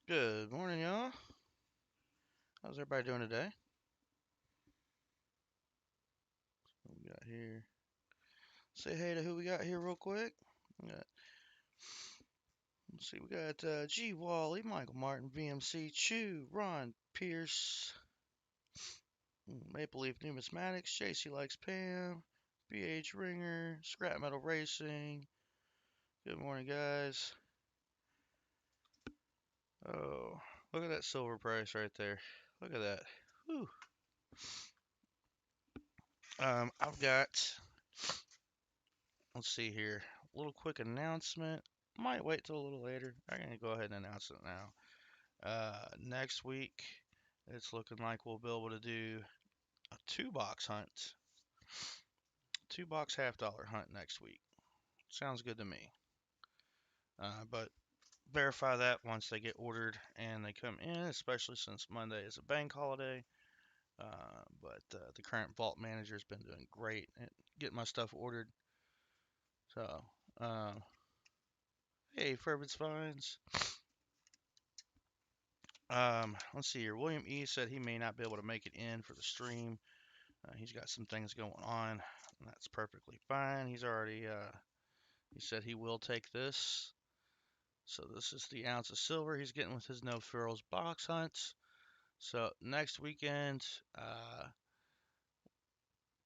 Good morning, y'all. How's everybody doing today? What we got here? Say hey to who we got here real quick. We got, let's see, we got G Wally, Michael Martin, VMC, Chew, Ron Pierce, Maple Leaf Numismatics, JC Likes Pam, BH Ringer, Scrap Metal Racing. Good morning, guys. Oh, look at that silver price right there. Look at that. Whew. I've got, let's see here, a little quick announcement. Might wait till a little later. I'm gonna go ahead and announce it now. Next week, it's looking like we'll be able to do a two-box hunt, two-box half-dollar hunt next week. Sounds good to me. But verify that once they get ordered and they come in, especially since Monday is a bank holiday. But the current vault manager's been doing great at getting my stuff ordered. So, uh, hey, Furbits Finds. Let's see here. William E. said he may not be able to make it in for the stream. He's got some things going on, and that's perfectly fine. He said he will take this. So this is the ounce of silver he's getting with his no frills box hunts. So next weekend,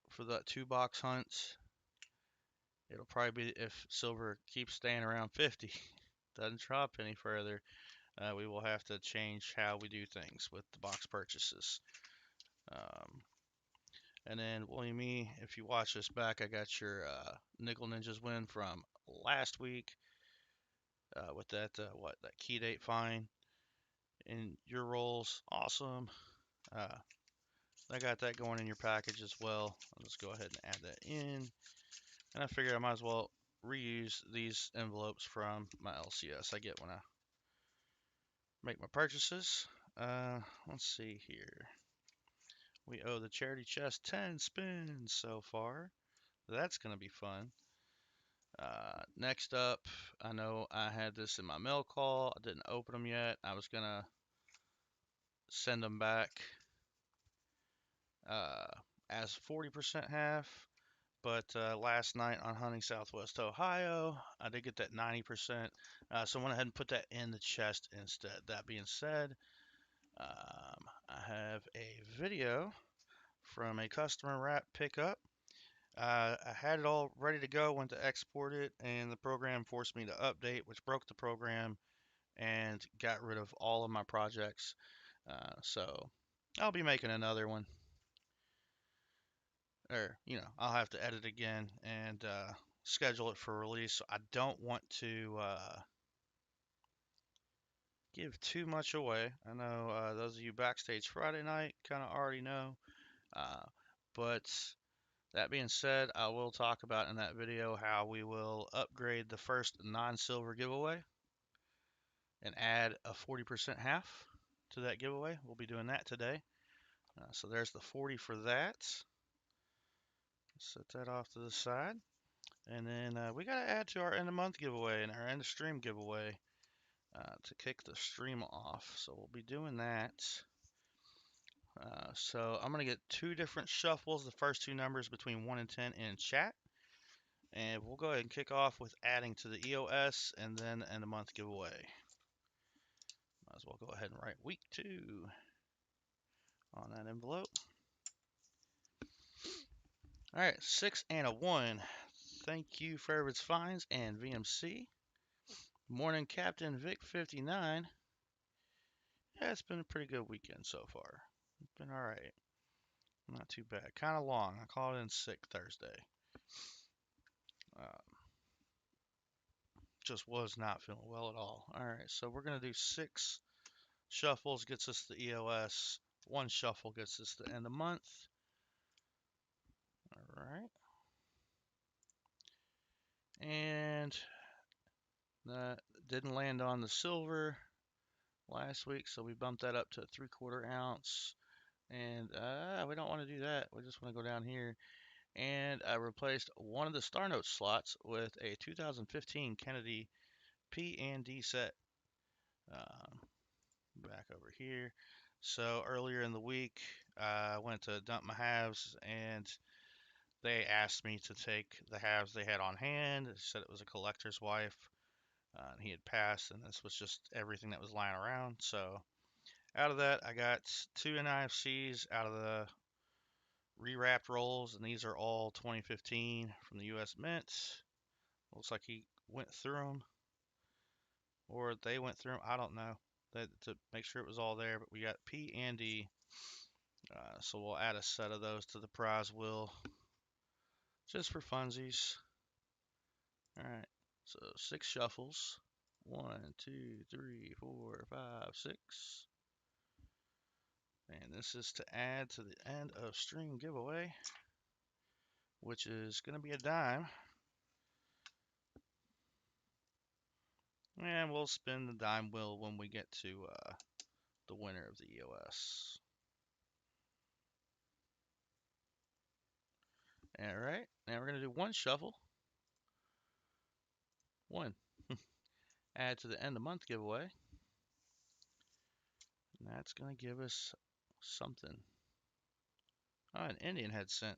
for that two box hunts, it'll probably be if silver keeps staying around 50, doesn't drop any further. We will have to change how we do things with the box purchases. Um, And then, William E., if you watch this back, I got your Nickel Ninjas win from last week with that key date fine in your rolls. Awesome. Uh, I got that going in your package as well. I'll just go ahead and add that in. And I figured I might as well reuse these envelopes from my LCS I get when I make my purchases. Let's see here. We owe the charity chest 10 spins so far. That's going to be fun. Next up, I know I had this in my mail call. I didn't open them yet. I was gonna send them back uh, as 40% half, but last night on Hunting Southwest Ohio, I did get that 90%. So I went ahead and put that in the chest instead. That being said, I have a video from a customer wrap pickup. I had it all ready to go, went to export it, and the program forced me to update, which broke the program and got rid of all of my projects. So I'll be making another one, or I'll have to edit again and schedule it for release. So I don't want to give too much away. I know those of you backstage Friday night kind of already know, uh, but that being said, I will talk about in that video how we will upgrade the first non-silver giveaway and add a 40% half to that giveaway. We'll be doing that today. So there's the 40 for that. Set that off to the side. And then we got to add to our end of month giveaway and our end of stream giveaway to kick the stream off. So we'll be doing that. So I'm going to get two different shuffles, the first two numbers between 1 and 10 in chat. And we'll go ahead and kick off with adding to the EOS and then end of month giveaway. Might as well go ahead and write week 2 on that envelope. All right, 6 and a 1. Thank you, Fairwood's Finds and VMC. Morning, Captain Vic 59. Yeah, it's been a pretty good weekend so far. It's been all right. Not too bad. Kind of long. I called in sick Thursday. Uh, just was not feeling well at all. All right, so we're going to do 6 shuffles, gets us the EOS. 1 shuffle gets us the end of month. All right. And that didn't land on the silver last week, so we bumped that up to a 3/4 ounce. And we don't want to do that. We just want to go down here. And I replaced one of the Star Note slots with a 2015 Kennedy P and D set. Um, Back over here. So earlier in the week, I went to dump my halves, and they asked me to take the halves they had on hand. They said it was a collector's wife, and he had passed, and this was just everything that was lying around. So out of that, I got two NIFCs out of the rewrapped rolls, and these are all 2015 from the U.S. Mint. Looks like he went through them, or they went through them. I don't know. That to make sure it was all there, but we got P and D. So we'll add a set of those to the prize wheel just for funsies. All right. So 6 shuffles. 1, 2, 3, 4, 5, 6. And this is to add to the end of stream giveaway, which is going to be a dime. And we'll spin the dime wheel when we get to the winner of the EOS. All right, now we're going to do one shuffle. One. Add to the end of month giveaway. And that's going to give us something. Oh, an Indian head scent.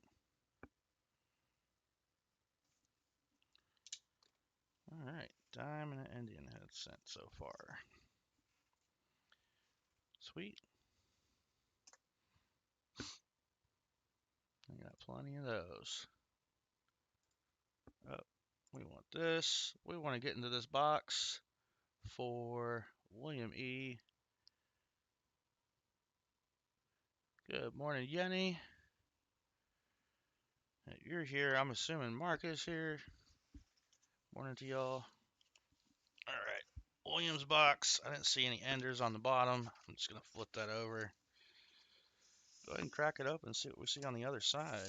All right, dime and an Indian head scent so far. Sweet. I got plenty of those. Oh, we want this. We want to get into this box for William E. Good morning, Yenny. You're here. I'm assuming Mark is here. Morning to y'all. All right. Williams box. I didn't see any enders on the bottom. I'm just going to flip that over. Go ahead and crack it open and see what we see on the other side.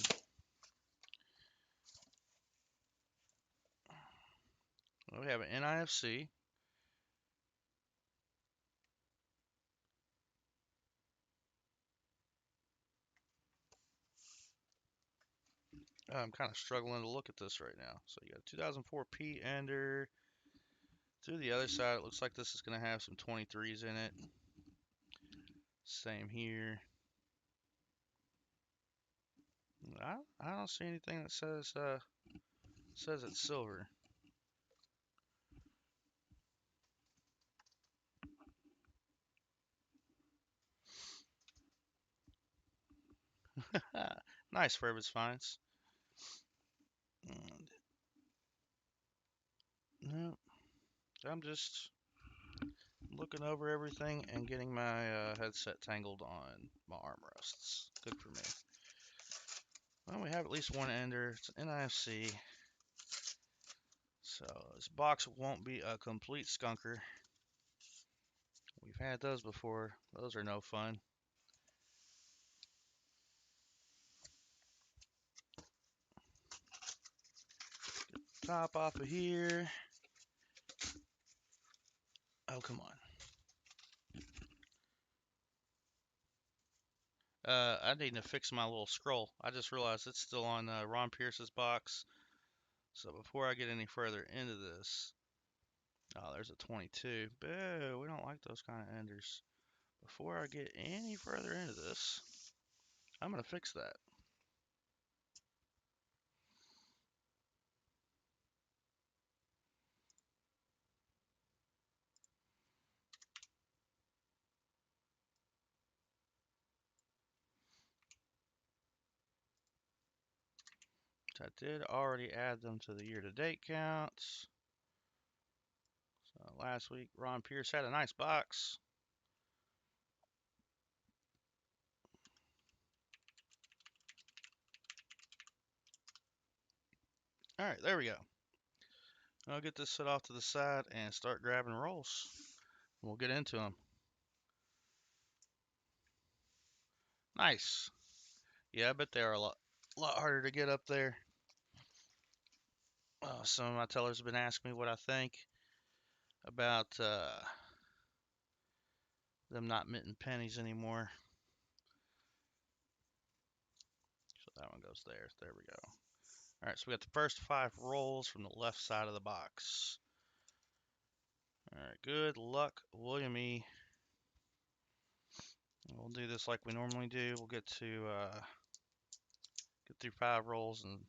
Well, we have an NIFC. I'm kind of struggling to look at this right now. So you got 2004 P ender. Through the other side, it looks like this is going to have some 23s in it. Same here. I don't see anything that says it's silver. Nice for its finds. No, I'm just looking over everything and getting my headset tangled on my armrests. Good for me. Well, we have at least one ender. It's an NIFC. So this box won't be a complete skunker. We've had those before. Those are no fun. Top off of here. Oh, come on. I need to fix my little scroll. I just realized it's still on Ron Pierce's box. So before I get any further into this, oh, there's a 22. Boo, we don't like those kind of enders. Before I get any further into this, I'm going to fix that. I did already add them to the year-to-date counts. So last week, Ron Pierce had a nice box. All right, there we go. I'll get this set off to the side and start grabbing rolls. We'll get into them. Nice. Yeah, I bet they are a lot harder to get up there. Some of my tellers have been asking me what I think about them not minting pennies anymore. So that one goes there. There we go. All right, so we got the first 5 rolls from the left side of the box. All right, good luck, William E. We'll do this like we normally do. We'll get through 5 rolls and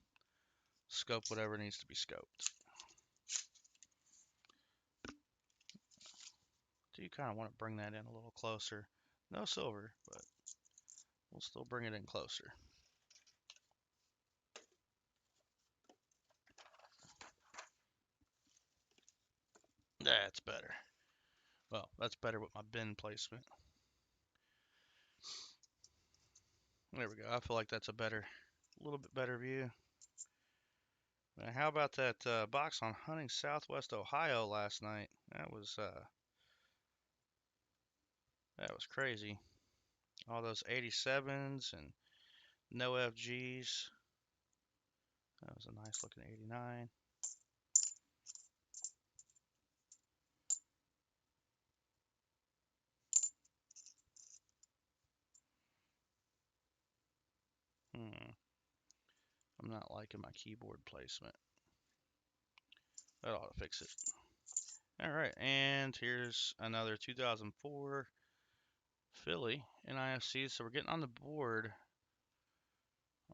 scope whatever needs to be scoped. Do you kind of want to bring that in a little closer? No silver, but we'll still bring it in closer. That's better. Well, that's better with my bin placement. There we go. I feel like that's a little bit better view. Now, how about that box on hunting Southwest Ohio last night? That was crazy. All those 87s and no FGs. That was a nice looking 89. I'm not liking my keyboard placement. That ought to fix it. Alright, and here's another 2004 Philly NIFC. So we're getting on the board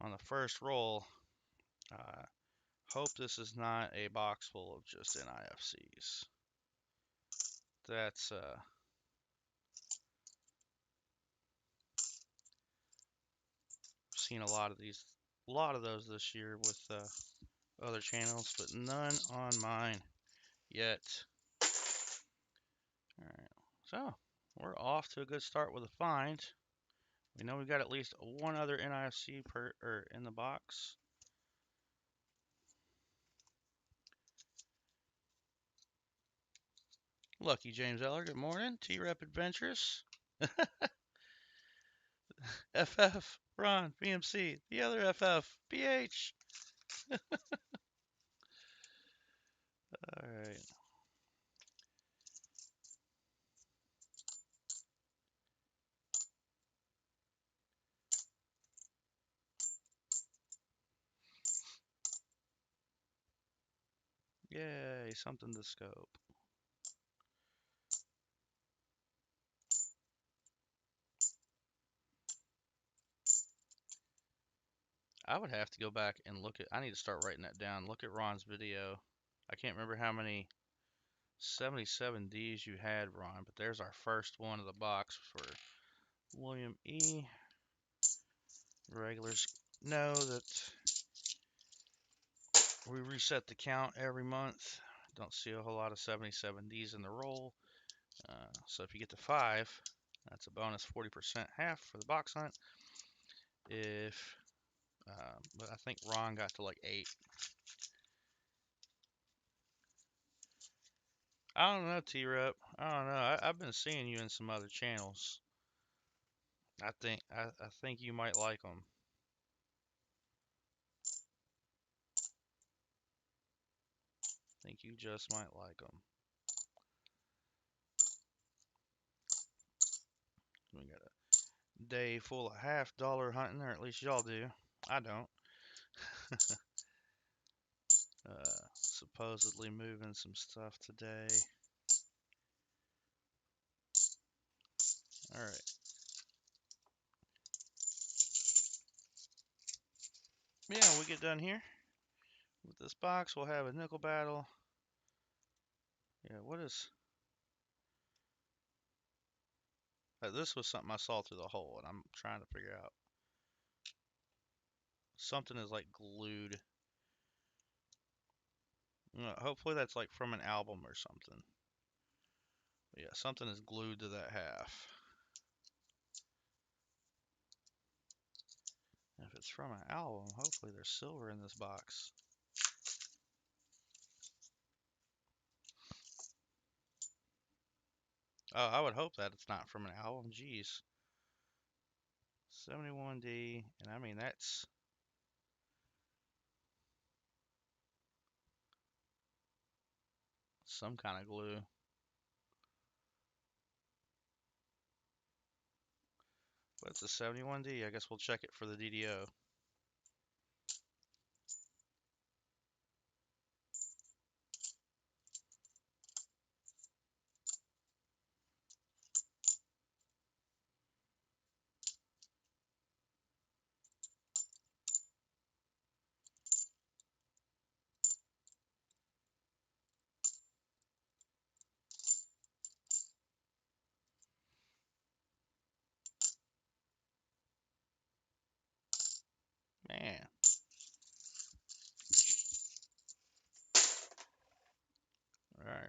on the first roll. Hope this is not a box full of just NIFCs. That's seen a lot of those this year with other channels, but none on mine yet. All right, so we're off to a good start with a find. We know we got at least one other NIFC in the box. Lucky James Eller, good morning. T-Rep Adventures. FF, Ron, BMC, the other FF, BH. All right. Yay, something to scope. I would have to go back and look at, I need to start writing that down. Look at Ron's video. I can't remember how many 77Ds you had, Ron, but there's our first one of the box for William E. Regulars know that we reset the count every month. Don't see a whole lot of 77Ds in the roll. So if you get to 5, that's a bonus 40% half for the box hunt. But I think Ron got to like 8. I don't know, T-Rep. I don't know. I've been seeing you in some other channels. I think you might like them. I think you just might like them. We got a day full of $50 hunting, or at least y'all do. I don't. Supposedly moving some stuff today. All right. Yeah, we get done here with this box. We'll have a nickel battle. Yeah, what is? This was something I saw through the hole, and I'm trying to figure out. Something is like glued. Hopefully that's like from an album or something. But yeah, something is glued to that half. If it's from an album, hopefully there's silver in this box. Oh, I would hope that it's not from an album. Jeez. 71D, and I mean that's some kind of glue. But it's a 71D. I guess we'll check it for the DDO.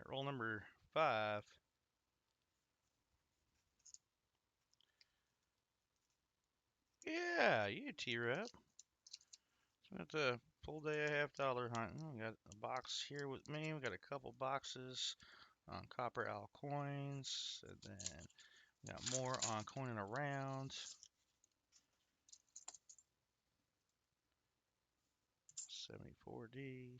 Alright, roll number 5. Yeah, you T-Rep. Got the full day of $half hunting. We got a box here with me. We got a couple boxes on copper owl coins. And then we got more on coining around. 74D.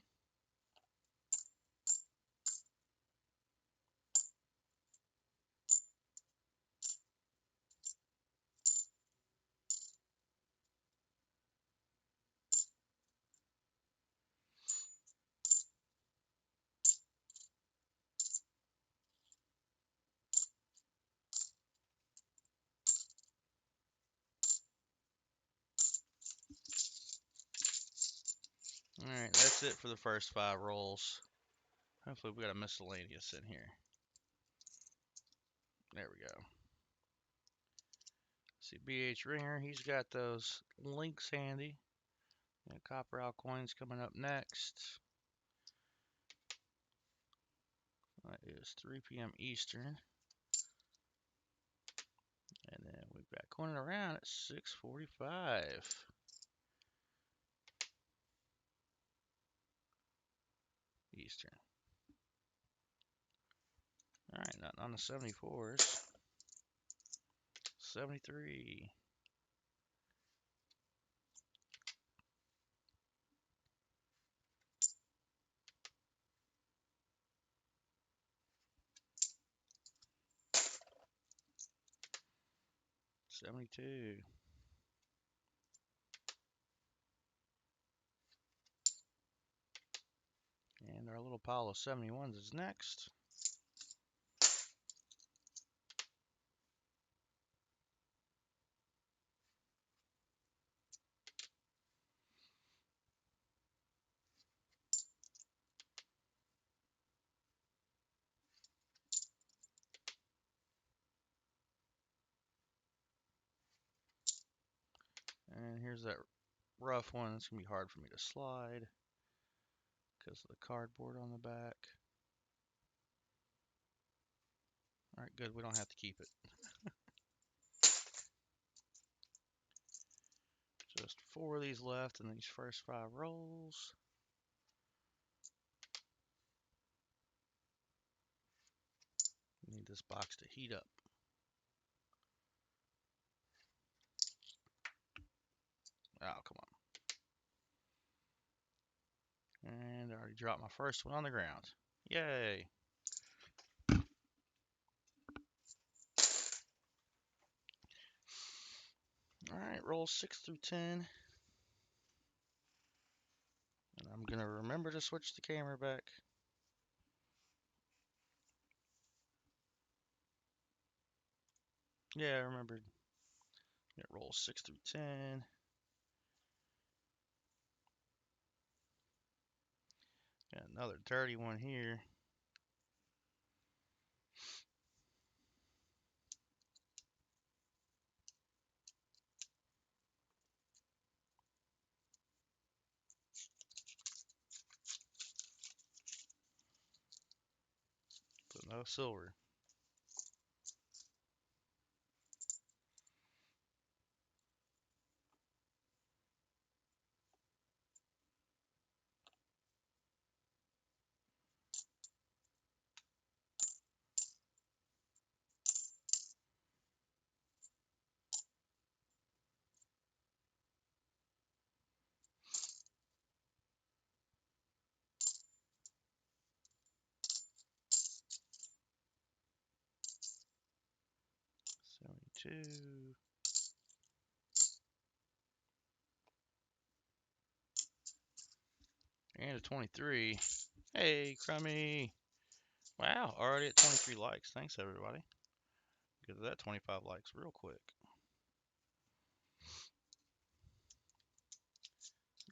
Alright, that's it for the first 5 rolls. Hopefully we got a miscellaneous in here. There we go. See BH Ringer, he's got those links handy. And copper owl coins coming up next. That is 3 p.m. Eastern. And then we've got coining around at 6:45 Eastern. Alright, nothing on the 74s. 73. 72. And our little pile of 71s is next. And here's that rough one. It's going to be hard for me to slide because of the cardboard on the back. Alright, good. We don't have to keep it. Just 4 of these left in these first 5 rolls. Need this box to heat up. Oh, come on. And I already dropped my first one on the ground. Yay. Alright, roll 6 through 10. And I'm going to remember to switch the camera back. Yeah, I remembered. Yeah, roll 6 through 10. Got another dirty one here. But no silver. Two. And a 23. Hey, Crummy. Wow, already at 23 likes. Thanks, everybody. Get to that 25 likes real quick.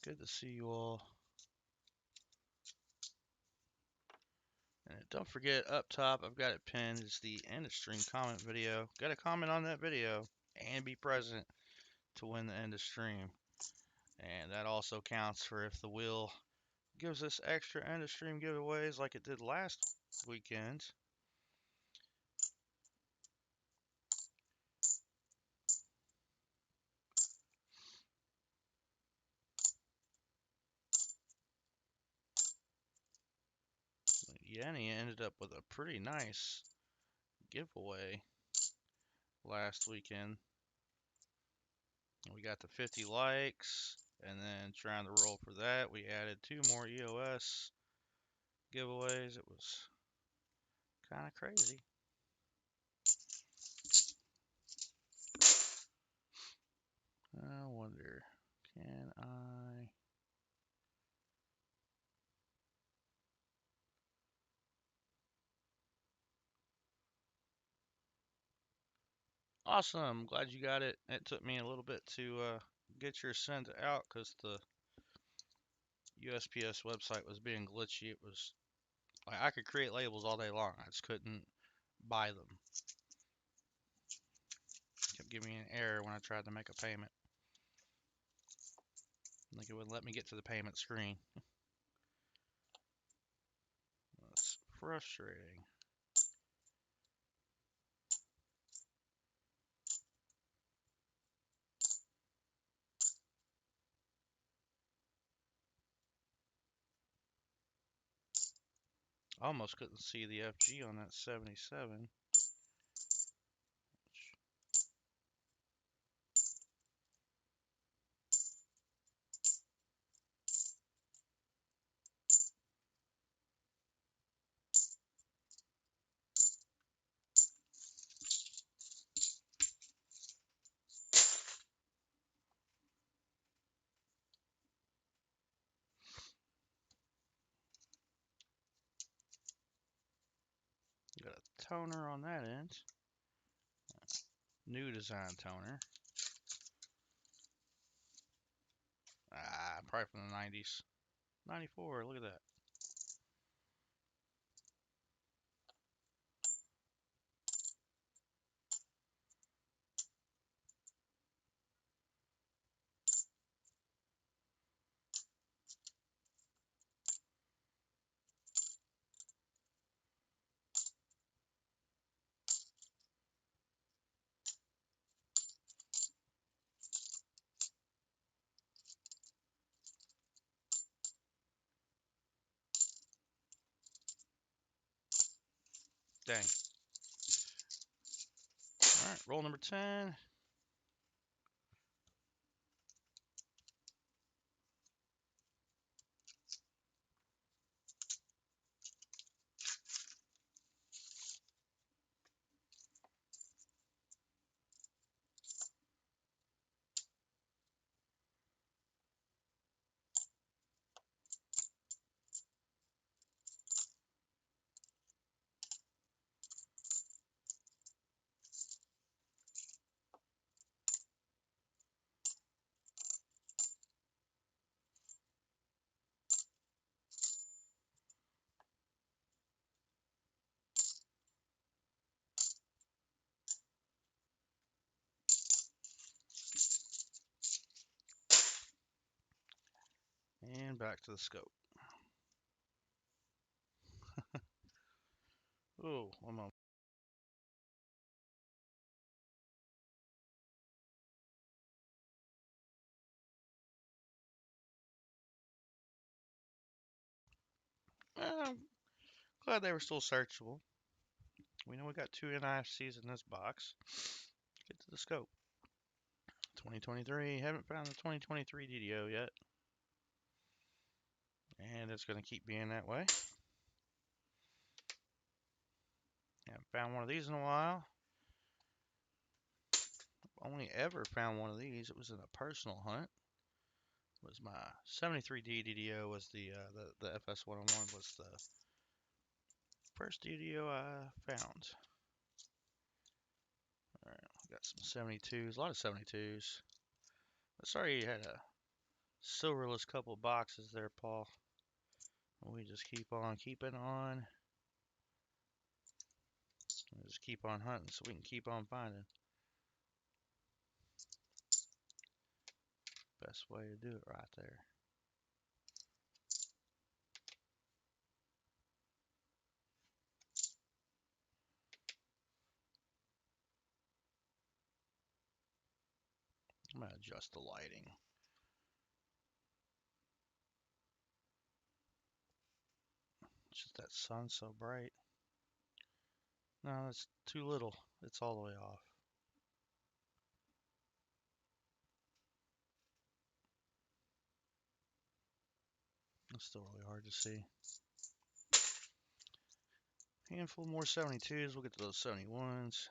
Good to see you all. And don't forget, up top, I've got it pinned. It's the end of stream comment video. Got to comment on that video and be present to win the end of stream. And that also counts for if the wheel gives us extra end of stream giveaways like it did last weekend. Yanni ended up with a pretty nice giveaway last weekend. We got the 50 likes, and then trying to roll for that, we added 2 more EOS giveaways. It was kind of crazy. I wonder, can I... Awesome. Glad you got it. It took me a little bit to get your sent out because the USPS website was being glitchy. It was like I could create labels all day long. I just couldn't buy them. It kept giving me an error when I tried to make a payment. Like it wouldn't let me get to the payment screen. That's frustrating. I almost couldn't see the FG on that 77. Got a toner on that end. New design toner. Probably from the 90s. 94, look at that. Dang. Alright, roll number 10. And back to the scope. Oh, one moment. I'm glad they were still searchable. We know we got 2 NIFCs in this box. Get to the scope. 2023. Haven't found the 2023 DDO yet. And it's going to keep being that way. Haven't found one of these in a while. Only ever found one of these. It was in a personal hunt. It was my 73D DDO was the FS101 was the first DDO I found. Alright, we got some 72s, a lot of 72s. Sorry you had a silverless couple boxes there, Paul. We just keep on keeping on. We just keep on hunting so we can keep on finding. Best way to do it right there. I'm gonna adjust the lighting. It's just that sun's so bright. No, that's too little. It's all the way off. It's still really hard to see. Handful more 72s. We'll get to those 71s.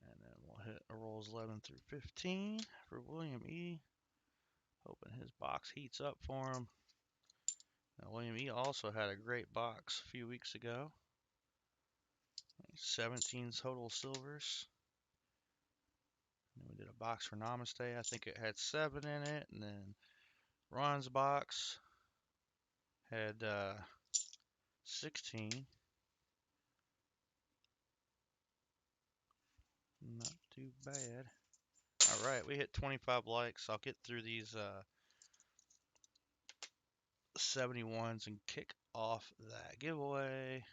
And then we'll hit a rolls 11 through 15 for William E. Hoping his box heats up for him. Now, William E. also had a great box a few weeks ago. 17 total silvers. And we did a box for Namaste. I think it had 7 in it. And then Ron's box had 16. Not too bad. All right, we hit 25 likes. I'll get through these 71s and kick off that giveaway.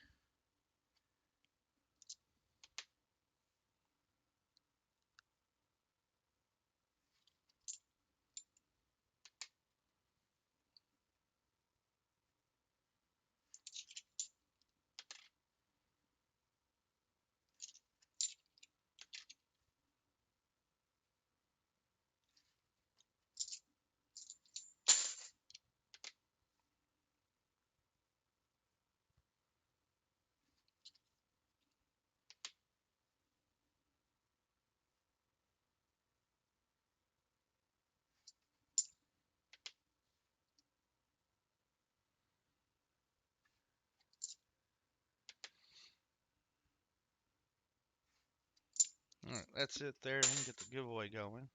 All right, that's it there. Let me get the giveaway going.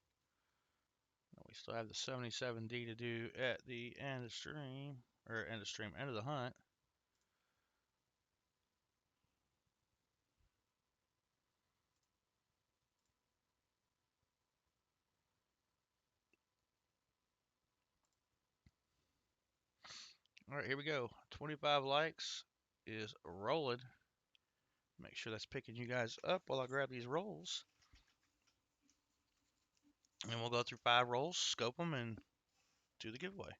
We still have the 77D to do at the end of stream, or end of the hunt. All right, here we go. 25 likes is rolling. Make sure that's picking you guys up while I grab these rolls. And we'll go through 5 rolls, scope them, and do the giveaway.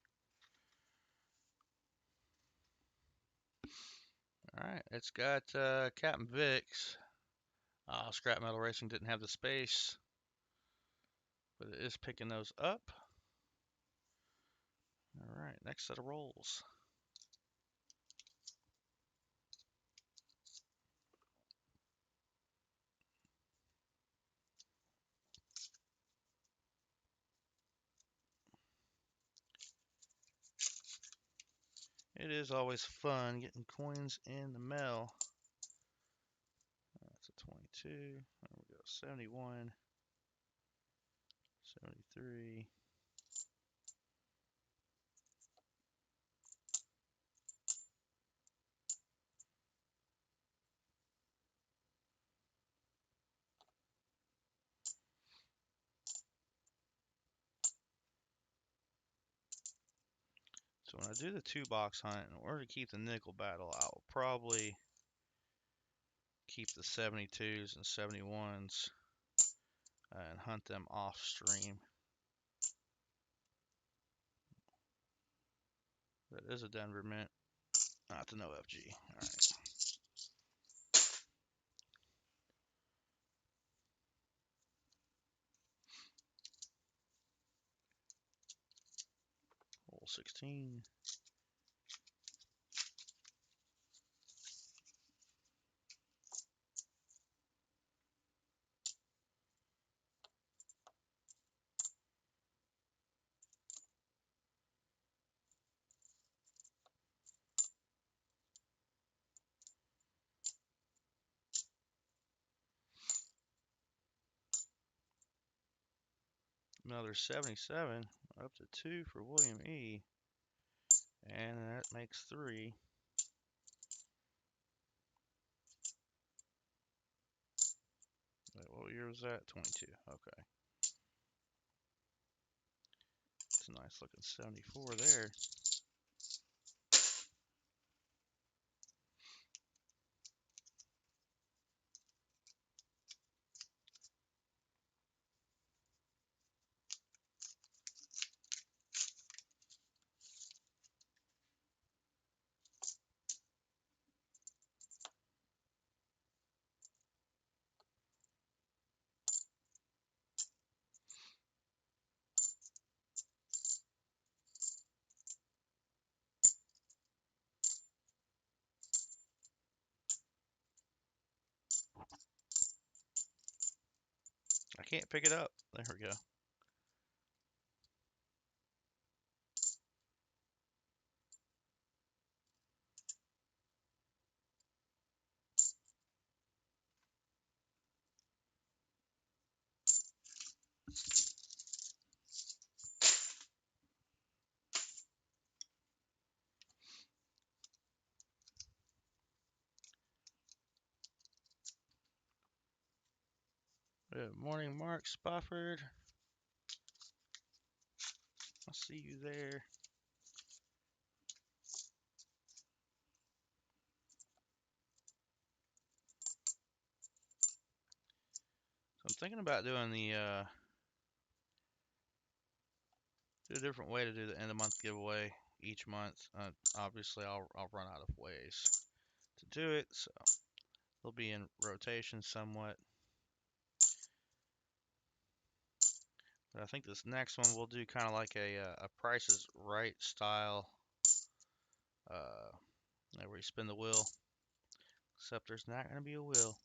All right, it's got Captain Vic's. Scrap Metal Racing didn't have the space, but it is picking those up. All right, next set of rolls. It is always fun getting coins in the mail. That's a 22. There we go. 71. 73. So when I do the 2-box hunt, in order to keep the nickel battle, I'll probably keep the 72s and 71s and hunt them off stream. That is a Denver Mint, not the OFG. All right. Roll 16. Another 77, up to 2 for William E. And that makes 3. Wait, what year was that? 22. Okay. It's a nice looking 74 there. can't pick it up. There we go. Good morning, Mark Spofford. I'll see you there. So I'm thinking about doing do a different way to do the end of month giveaway each month. Obviously, I'll run out of ways to do it, so they'll be in rotation somewhat. But I think this next one we'll do kind of like a Price is Right style, where you spin the wheel, except there's not going to be a wheel.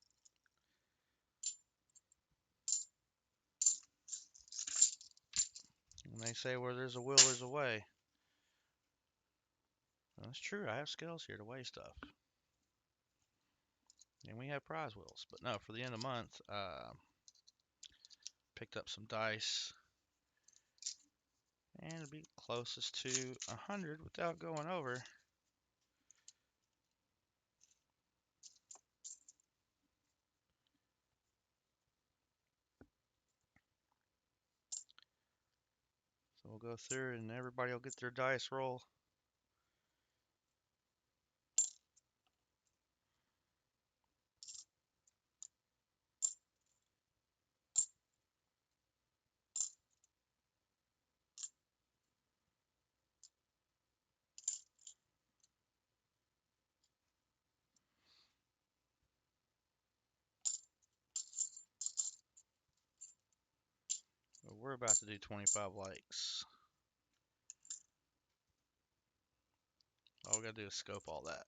And they say where there's a will, there's a way. Well, that's true. I have scales here to weigh stuff. And we have prize wheels. But no, for the end of the month, picked up some dice. And it'll be closest to 100 without going over. So we'll go through and everybody will get their dice roll. We're about to do 25 likes. All we gotta do is scope all that.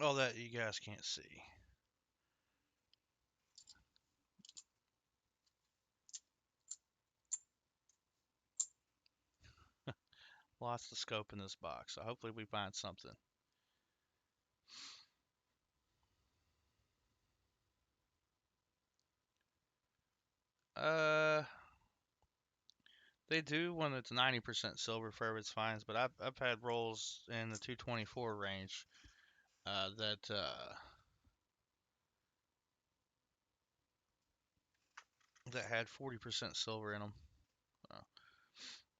All that you guys can't see. Lots to scope in this box, so hopefully we find something. Uh, they do when it's 90% silver for its fines, but I've had rolls in the 224 range that had 40% silver in them.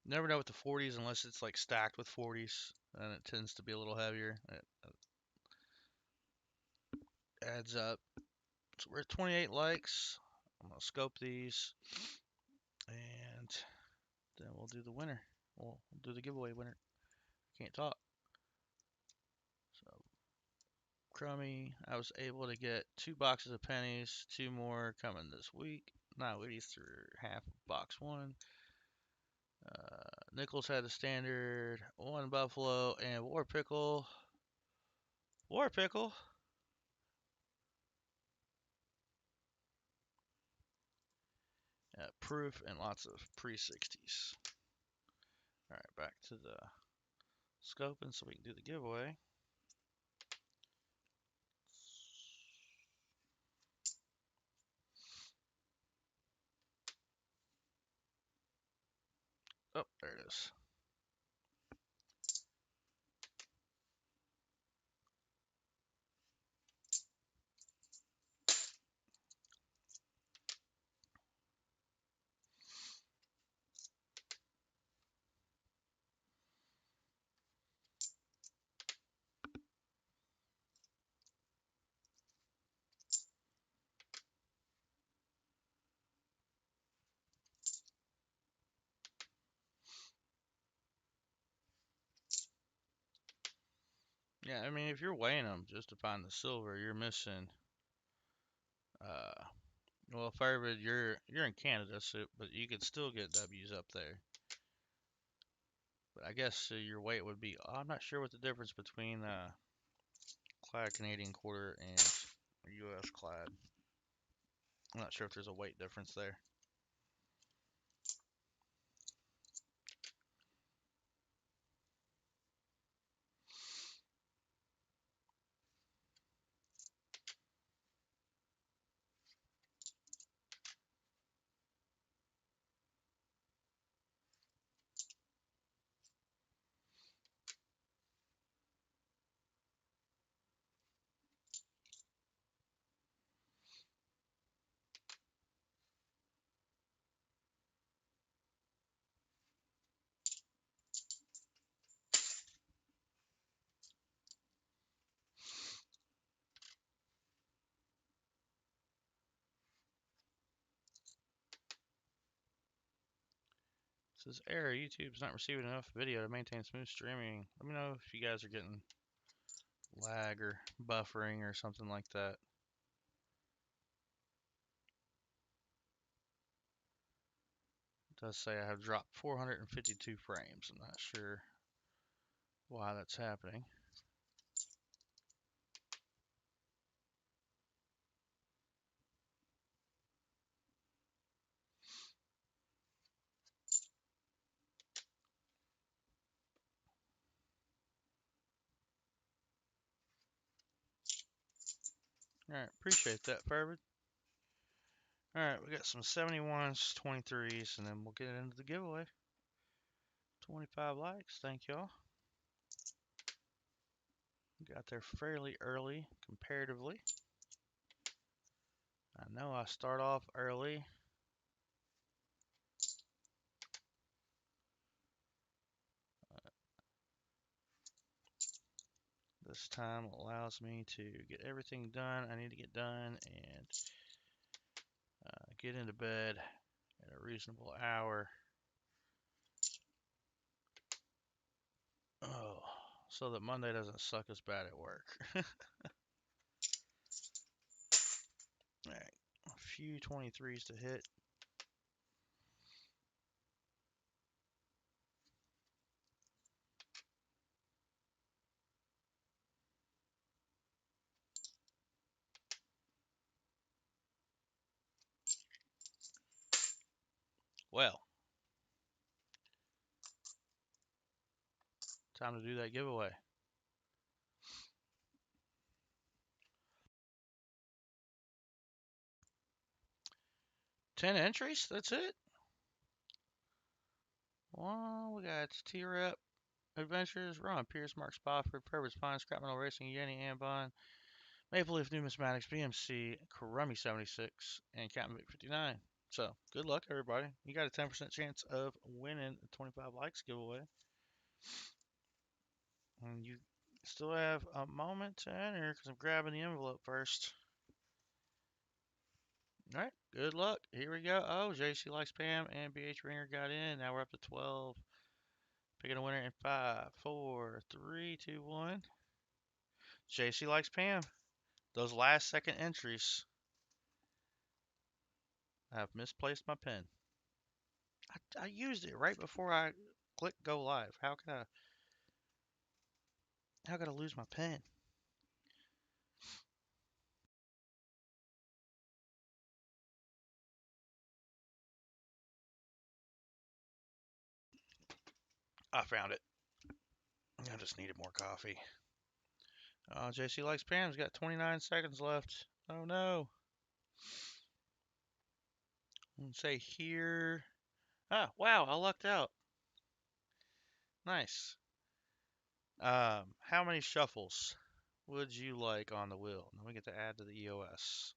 Never know with the 40s unless it's like stacked with 40s, and it tends to be a little heavier. It adds up. So we're at 28 likes. I'm gonna scope these, and then we'll do the winner. We'll do the giveaway winner. Can't talk. So crummy. I was able to get 2 boxes of pennies. 2 more coming this week. Not these through half of box 1. Nichols had a standard, 1 buffalo, and war pickle. War pickle. Proof and lots of pre-60s. All right, back to the scoping so we can do the giveaway. Oh, there it is. Yeah, I mean, if you're weighing them just to find the silver, you're missing. Uh, well, Firebird, you're in Canada, so but you could still get W's up there. But I guess your weight would be. I'm not sure what the difference between clad Canadian quarter and U.S. clad. I'm not sure if there's a weight difference there. It says error, YouTube's not receiving enough video to maintain smooth streaming. Let me know if you guys are getting lag or buffering or something like that. It does say I have dropped 452 frames. I'm not sure why that's happening. Alright, appreciate that, Fervid. Alright, we got some 71s, 23s, and then we'll get into the giveaway. 25 likes, thank y'all. Got there fairly early, comparatively. I know I start off early. This time allows me to get everything done I need to get done and get into bed at a reasonable hour. Oh, so that Monday doesn't suck as bad at work. Alright, a few 23s to hit. Well, time to do that giveaway. 10 entries, that's it? Well, we got T-Rep Adventures, Ron Pierce, Mark Spofford, Purvis Pine, Scrap Metal Racing, Yenny Ambon, Maple Leaf Numismatics, BMC, Karummy 76, and Captain Vic 59. So, good luck, everybody. You got a 10% chance of winning the 25 likes giveaway. And you still have a moment to enter because I'm grabbing the envelope first. All right, good luck. Here we go. Oh, JC Likes Pam and BH Ringer got in. Now we're up to 12. Picking a winner in 5, 4, 3, 2, 1. JC Likes Pam. Those last second entries. I have misplaced my pen. I used it right before I clicked go live. How could I lose my pen? I found it. I just needed more coffee. JC Likes Pam's got 29 seconds left. Oh no. Let's say here. Ah, wow, I lucked out. Nice. How many shuffles would you like on the wheel? Then we get to add to the EOS.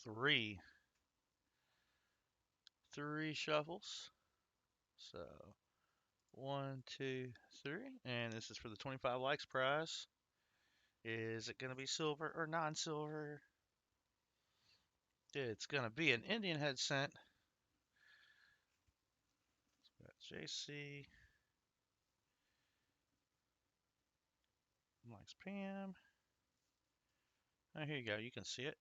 Three. 3 shuffles. So 1, 2, 3. And this is for the 25 likes prize. Is it going to be silver or non-silver? It's going to be an Indian head scent. Got JC. Likes Pam. Oh, here you go. You can see it.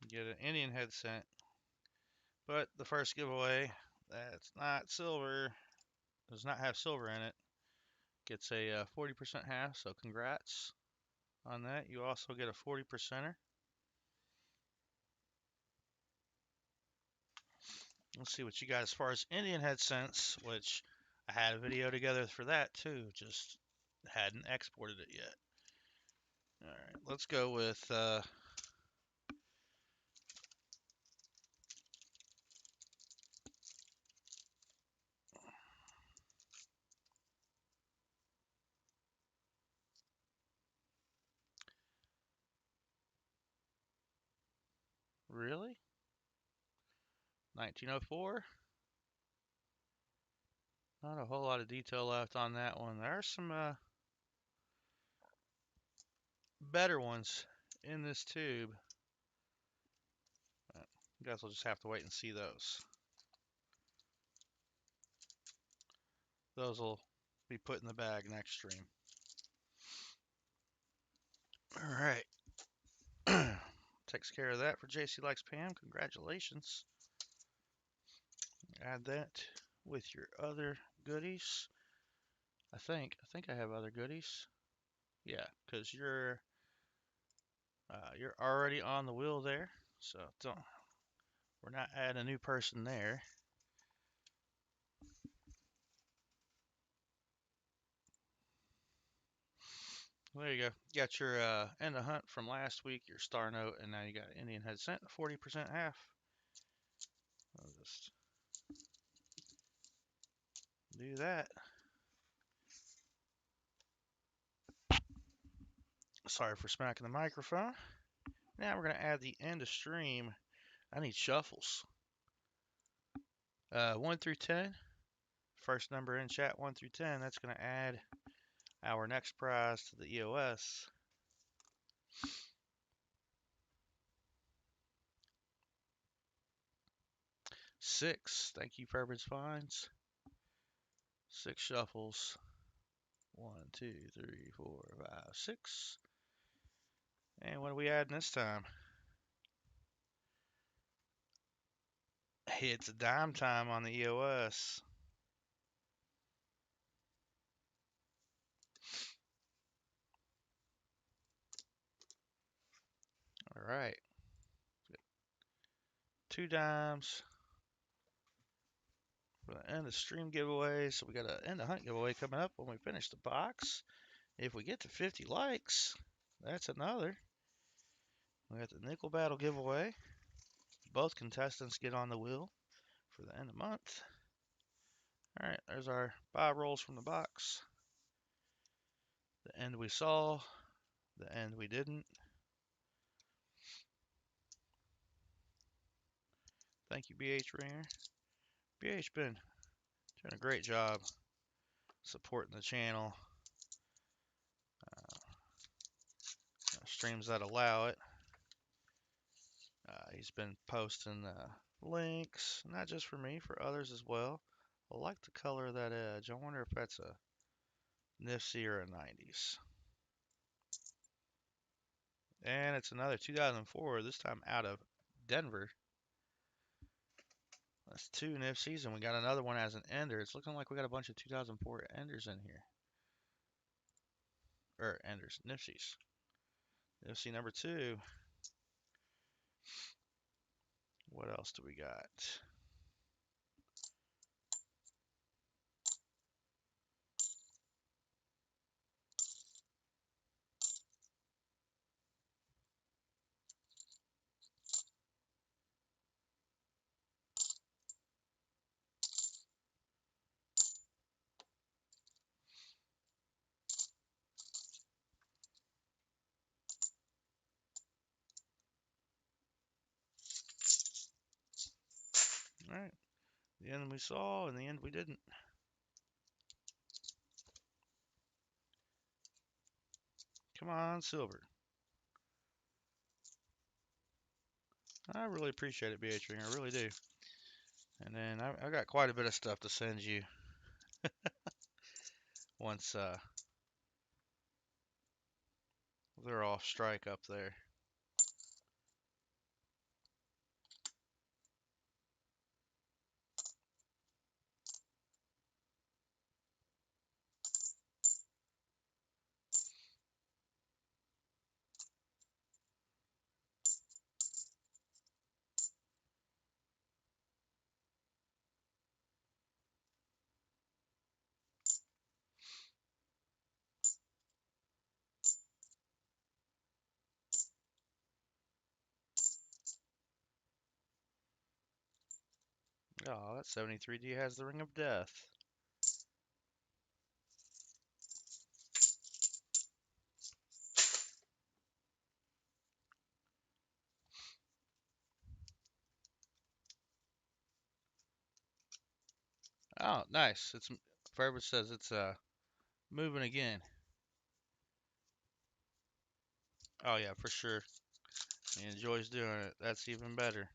You get an Indian head scent. But the first giveaway That's not silver. Does not have silver in it. Gets a 40% half, so congrats on that. You also get a 40%er. Let's see what you got as far as Indian head scents, which I had a video together for that too, just hadn't exported it yet. Alright, let's go with really? 1904? Not a whole lot of detail left on that one. There are some better ones in this tube. I guess we'll just have to wait and see those. Those will be put in the bag next stream. Alright. Takes care of that for JC Likes Pam. Congratulations. Add that with your other goodies. I think I have other goodies. Yeah, because you're already on the wheel there, so don't. We're not adding a new person there. There you go. You got your end of hunt from last week, your star note, and now you got Indian head scent, 40% half. I'll just do that. Sorry for smacking the microphone. Now we're going to add the end of stream. I need shuffles. 1 through 10. First number in chat, 1 through 10. That's going to add our next prize to the EOS. Six. Thank you, Purpose Finds. 6 shuffles. 1, 2, 3, 4, 5, 6. And what are we adding this time? It's dime time on the EOS. All right. 2 dimes for the end of stream giveaway. So we got an end of hunt giveaway coming up when we finish the box. If we get to 50 likes, that's another. We got the nickel battle giveaway. Both contestants get on the wheel for the end of month. All right, there's our buy rolls from the box. The end we saw, the end we didn't. Thank you, BH Ringer. BH been doing a great job supporting the channel. Streams that allow it. He's been posting links, not just for me, for others as well. I like the color of that edge. I wonder if that's a Nifty or a 90s. And it's another 2004, this time out of Denver. That's 2 Nifties, and we got another one as an ender. It's looking like we got a bunch of 2004 enders in here. Or enders, Nifties. Nifty number 2. What else do we got? All right. The end we saw, and the end we didn't. Come on, silver. I really appreciate it, BH Ring. I really do. And then I got quite a bit of stuff to send you once they're off strike up there. Oh, that 73D has the Ring of Death. Oh, nice. It's Forever says it's moving again. Oh yeah, for sure. He enjoys doing it. That's even better.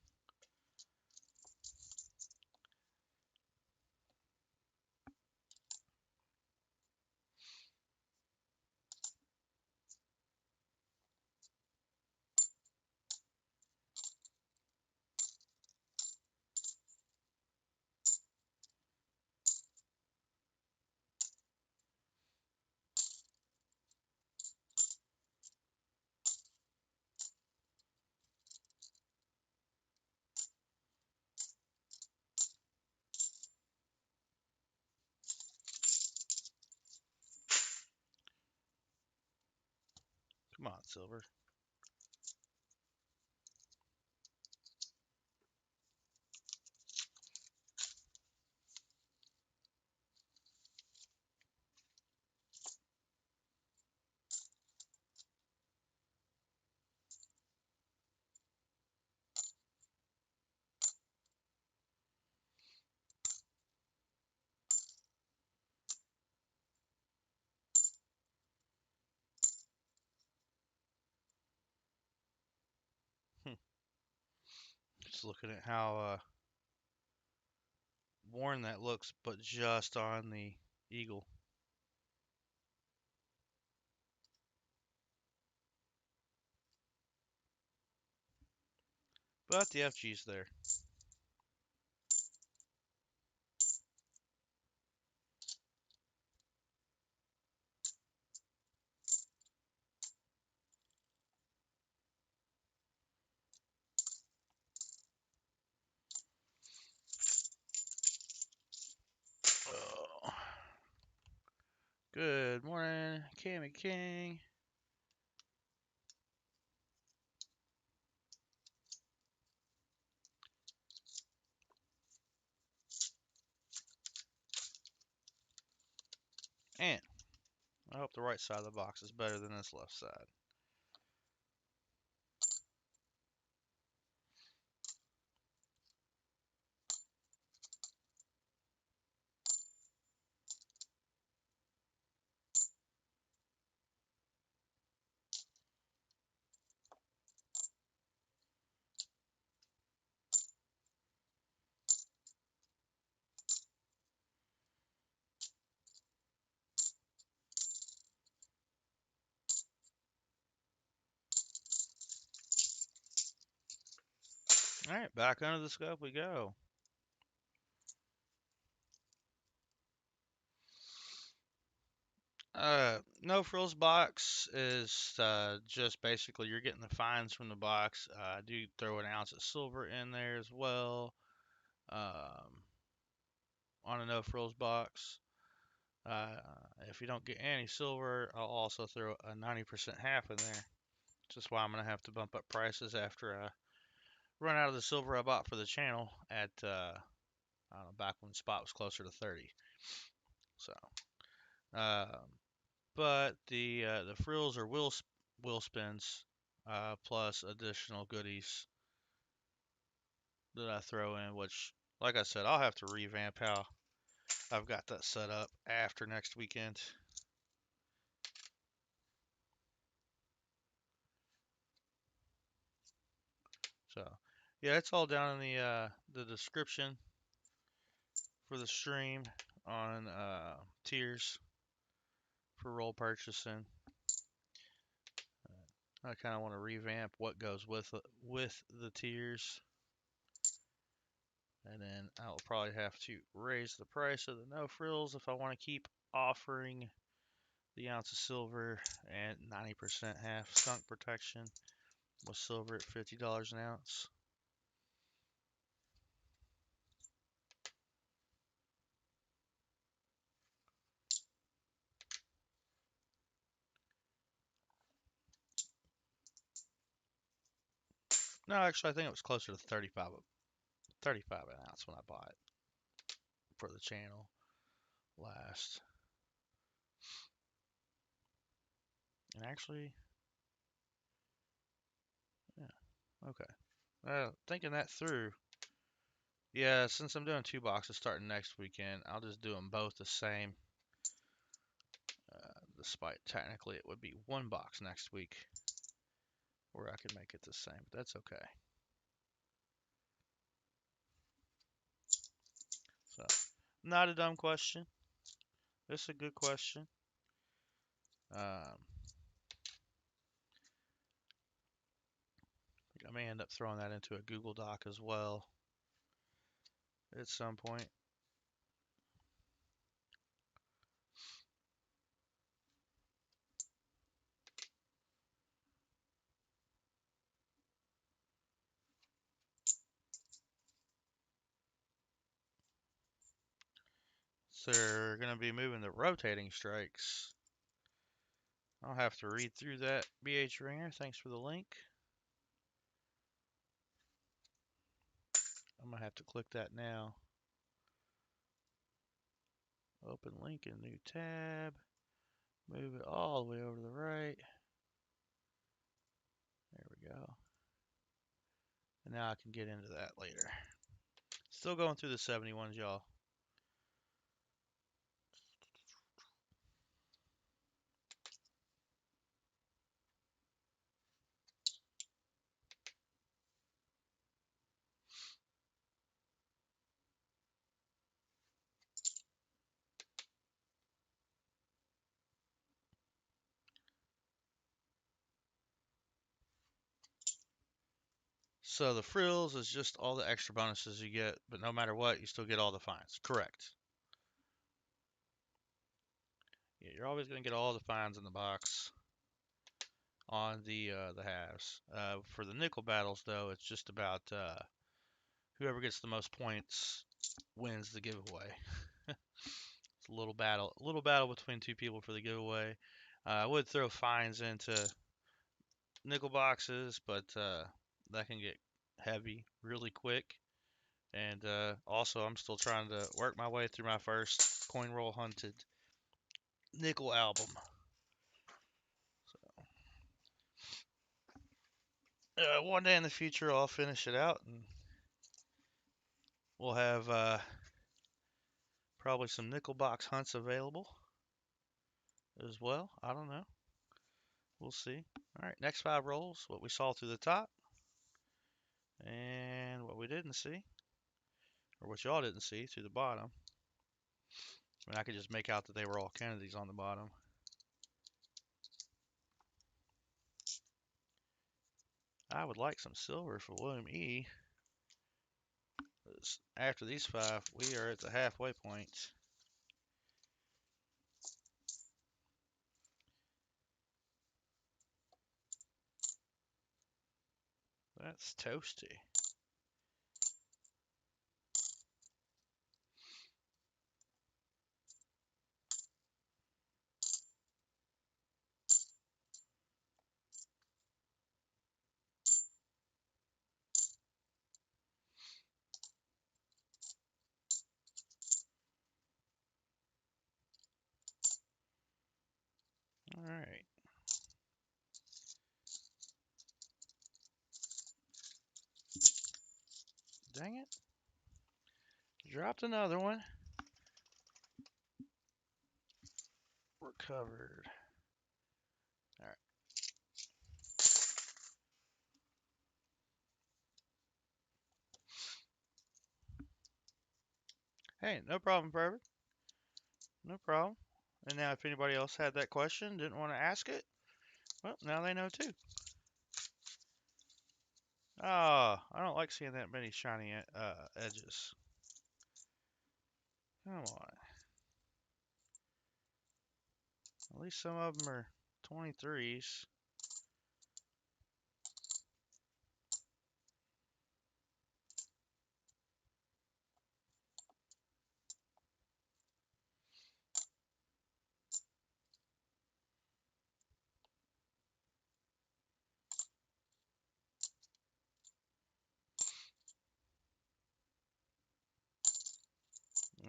Come on, Silver. Just looking at how worn that looks, but just on the eagle. But the FG's there. Oh. Good morning, Cammy King. And I hope the right side of the box is better than this left side. All right, back under the scope we go. No frills box is just basically you're getting the fines from the box. I do throw an ounce of silver in there as well. On a no frills box. Uh, if you don't get any silver, I'll also throw a 90% half in there. Just why I'm gonna have to bump up prices after I run out of the silver I bought for the channel at I don't know, back when the spot was closer to 30. So, uh, but the frills are wheel spins plus additional goodies that I throw in, which, like I said, I'll have to revamp how I've got that set up after next weekend. So, yeah, it's all down in the description for the stream on tiers for roll purchasing. I kind of want to revamp what goes with the tiers, and then I'll probably have to raise the price of the no frills if I want to keep offering the ounce of silver and 90% half skunk protection with silver at $50 an ounce. No, actually, I think it was closer to 35 35 an ounce when I bought it for the channel last. And actually, yeah, okay. Thinking that through, yeah, since I'm doing 2 boxes starting next weekend, I'll just do them both the same. Despite technically it would be 1 box next week, where I could make it the same, but that's okay. So, not a dumb question. It's a good question. Um, I may end up throwing that into a Google Doc as well at some point. So they're going to be moving the rotating strikes. I'll have to read through that, BH Ringer. Thanks for the link. I'm going to have to click that now. Open link in new tab. Move it all the way over to the right. There we go. And now I can get into that later. Still going through the 71s, y'all. So the frills is just all the extra bonuses you get, but no matter what, you still get all the fines. Correct. Yeah, you're always going to get all the fines in the box on the halves. For the nickel battles, though, it's just about whoever gets the most points wins the giveaway. It's a little battle between two people for the giveaway. I would throw fines into nickel boxes, but that can get heavy really quick. And also, I'm still trying to work my way through my first coin roll hunted nickel album. So, one day in the future, I'll finish it out, and we'll have probably some nickel box hunts available as well. I don't know. We'll see. All right, next 5 rolls, what we saw through the top, and what we didn't see, or what y'all didn't see through the bottom. I mean, I could just make out that they were all Kennedys on the bottom. I would like some silver for William E. After these 5, we are at the halfway point. That's toasty. All right. Dang it. Dropped another one. We're covered. All right. Hey, no problem, Perfect. No problem. And now if anybody else had that question, didn't want to ask it, well, now they know too. Ah, I don't like seeing that many shiny edges. Come on. At least some of them are 23s.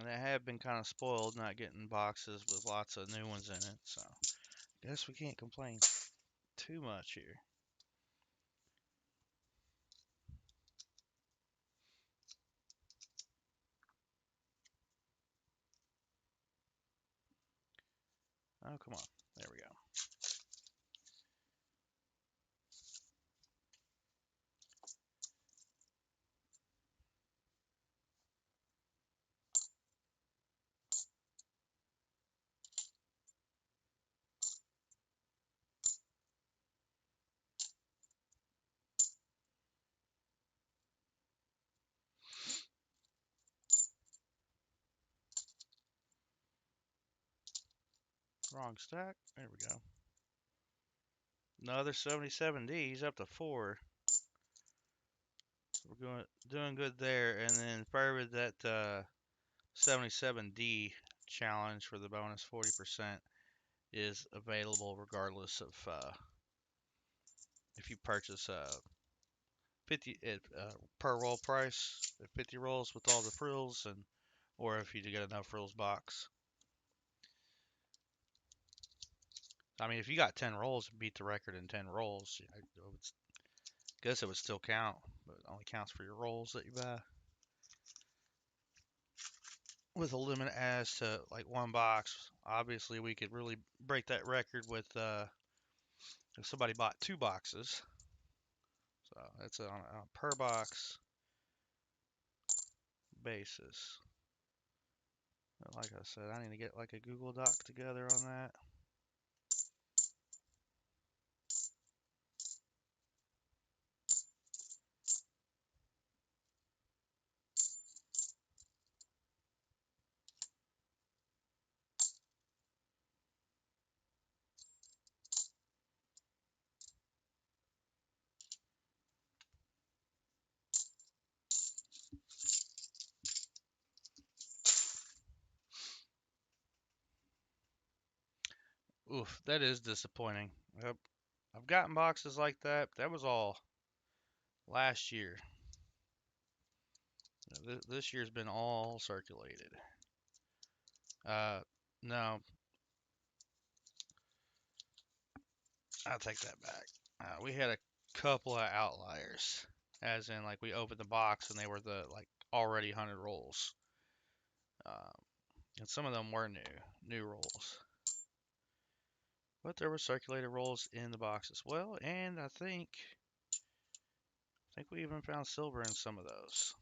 And I have been kind of spoiled not getting boxes with lots of new ones in it, so guess we can't complain too much here. Oh, come on. There we go. Wrong stack. There we go. Another 77Ds up to 4. We're doing good there. And then further that 77D challenge for the bonus 40% is available regardless of if you purchase 50 per roll price, 50 rolls with all the frills, and or if you get enough frills box. I mean, if you got 10 rolls and beat the record in 10 rolls, I guess it would still count, but it only counts for your rolls that you buy. With a limit as to like 1 box, obviously we could really break that record with if somebody bought 2 boxes. So it's on a per box basis. Like I said, I need to get like a Google Doc together on that. Oof, that is disappointing. Yep. I've gotten boxes like that. But that was all last year. This year's been all circulated. No, I'll take that back. We had a couple of outliers, as in like we opened the box and they were the like already 100 rolls, um, and some of them were new rolls. But there were circulated rolls in the box as well, and I think we even found silver in some of those.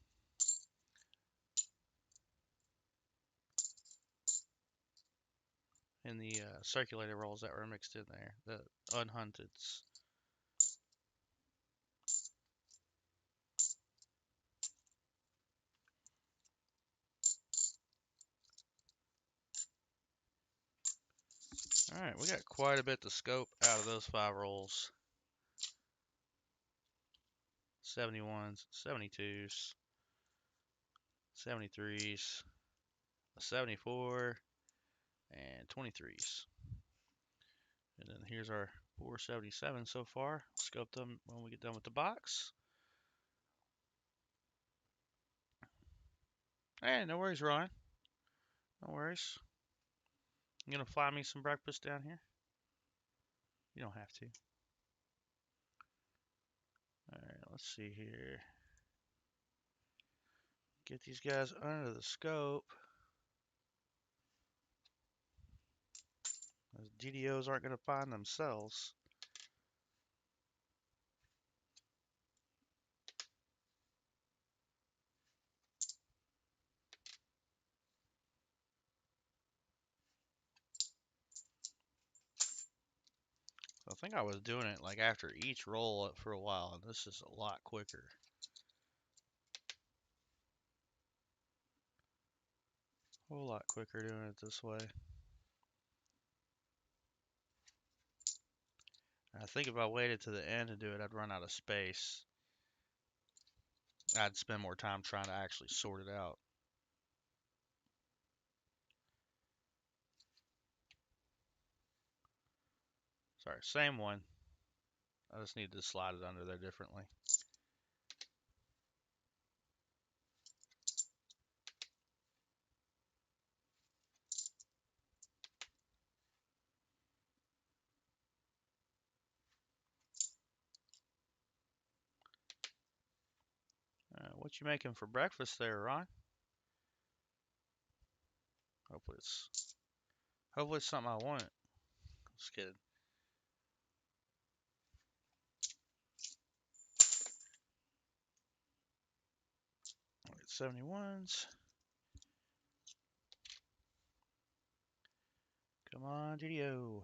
In the circulated rolls that were mixed in there, the unhunteds. All right, we got quite a bit to scope out of those 5 rolls. 71s, 72s, 73s, a 74, and 23s. And then here's our 477 so far. Scope them when we get done with the box. Hey, no worries, Ryan. No worries. You gonna fly me some breakfast down here? You don't have to. Alright, let's see here. Get these guys under the scope. Those DDOs aren't gonna find themselves. I think I was doing it like after each roll for a while, and this is a lot quicker. A whole lot quicker doing it this way. I think if I waited to the end to do it, I'd run out of space. I'd spend more time trying to actually sort it out. Sorry, same one. I just need to slide it under there differently. What you making for breakfast there, Ron? Hopefully it's something I want. Just kidding. All right, 71s. Come on, GDO.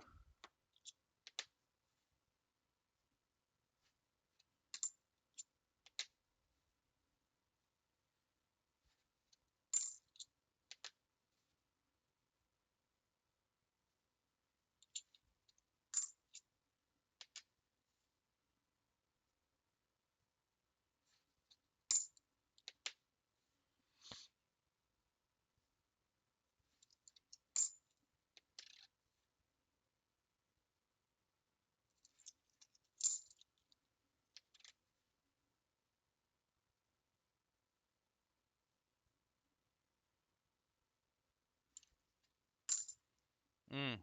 Mmm.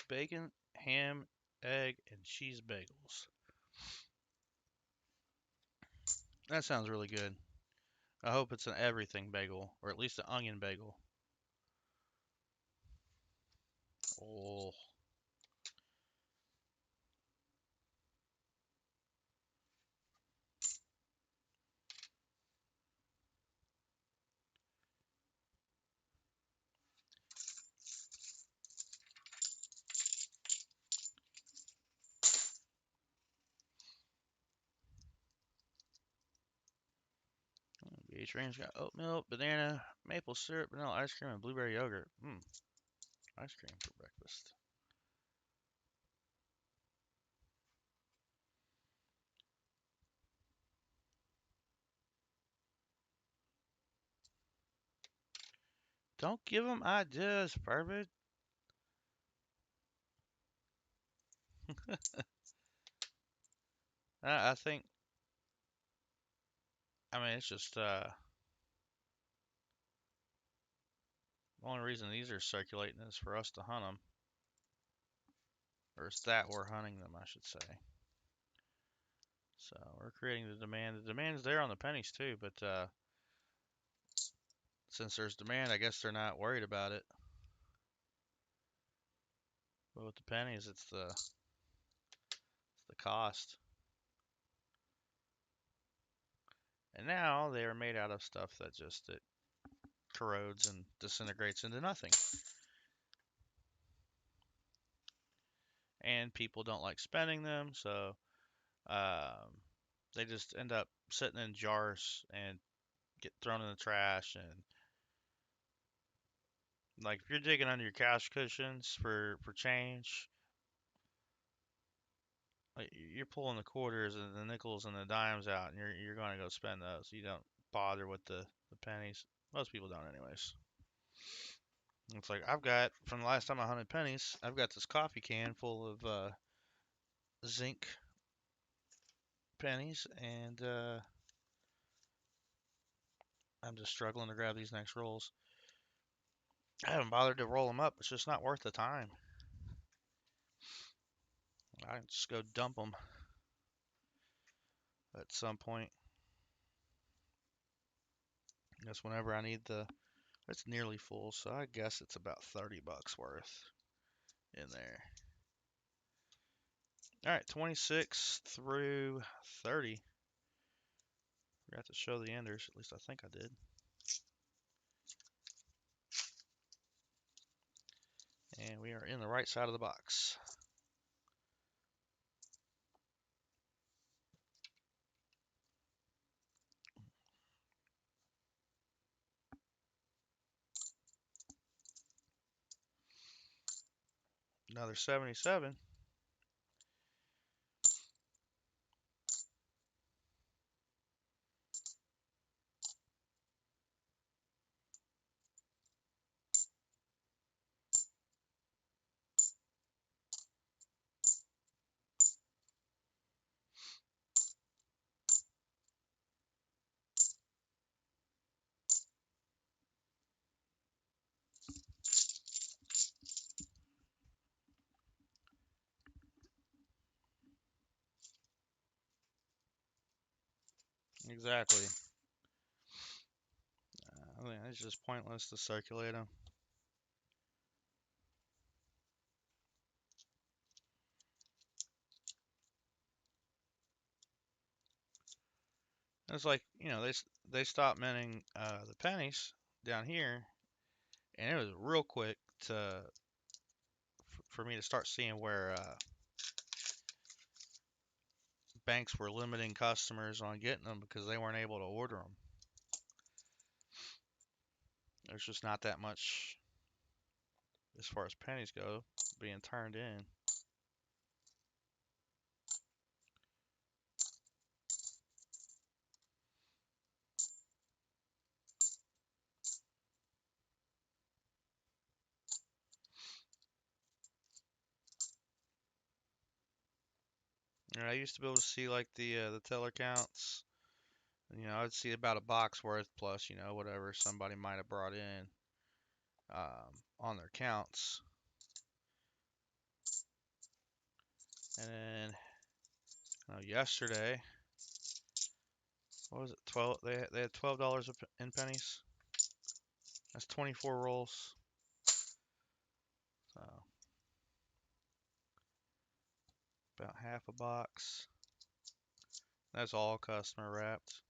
Bacon, ham, egg, and cheese bagels. That sounds really good. I hope it's an everything bagel, or at least an onion bagel. Oh, each range got oat milk, banana, maple syrup, vanilla ice cream, and blueberry yogurt. Mmm, ice cream for breakfast. Don't give them ideas, Perfect. I think, I mean, it's just, the only reason these are circulating is for us to hunt them. Or it's that we're hunting them, I should say. So we're creating the demand. The demand's there on the pennies too, but since there's demand, I guess they're not worried about it. But with the pennies, it's the cost. And now they are made out of stuff that just it corrodes and disintegrates into nothing. And people don't like spending them, so um, they just end up sitting in jars and get thrown in the trash. And like if you're digging under your couch cushions for change, like you're pulling the quarters and the nickels and the dimes out, and you're going to go spend those. You don't bother with the pennies. Most people don't, anyways. It's like I've got from the last time I hunted pennies, I've got this coffee can full of zinc pennies, and I'm just struggling to grab these next rolls. I haven't bothered to roll them up. It's just not worth the time. I can just go dump them at some point. I guess whenever I need the. It's nearly full, so I guess it's about $30 worth in there. All right, 26 through 30. Forgot to show the enders. At least I think I did. And we are in the right side of the box. Another 77. Exactly. I think it's just pointless to circulate them. It's like, they stopped minting the pennies down here, and it was real quick for me to start seeing where banks were limiting customers on getting them because they weren't able to order them. There's just not that much as far as pennies go being turned in. I used to be able to see like the teller counts. I'd see about a box worth plus, whatever somebody might have brought in on their counts. And then yesterday, what was it? 12. They had $12 in pennies. That's 24 rolls. So about half a box. That's all customer wrapped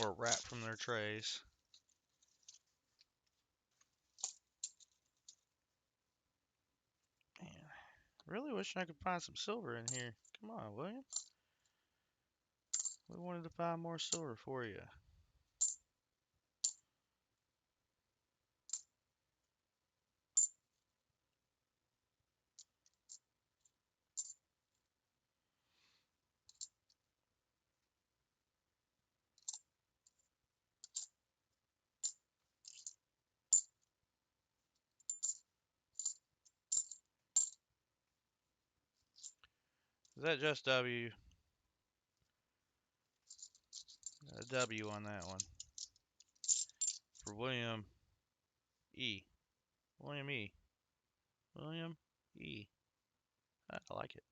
or wrapped from their trays. Man, really wish I could find some silver in here. Come on, William. We wanted to find more silver for you. Is that just W? A W on that one. For William E. William E. William E. I like it.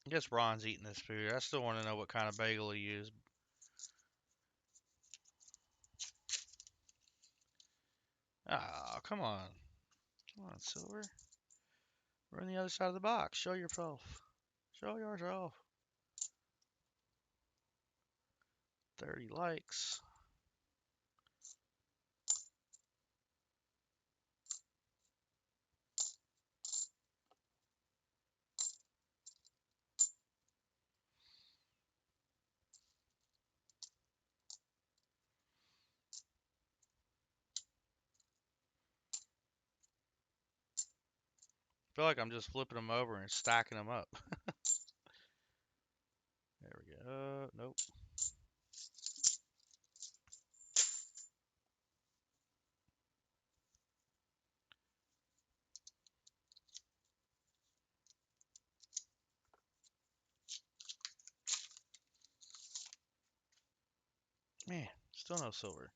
I guess Ron's eating this food. I still want to know what kind of bagel he used. Ah, come on. Come on, Silver. We're on the other side of the box. Show yourself. Show yourself. 30 likes. I feel like I'm just flipping them over and stacking them up. There we go. Nope. Man, still no silver.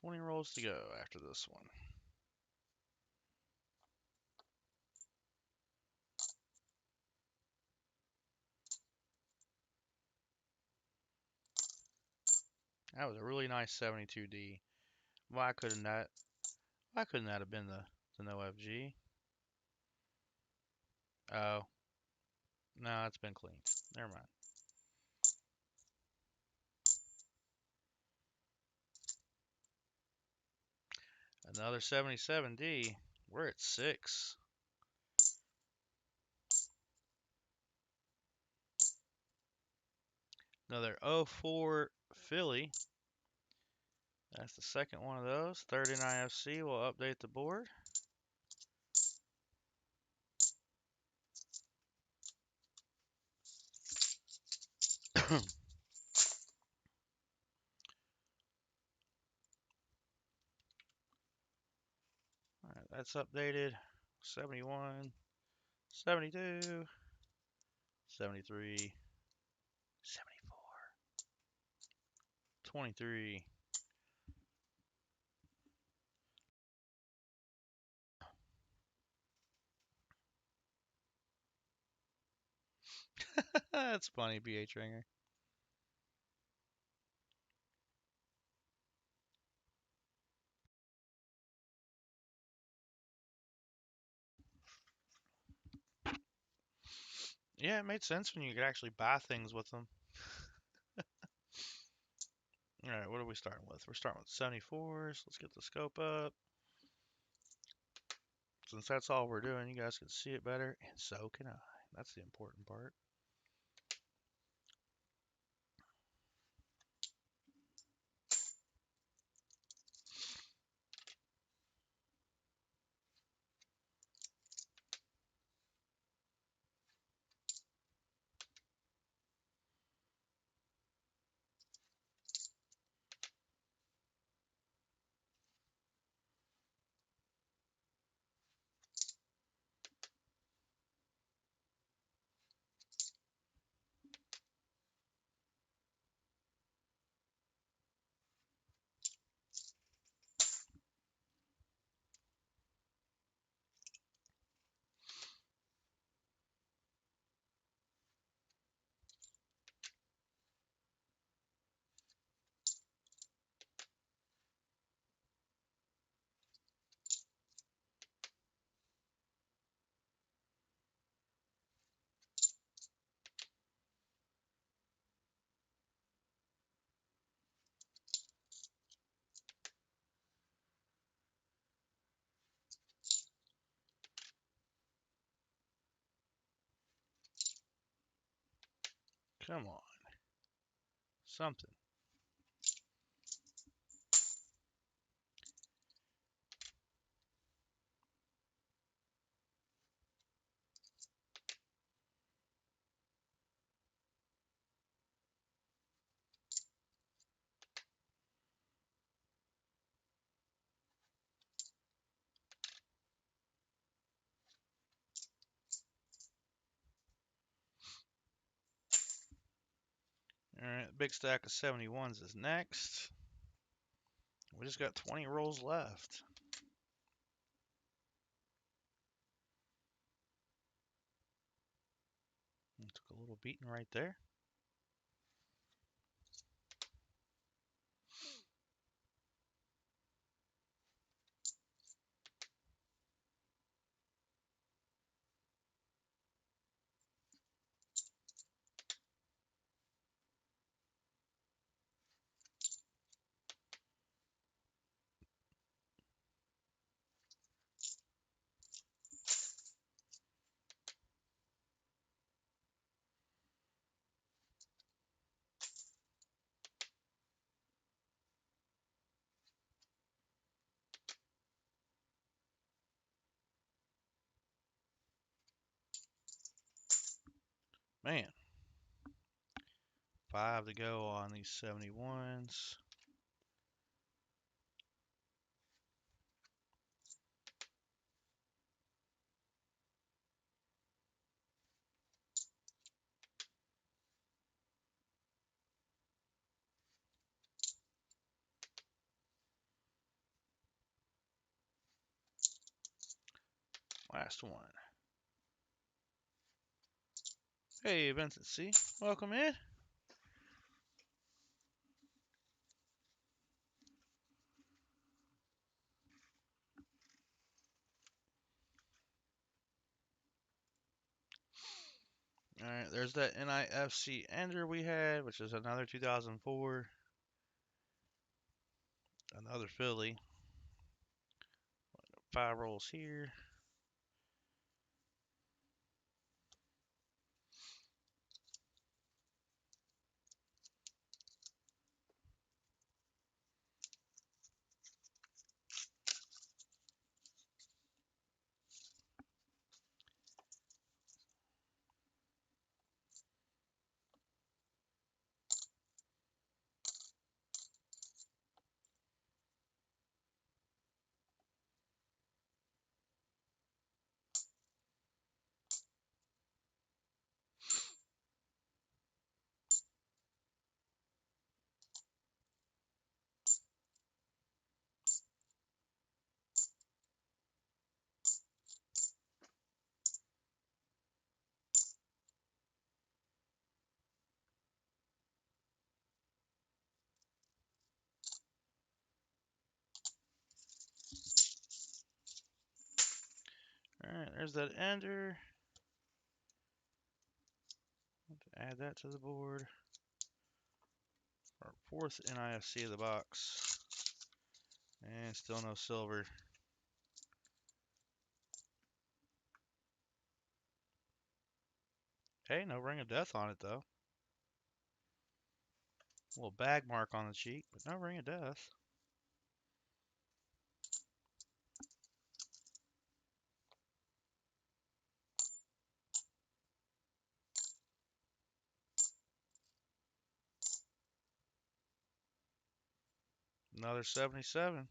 20 rolls to go after this one. That was a really nice 72D. Why couldn't that? Why couldn't that have been the no FG? Oh, no, it's been cleaned. Never mind. Another 77D. We're at 6. Another 04 Philly. That's the second one of those. 39 FC will update the board. Alright, that's updated. 71. 72, 73, 74, 23. That's funny, BH Ringer. Yeah, it made sense when you could actually buy things with them. All right, what are we starting with? We're starting with 74s. Let's get the scope up. Since that's all we're doing, you guys can see it better, and so can I. That's the important part. Come on. Something. All right, big stack of 71s is next. We just got 20 rolls left. Took a little beating right there. Man, 5 to go on these 71s. Last one. Hey, Vincent C. Welcome in. All right, there's that NIFC Ender we had, which is another 2004. Another Philly. 5 rolls here. There's that ender. Add that to the board. Our fourth NIFC of the box. And still no silver. Hey, no ring of death on it though. A little bag mark on the cheek, but no ring of death. Another 77.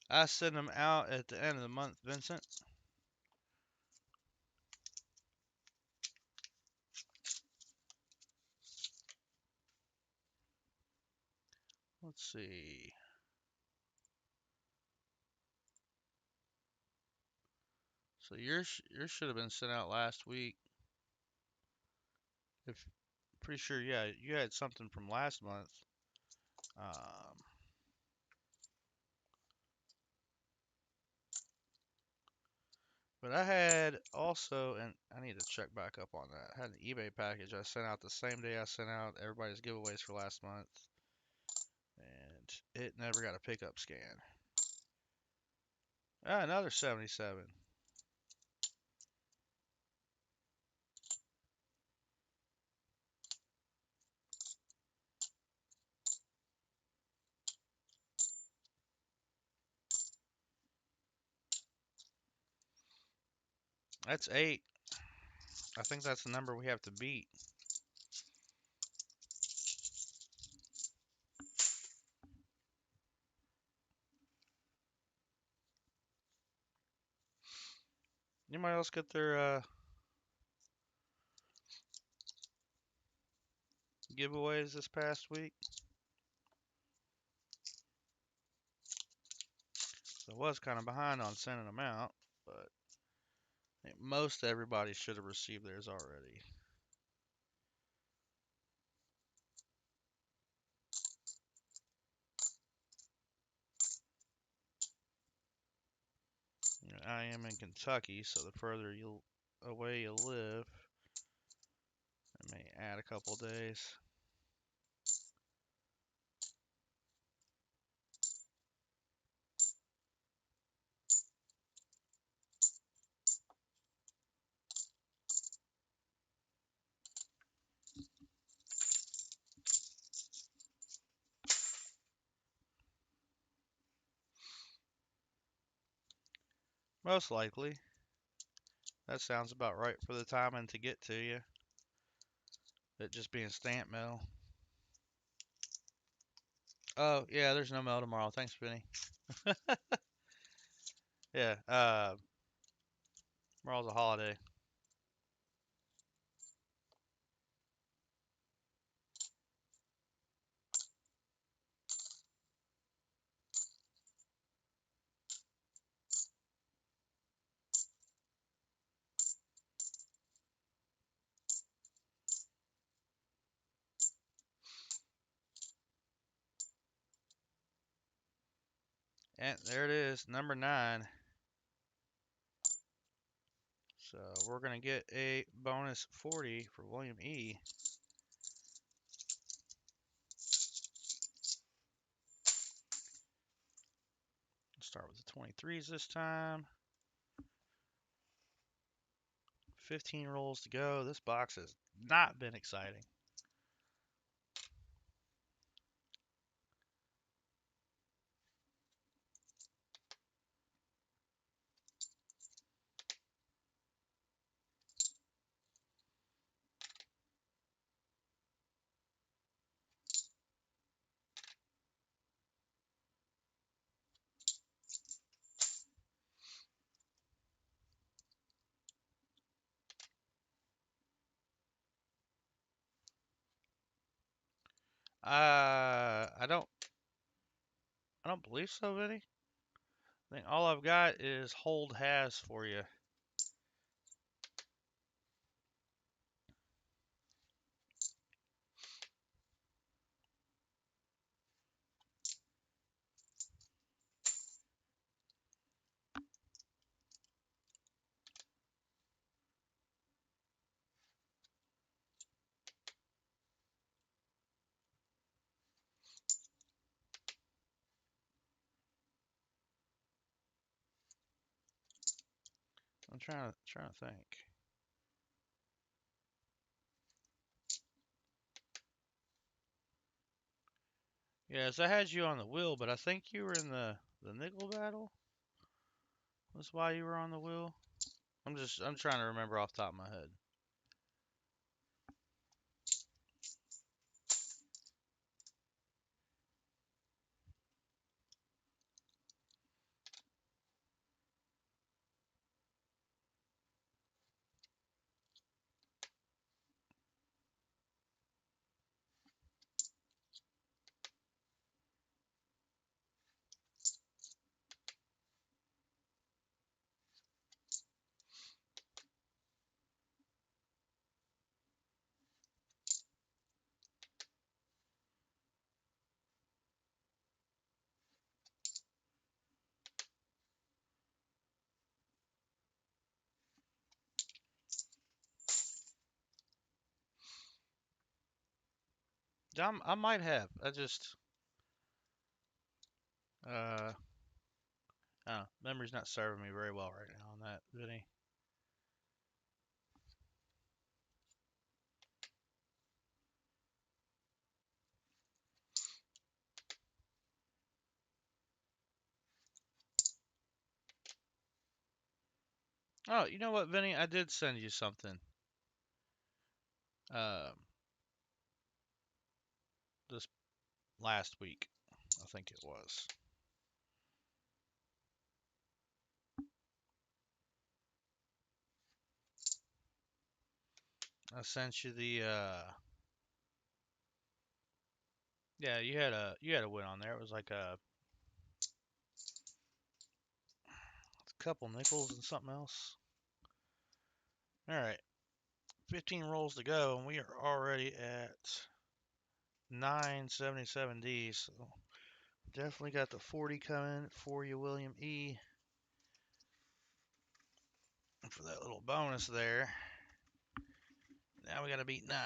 I send them out at the end of the month, Vincent. Let's see. So yours should have been sent out last week. If pretty sure, yeah, you had something from last month. Um, but I had also, and I need to check back up on that. I had an eBay package I sent out the same day I sent out everybody's giveaways for last month, and it never got a pickup scan. Ah, another 77. That's 8. I think that's the number we have to beat. Anybody else get their giveaways this past week? So I was kind of behind on sending them out, but I think most everybody should have received theirs already. You know, I am in Kentucky, so the further away you live, it may add a couple days. Most likely. That sounds about right for the timing to get to you. It just being stamp mail. Oh, yeah, there's no mail tomorrow. Thanks, Benny. Yeah, tomorrow's a holiday. And there it is, number 9. So we're going to get a bonus 40 for William E. Start with the 23s this time. 15 rolls to go. This box has not been exciting. I don't believe so, Vinny. I think all I've got is hold has for you. I'm trying to think. Yes, I had you on the wheel, but I think you were in the nickel battle. That's why you were on the wheel. I'm trying to remember off the top of my head. I might have. Uh, memory's not serving me very well right now on that, Vinny. Oh, you know what, Vinny? I did send you something. Um, this last week, I think it was. I sent you the yeah, you had a win on there. It was like a couple nickels and something else. All right, 15 rolls to go, and we are already at 977D. So definitely got the 40 coming for you, William E. For that little bonus there. Now we got to beat 9.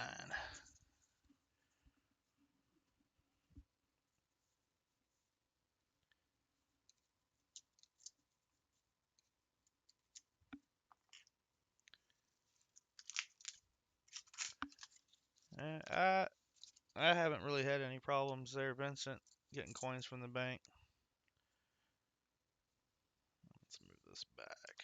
I haven't really had any problems there, Vincent, getting coins from the bank. Let's move this back.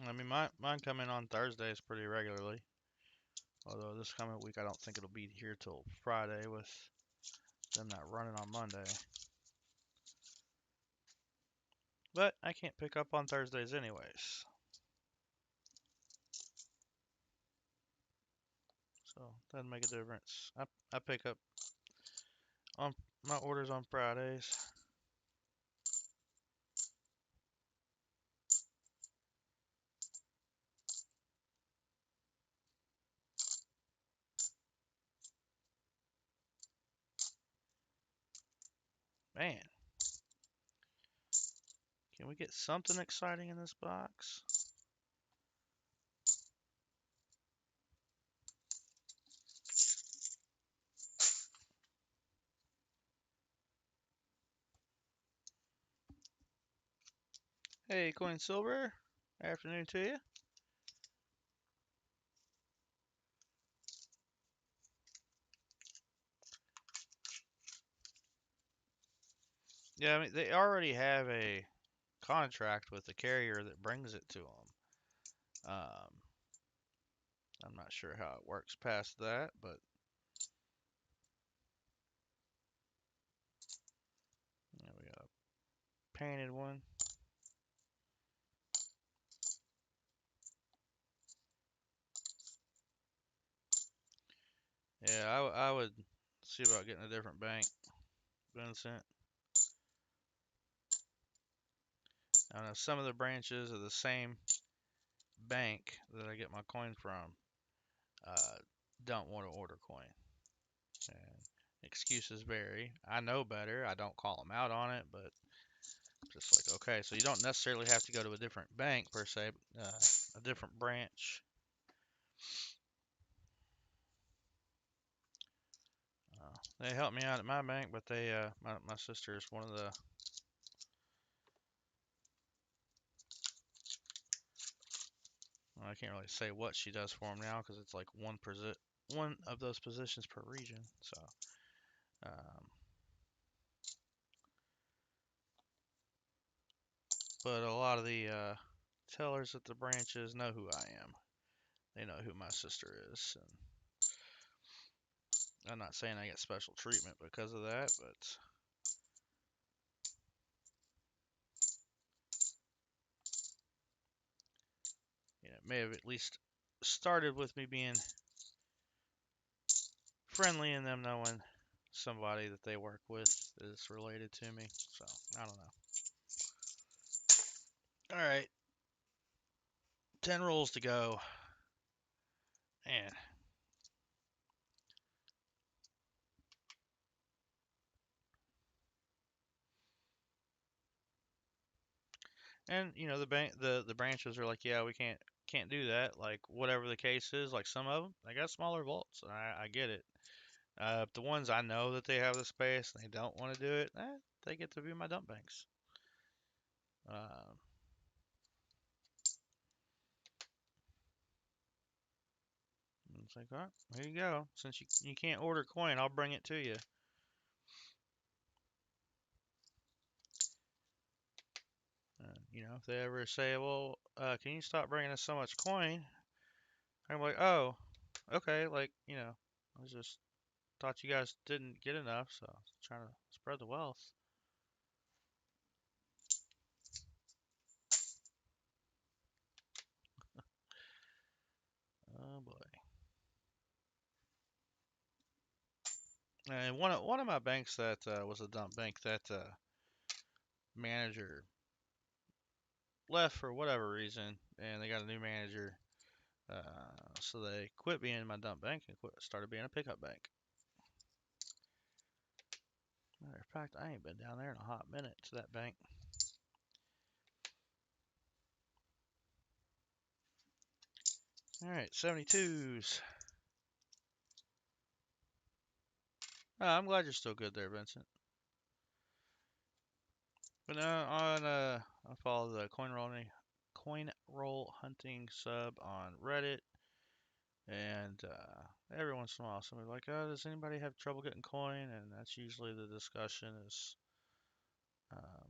I mean, mine come in on Thursdays pretty regularly. Although this coming week, I don't think it'll be here till Friday with them not running on Monday. But I can't pick up on Thursdays anyways. So, doesn't make a difference. I pick up on my orders on Fridays. Man, can we get something exciting in this box? Hey, Coin Silver. Afternoon to you. Yeah, I mean, they already have a contract with the carrier that brings it to them. I'm not sure how it works past that, but yeah, we got a painted one. Yeah, I would see about getting a different bank, Vincent. I know some of the branches of the same bank that I get my coin from uh, don't want to order coin. And excuses vary. I know better. I don't call them out on it, but just like, okay, so you don't necessarily have to go to a different bank per se, a different branch. They help me out at my bank, but my sister is one of the I can't really say what she does for them now because it's like one of those positions per region. So, um, but a lot of the tellers at the branches know who I am. They know who my sister is, and I'm not saying I get special treatment because of that, but it may have at least started with me being friendly and them knowing somebody that they work with is related to me. So I don't know. All right, 10 rolls to go, and the branches are like, yeah, we can't do that. Like whatever the case is, like some of them they got smaller vaults. I get it. The ones I know that they have the space and they don't want to do it, they get to be my dump banks. Uh, it's like, all right, here you go. Since you can't order coin, I'll bring it to you. If they ever say, well, can you stop bringing us so much coin? I'm like, oh, okay. Like, I just thought you guys didn't get enough, so I was trying to spread the wealth. Oh boy. And one of my banks that was a dump bank that manager left for whatever reason, and they got a new manager. So they quit being my dump bank and started being a pickup bank. Matter of fact, I ain't been down there in a hot minute to that bank. All right, 72s. Oh, I'm glad you're still good there, Vincent. But I follow the coin roll hunting sub on Reddit, and every once in a while somebody's like, "Oh, does anybody have trouble getting coin?" And that's usually the discussion is, um,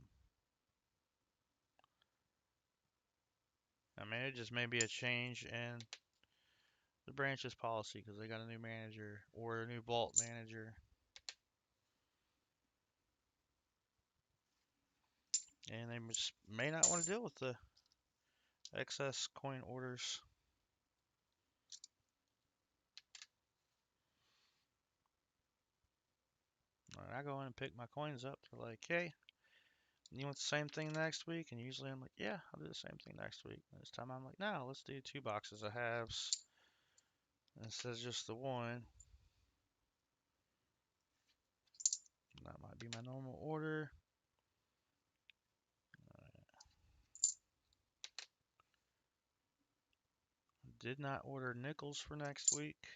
I mean, it just may be a change in the branch's policy because they got a new manager or a new vault manager. And they just may not want to deal with the excess coin orders. I go in and pick my coins up. They're like, hey, you want the same thing next week? And usually I'm like, yeah, I'll do the same thing next week. And this time I'm like, no, let's do 2 boxes of halves instead of just the one. That might be my normal order. Did not order nickels for next week.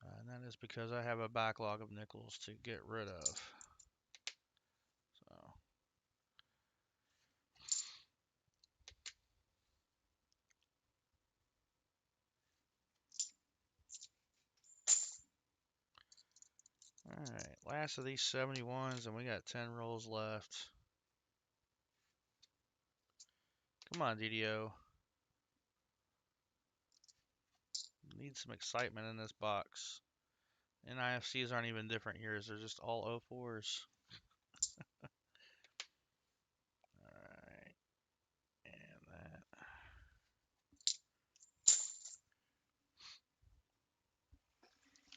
And that is because I have a backlog of nickels to get rid of. So, alright, last of these 71s, and we got 10 rolls left. Come on, DDO. Need some excitement in this box. And IFCs aren't even different years, they're just all 04s. Alright, and that.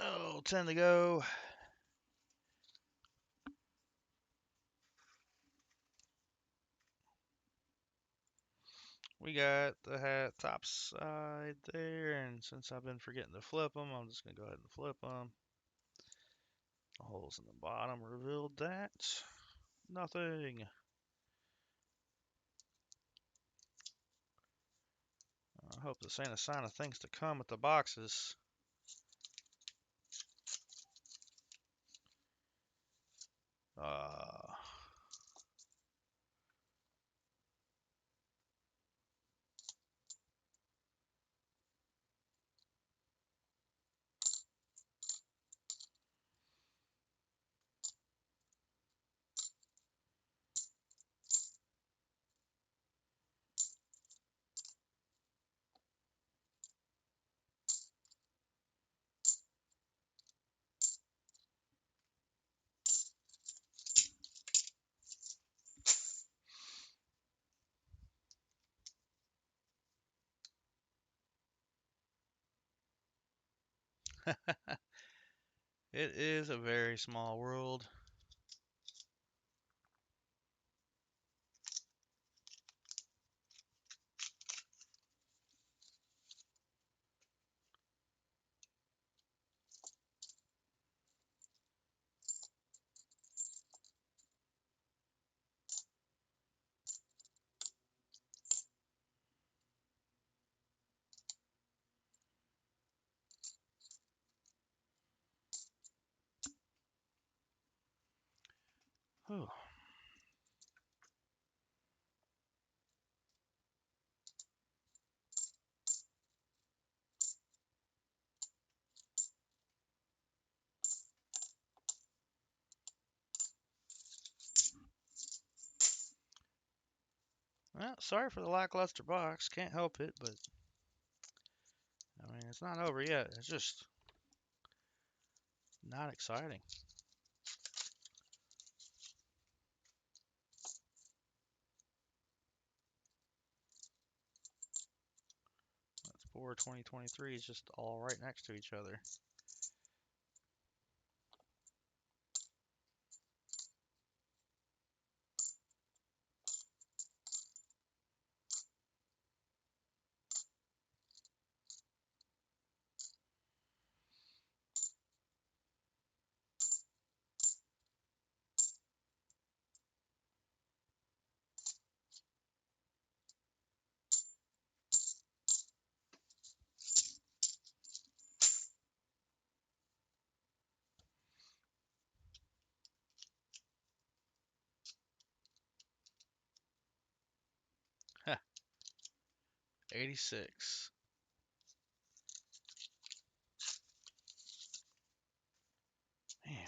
Oh, 10 to go. We got the hat top side there, and since I've been forgetting to flip them, I'm just going to go ahead and flip them. The holes in the bottom revealed that. Nothing. I hope this ain't a sign of things to come with the boxes. Uh, it is a very small world. Whew. 'Well, sorry for the lackluster box. Can't help it, but I mean, it's not over yet. It's just not exciting. That's 4 2023 is just all right next to each other. Huh, 86. Man.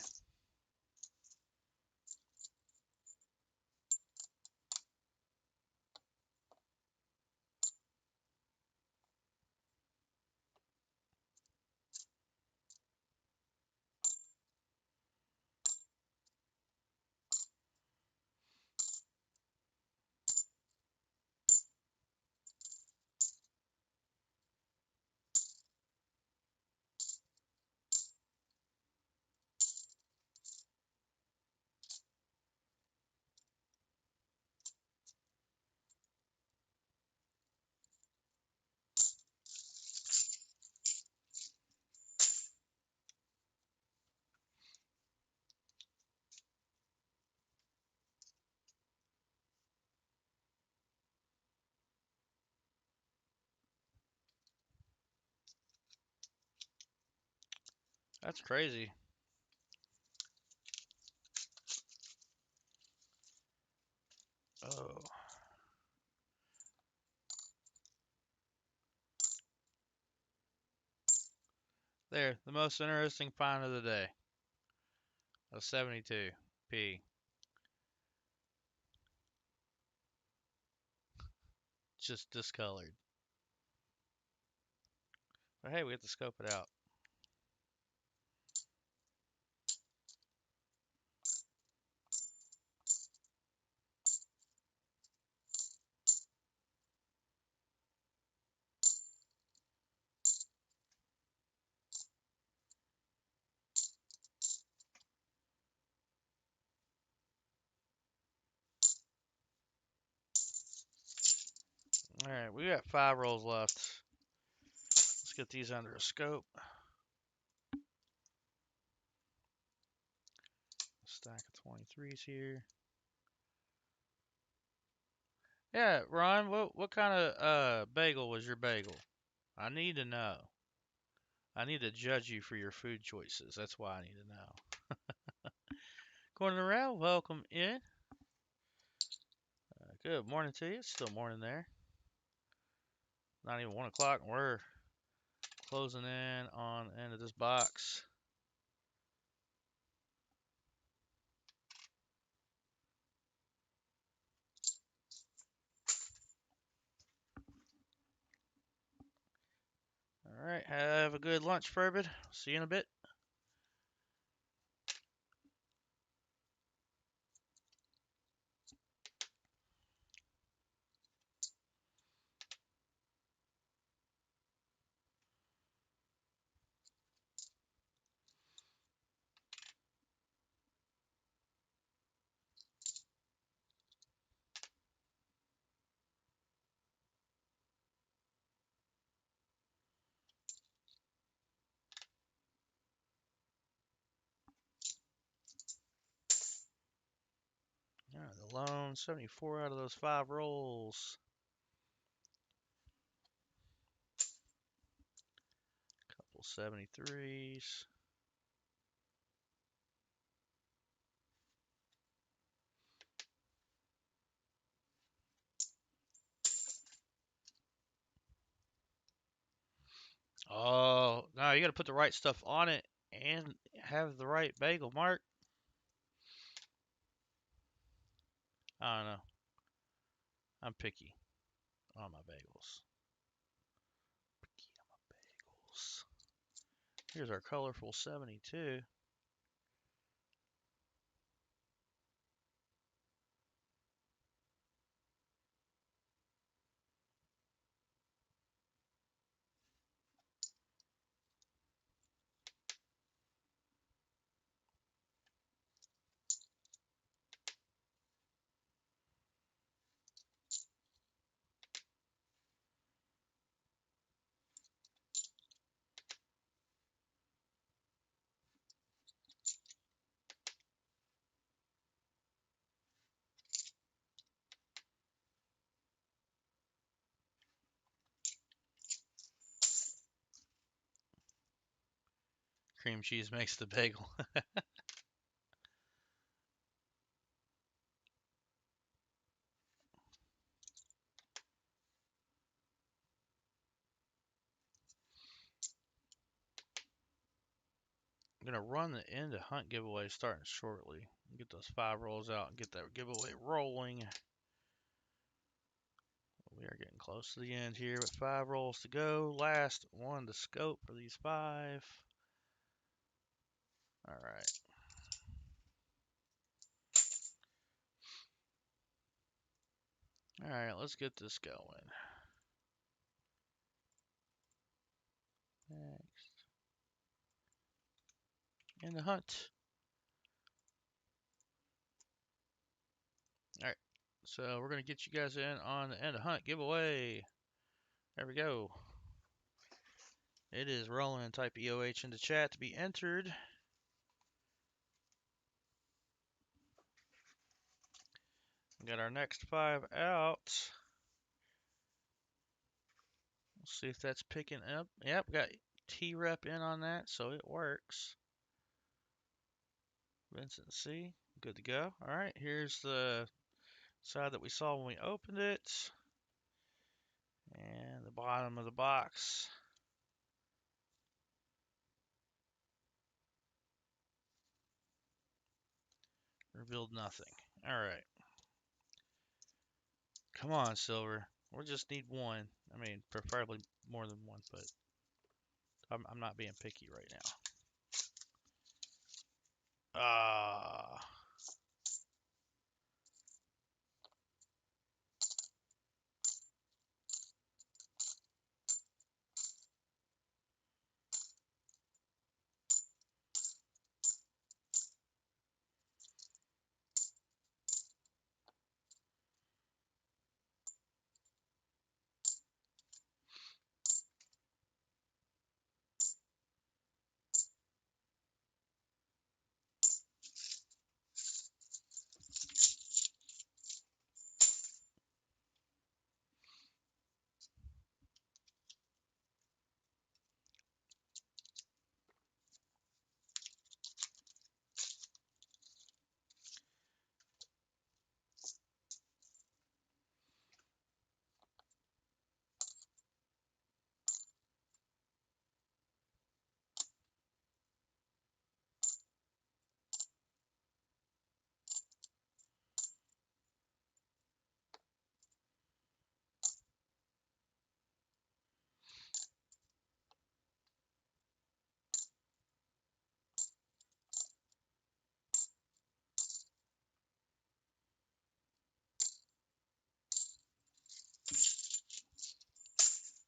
That's crazy. Oh. There, the most interesting find of the day. A 72p. Just discolored. But hey, we have to scope it out. Alright, we got 5 rolls left. Let's get these under a scope. Stack of 23s here. Yeah, Ron, what kind of bagel was your bagel? I need to know. I need to judge you for your food choices. That's why I need to know. Going around, welcome in. Good morning to you. It's still morning there. Not even 1 o'clock, and we're closing in on the end of this box. All right, have a good lunch, Furbid. See you in a bit. All right, the lone 74 out of those 5 rolls. Couple 73s. Oh, no, you got to put the right stuff on it and have the right bagel mark. I don't know. I'm picky on my bagels. Picky on my bagels. Here's our colorful 72. Cream cheese makes the bagel. I'm going to run the end of hunt giveaway starting shortly. Get those 5 rolls out and get that giveaway rolling. We are getting close to the end here with 5 rolls to go. Last one to scope for these 5. All right. All right, let's get this going. Next. In the hunt. All right. So we're going to get you guys in on the end of hunt giveaway. There we go. It is rolling. Type EOH into chat to be entered. We got our next 5 out. Let's see if that's picking up. Yep, we got T-rep in on that, so it works. Vincent C. Good to go. All right, here's the side that we saw when we opened it. And the bottom of the box. Revealed nothing. All right. Come on, Silver. We just need one. I mean, preferably more than one, but I'm not being picky right now. Ah.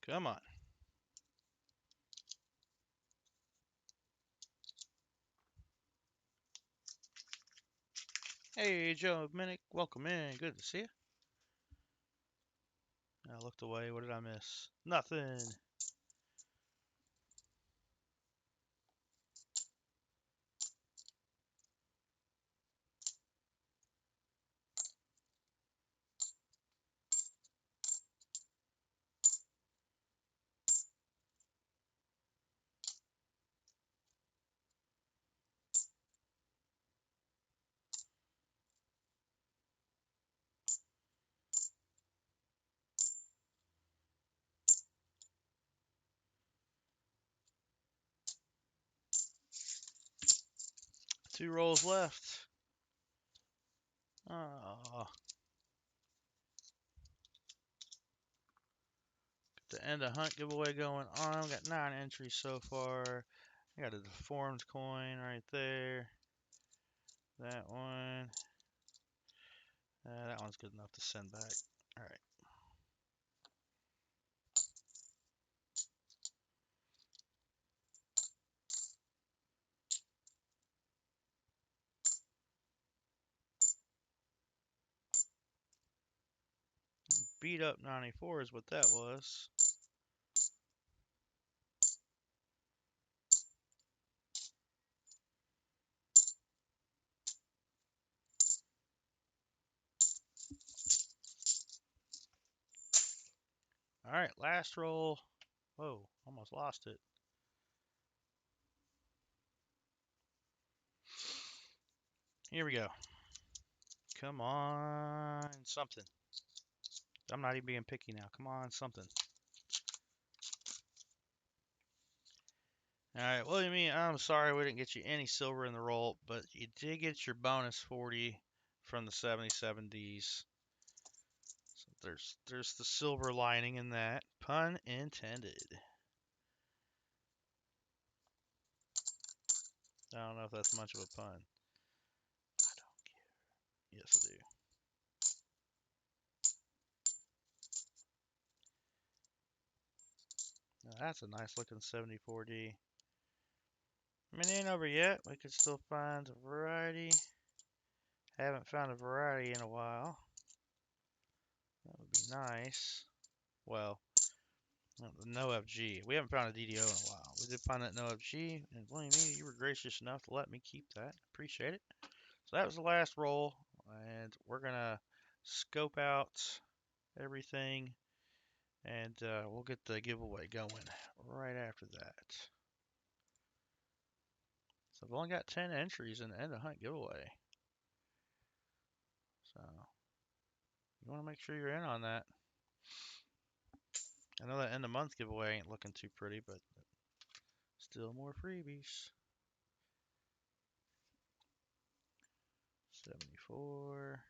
'Come on. Hey, Joe Minnick. Welcome in. Good to see you. I looked away. What did I miss? Nothing. Two rolls left. Oh. The end of hunt giveaway going on. We got 9 entries so far. I got a deformed coin right there. That one. That one's good enough to send back. All right. Beat up 94 is what that was. All right, last roll. Whoa, almost lost it. Here we go. Come on, something. I'm not even being picky now. Come on, something. All right, well, you mean I'm sorry we didn't get you any silver in the roll, but you did get your bonus 40 from the 77Ds. So there's the silver lining in that. Pun intended. I don't know if that's much of a pun. I don't care. Yes, I do. Now that's a nice looking 74D. I mean, it ain't over yet. We could still find a variety. Haven't found a variety in a while. That would be nice. Well, no FG. We haven't found a DDO in a while. We did find that no FG, and believe me, you were gracious enough to let me keep that. Appreciate it. So that was the last roll, and we're gonna scope out everything And we'll get the giveaway going right after that. So I've only got 10 entries in the end of hunt giveaway. So you want to make sure you're in on that. I know that end of month giveaway ain't looking too pretty, but still more freebies. 74.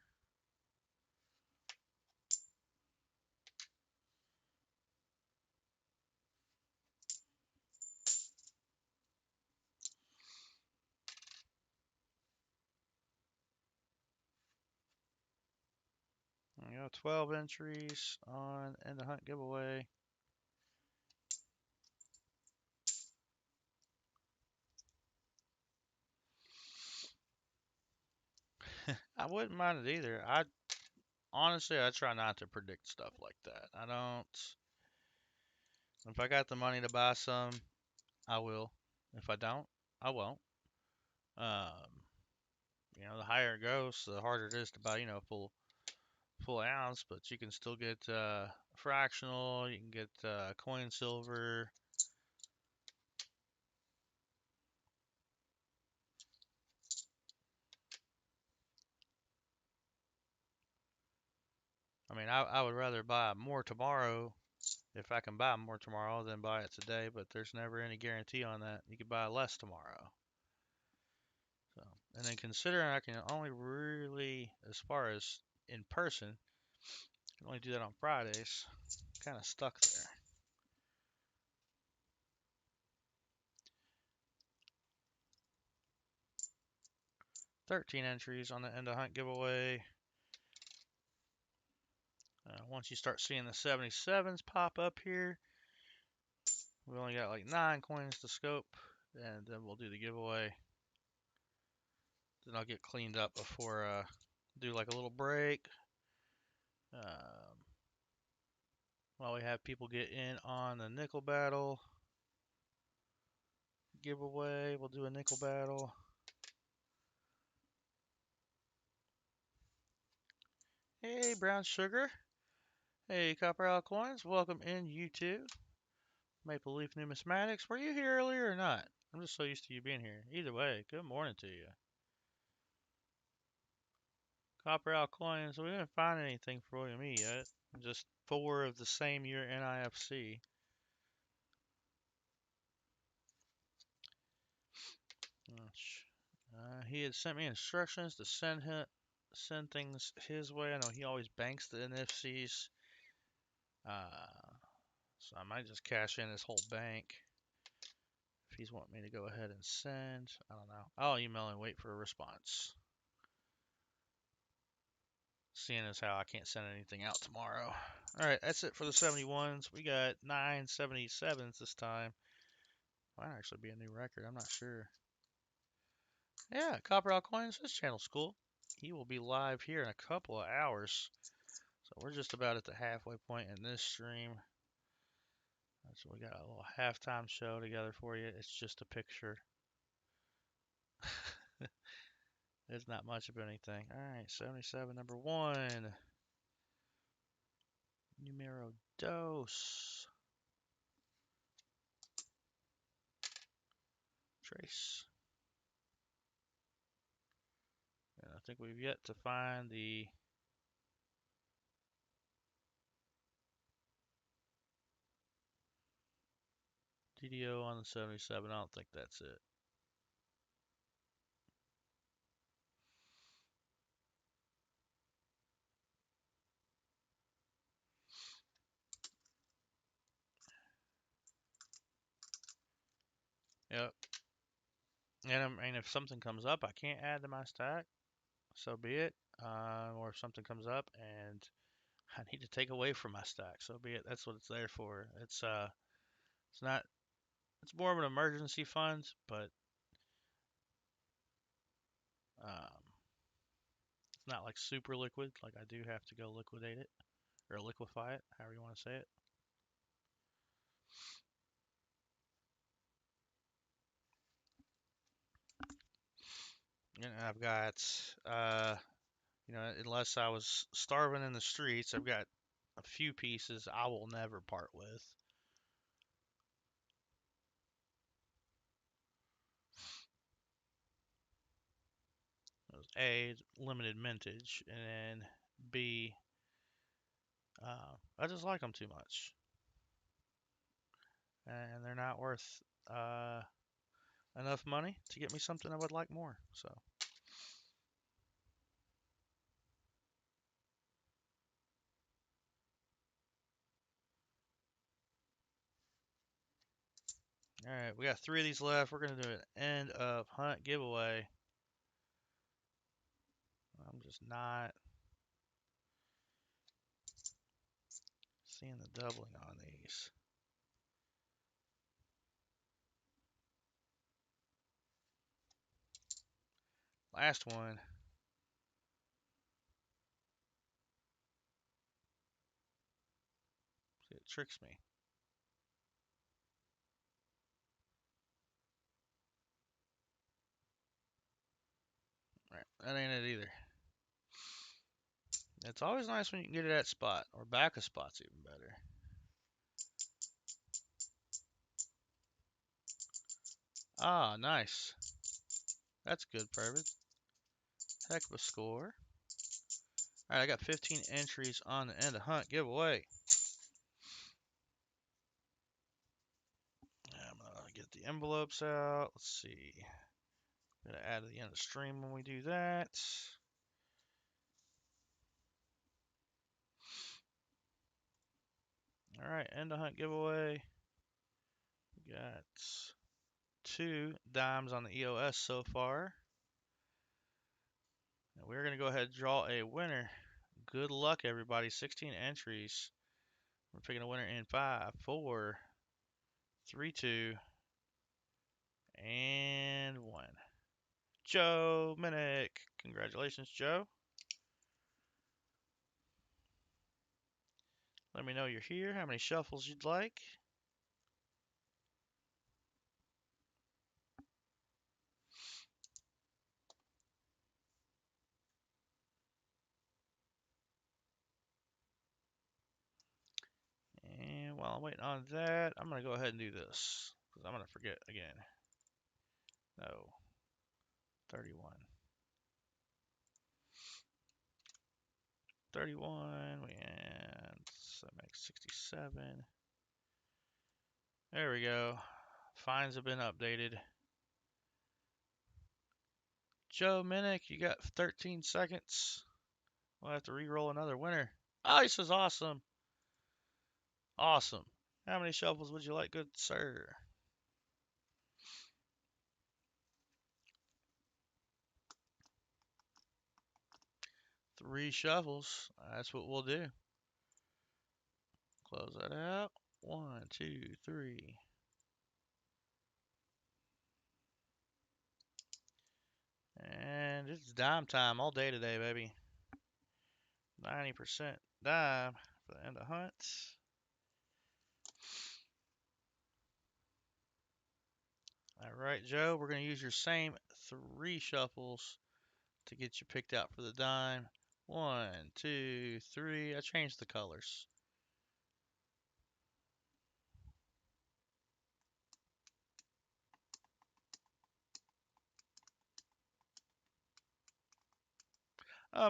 There we go, 12 entries on end of hunt giveaway. I wouldn't mind it either. Honestly, I try not to predict stuff like that. I don't. If I got the money to buy some, I will. If I don't, I won't. Um, the higher it goes, the harder it is to buy, full ounce. But you can still get fractional. You can get coin silver. I mean, I would rather buy more tomorrow if I can buy more tomorrow than buy it today. But there's never any guarantee on that. You could buy less tomorrow. So, and then considering I can only really, as far as in person, I can only do that on Fridays. Kind of stuck there. 13 entries on the end of hunt giveaway. Once you start seeing the 77s pop up here, we only got like 9 coins to scope, and then we'll do the giveaway. Then I'll get cleaned up before do like a little break. While we have people get in on the nickel battle giveaway, we'll do a nickel battle. Hey, Brown Sugar. Hey, Copper Owl Coins. Welcome in, you two. Maple Leaf Numismatics. Were you here earlier or not? I'm just so used to you being here. Either way, good morning to you. Copper Owl Coins. We didn't find anything for me yet. Just 4 of the same year NIFC. He had sent me instructions to send things his way. I know he always banks the NFCs. So I might just cash in his whole bank if he's wanting me to go ahead and send. I don't know. I'll email and wait for a response. Seeing as how I can't send anything out tomorrow. Alright, that's it for the 71s. We got 9 77s this time. Might actually be a new record. I'm not sure. Yeah, Copper Owl Coins, his channel's cool. He will be live here in a couple of hours. So we're just about at the halfway point in this stream. So we got a little halftime show together for you. It's just a picture. There's not much of anything. Alright, 77, number 1. Numero dos. Trace. And I think we've yet to find the DDO on the 77. I don't think that's it. Yep. And I mean, if something comes up I can't add to my stack, so be it. Or if something comes up and I need to take away from my stack, so be it. That's what it's there for. It's not. It's more of an emergency fund, but it's not like super liquid. Like I do have to go liquidate it or liquefy it, however you want to say it. And I've got, unless I was starving in the streets, I've got a few pieces I will never part with. A, limited mintage, and then B, I just like them too much, and they're not worth uh, enough money to get me something I would like more. So, all right, we got 3 of these left. We're gonna do an end of hunt giveaway. I'm just not seeing the doubling on these. Last one. See, it tricks me. All right, that ain't it either. It's always nice when you can get it at spot, or back of spot's even better. Ah, nice. That's good, Purvis. Heck of a score. All right, I got 15 entries on the end of hunt giveaway. I'm gonna get the envelopes out. Let's see. Gonna add to the end of the stream when we do that. All right, end of hunt giveaway. We got 2 dimes on the EOS so far. And we're gonna go ahead and draw a winner. Good luck, everybody. 16 entries. We're picking a winner in 5, 4, 3, 2, and 1. Joe Minnick. Congratulations, Joe. Let me know you're here, how many shuffles you'd like. And while I'm waiting on that, I'm going to go ahead and do this, because I'm going to forget again. No. 31. 31, and so that makes 67. There we go. Fines have been updated. Joe Minnick, you got 13 seconds. We'll have to re-roll another winner. Ice is awesome. Awesome. How many shuffles would you like, good sir? 3 shuffles. That's what we'll do. Close that out. 1, 2, 3. And it's dime time all day today, baby. 90% dime for the end of hunt. All right, Joe, we're going to use your same 3 shuffles to get you picked out for the dime. 1, 2, 3. I changed the colors.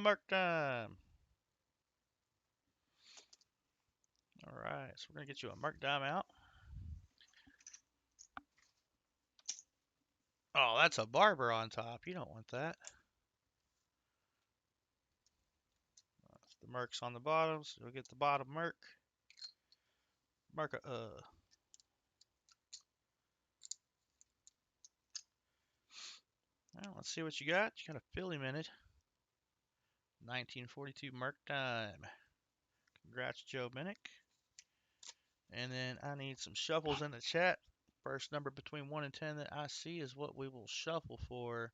Mark dime. All right, so we're going to get you a mark dime out. Oh, that's a barber on top. You don't want that. The merc's on the bottom, so you'll get the bottom merc. Mark well, let's see what you got. You got a Philly minute. 1942 mark dime. Congrats, Joe Minnick. And then I need some shuffles in the chat. First number between 1 and 10 that I see is what we will shuffle for.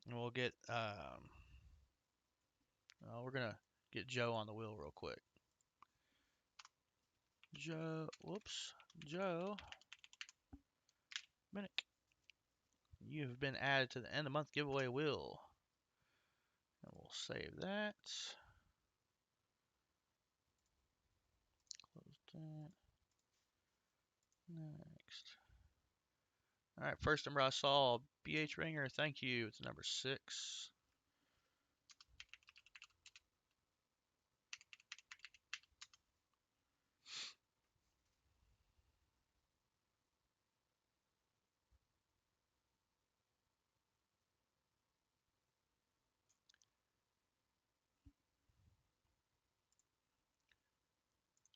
And we'll get, we're going to get Joe on the wheel real quick. Joe Minnick. You have been added to the end of month giveaway wheel. We'll save that. Close that. Next. All right, first number I saw, BH Ringer. Thank you. It's number 6.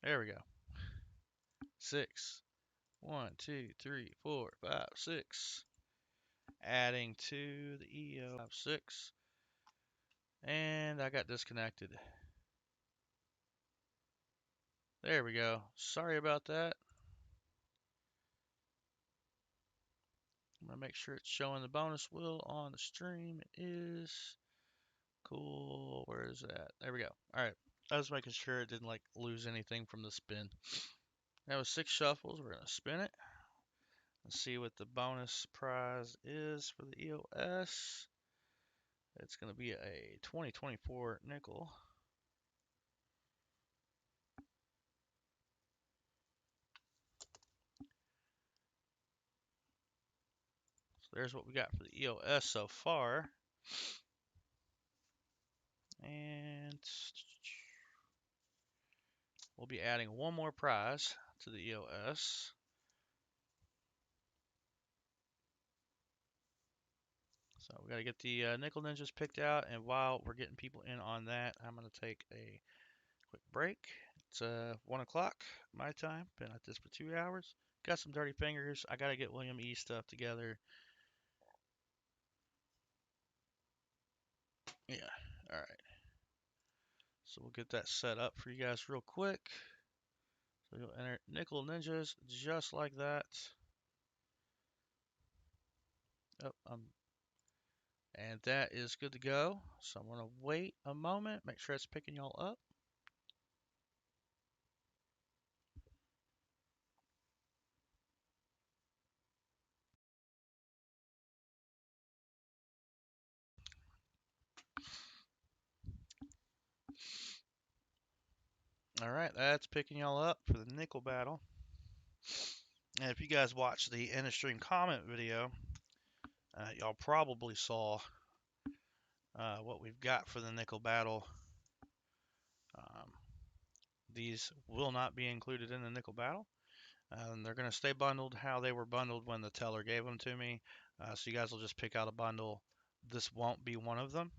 There we go. 6. 1, 2, 3, 4, 5, 6. Adding to the EO 6. And I got disconnected. There we go. Sorry about that. I'm going to make sure it's showing the bonus wheel on the stream. It is. Cool. Where is that? There we go. All right. I was making sure it didn't like lose anything from the spin. That was 6 shuffles. We're going to spin it. Let's see what the bonus prize is for the EOS. It's going to be a 2024 nickel. So there's what we got for the EOS so far. And we'll be adding one more prize to the EOS. So we got to get the nickel ninjas picked out, and while we're getting people in on that, I'm going to take a quick break. It's 1 o'clock my time. Been at this for 2 hours. Got some dirty fingers. I got to get William E stuff together. Yeah. All right. So we'll get that set up for you guys real quick. So you'll enter nickel ninjas just like that. Oh, and that is good to go. So I'm going to wait a moment, make sure it's picking y'all up. All right, that's picking y'all up for the nickel battle. And if you guys watched the end of stream comment video, y'all probably saw what we've got for the nickel battle. These will not be included in the nickel battle. They're going to stay bundled how they were bundled when the teller gave them to me. So you guys will just pick out a bundle. This won't be one of them.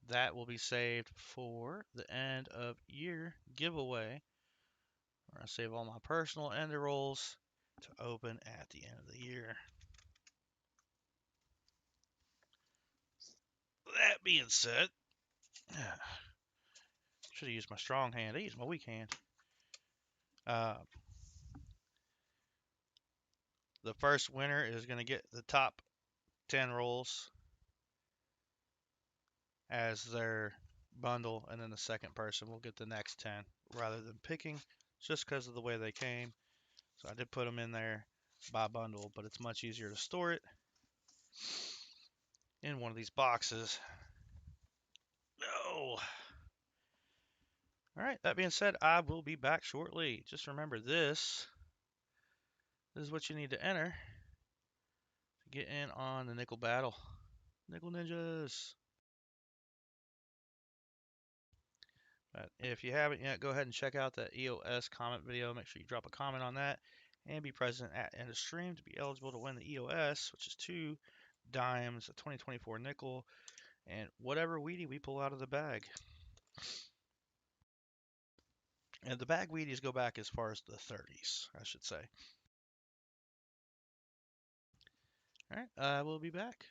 That will be saved for the end of year giveaway. I'm going to save all my personal ender rolls to open at the end of the year. That being said, should have used my strong hand. I used my weak hand. The first winner is going to get the top 10 rolls as their bundle, and then the second person will get the next 10 rather than picking just because of the way they came. So I did put them in there by bundle, but it's much easier to store it in one of these boxes. No. All right, that being said, I will be back shortly. Just remember this is what you need to enter to get in on the nickel battle. Nickel ninjas. But if you haven't yet, go ahead and check out that EOS comment video. Make sure you drop a comment on that and be present at end of stream to be eligible to win the EOS, which is 2 dimes, a 2024 nickel, and whatever weedy we pull out of the bag. And the bag weedies go back as far as the 30s, I should say. All right, we'll be back.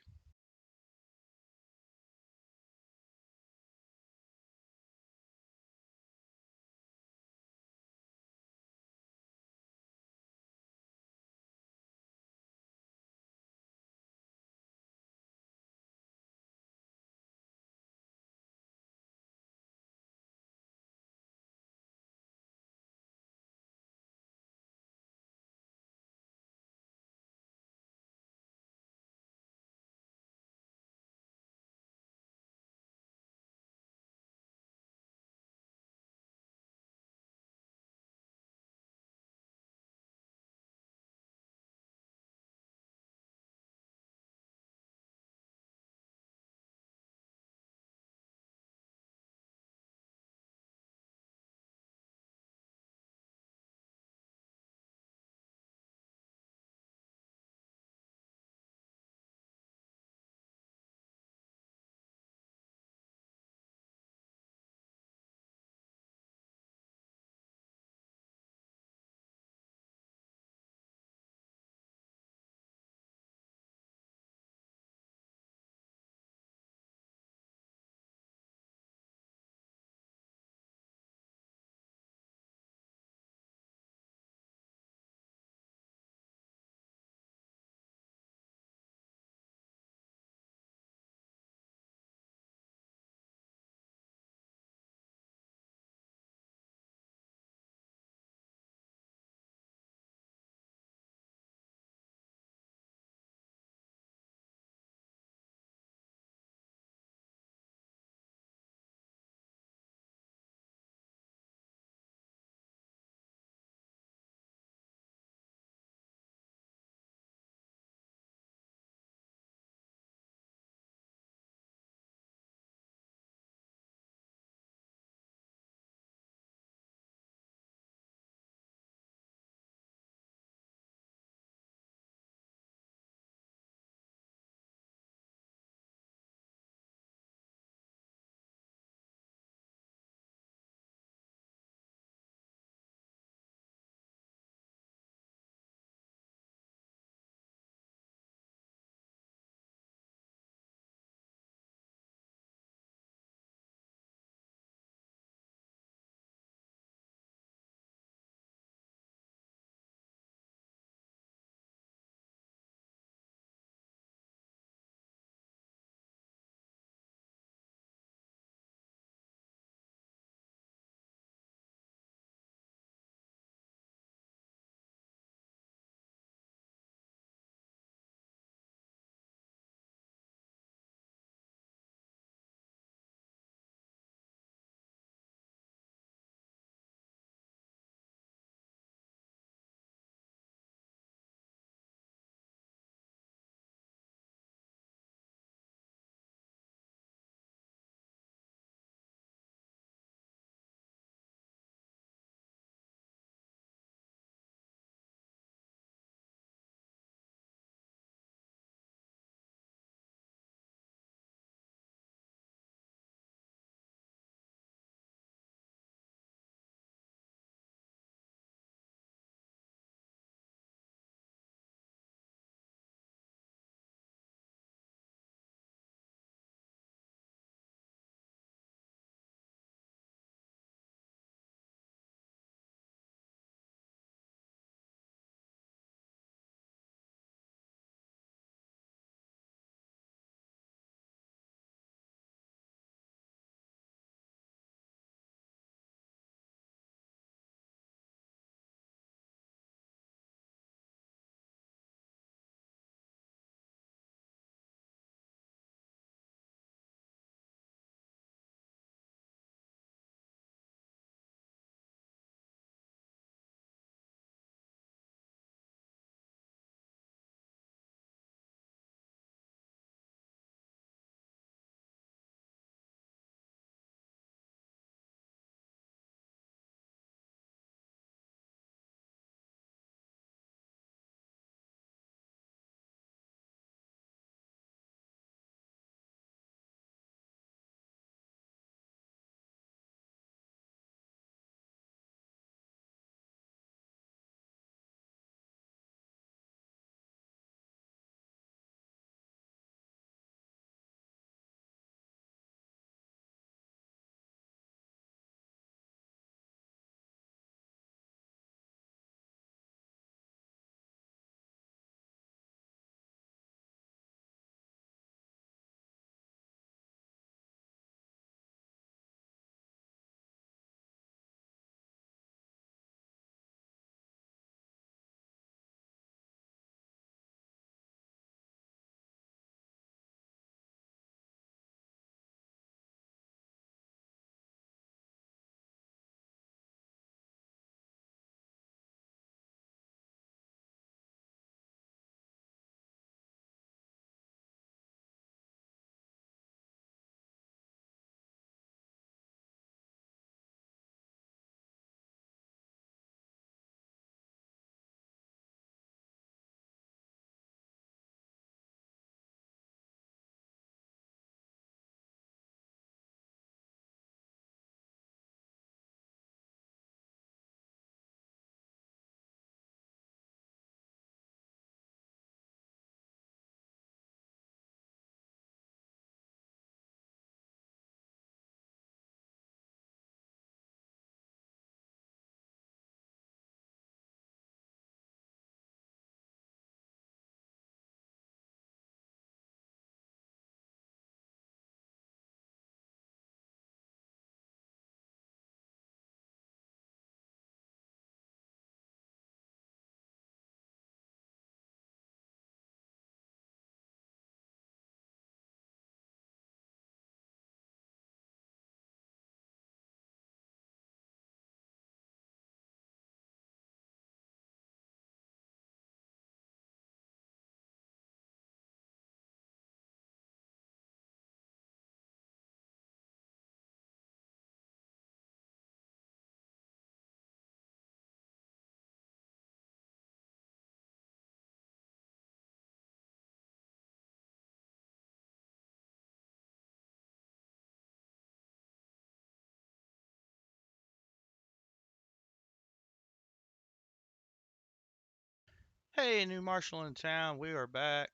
Hey, new marshal in town. We are back.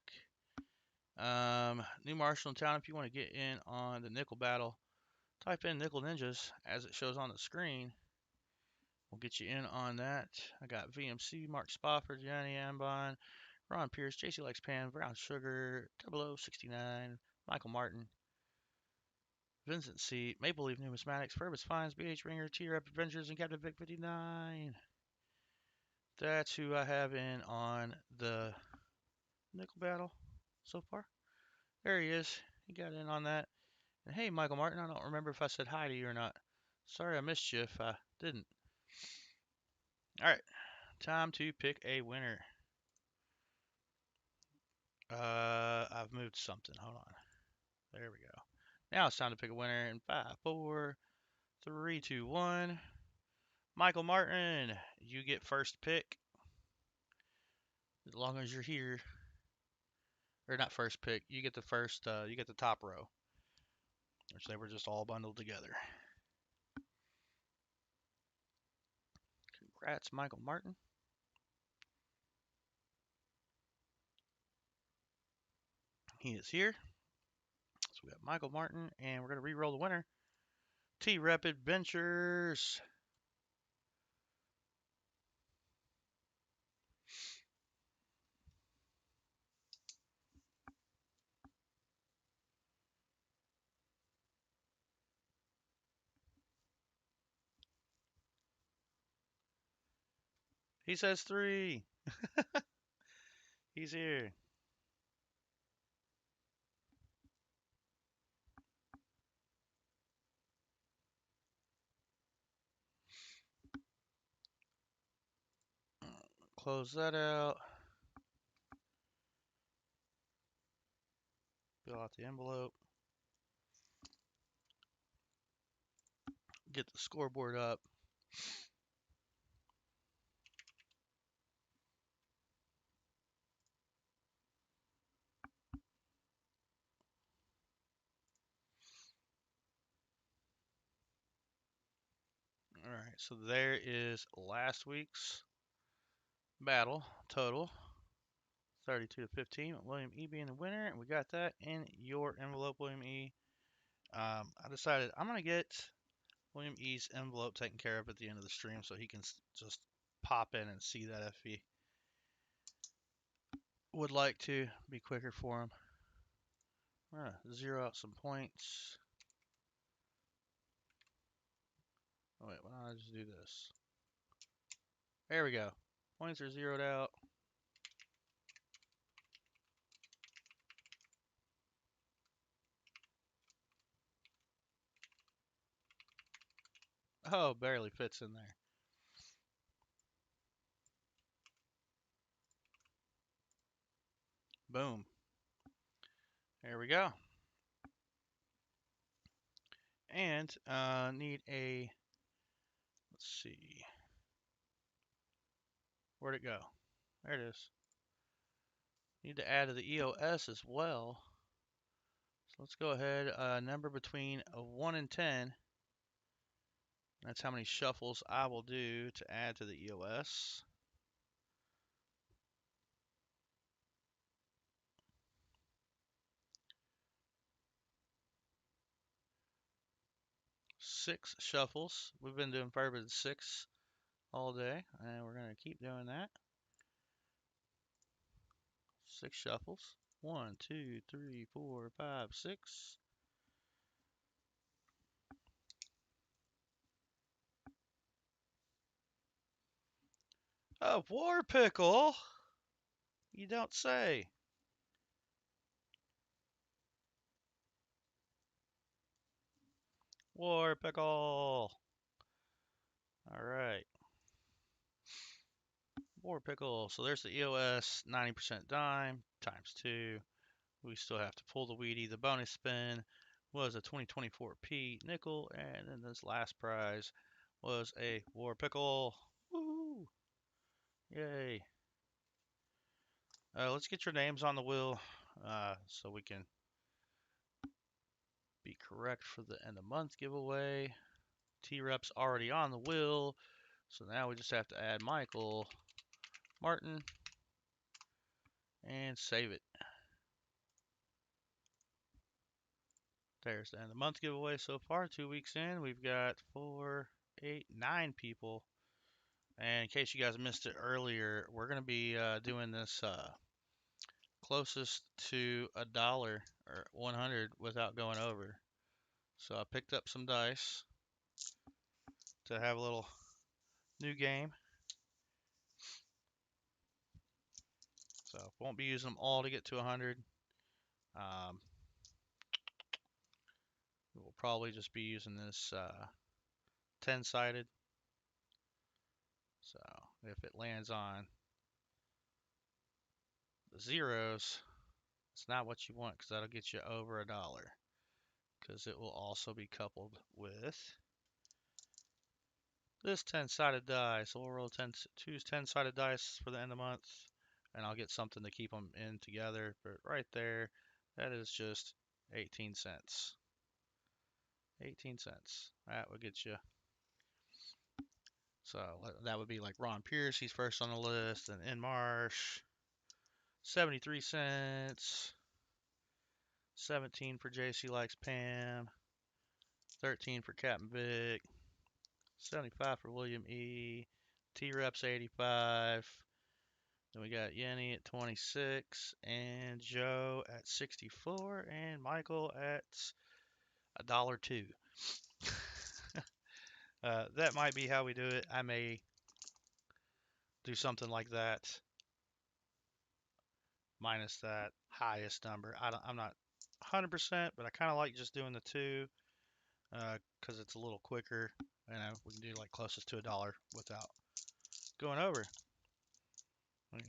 New marshal in town. If you want to get in on the nickel battle, type in nickel ninjas as it shows on the screen. We'll get you in on that. I got VMC, Mark Spofford, Johnny Ambon, Ron Pierce, JC Likes Pan, Brown Sugar, 0069, Michael Martin, Vincent C, Maple Leaf Numismatics, Purvis Fines, BH Ringer, T-Rep Adventures, and Captain Vic 59. That's who I have in on the nickel battle so far. There he is. He got in on that. And hey, Michael Martin, I don't remember if I said hi to you or not. Sorry I missed you if I didn't. All right, time to pick a winner. I've moved something. Hold on. There we go. Now it's time to pick a winner in 5, 4, 3, 2, 1. Michael Martin, you get first pick. As long as you're here. Or not first pick. You get the first, you get the top row. Which they were just all bundled together. Congrats, Michael Martin. He is here. So we got Michael Martin, and we're going to re-roll the winner. T-Rep Adventures. He says 3. He's here. Close that out. Fill out the envelope. Get the scoreboard up. All right, so there is last week's battle total. 32-15, William E being the winner, and we got that in your envelope, William E. I decided I'm going to get William E's envelope taken care of at the end of the stream so he can just pop in and see that if he would like to be quicker for him. We're going to zero out some points. Oh, wait, why don't I just do this? There we go. Points are zeroed out. Oh, barely fits in there. Boom. There we go. And need a, let's see. Where'd it go? There it is. Need to add to the EOS as well. So let's go ahead. Number between 1 and 10. That's how many shuffles I will do to add to the EOS. Six shuffles. We've been doing Forbidden 6 all day, and we're going to keep doing that. 6 shuffles. 1, 2, 3, 4, 5, 6. A war pickle? You don't say. War pickle. All right. War pickle. So there's the EOS 90% dime times 2. We still have to pull the Weedy. The bonus spin was a 2024 P nickel, and then this last prize was a war pickle. Woo! Yay! Let's get your names on the wheel so we can be correct for the end of month giveaway. T-Rep's already on the wheel, so now we just have to add Michael Martin. and save it. There's the end of the month giveaway so far. 2 weeks in, we've got 4, 8, 9 people. And in case you guys missed it earlier, we're going to be doing this closest to $1 or 100 without going over. So I picked up some dice to have a little new game. So won't be using them all to get to 100. We'll probably just be using this 10-sided. So if it lands on the zeros, it's not what you want because that'll get you over $1. Because it will also be coupled with this 10-sided die. So we'll roll 2 10-sided dice for the end of the month, and I'll get something to keep them in together. But right there, that is just 18 cents. 18 cents. That would get you. So that would be like Ron Pierce. He's first on the list. And In Marsh, 73 cents. 17 for JC Likes Pam. 13 for Captain Vic. 75 for William E. T-Reps 85. Then we got Yenny at 26, and Joe at 64, and Michael at $1.02. That might be how we do it. I may do something like that, minus that highest number. I'm not 100%, but I kind of like just doing the 2, because it's a little quicker. You know, we can do like closest to $1 without going over.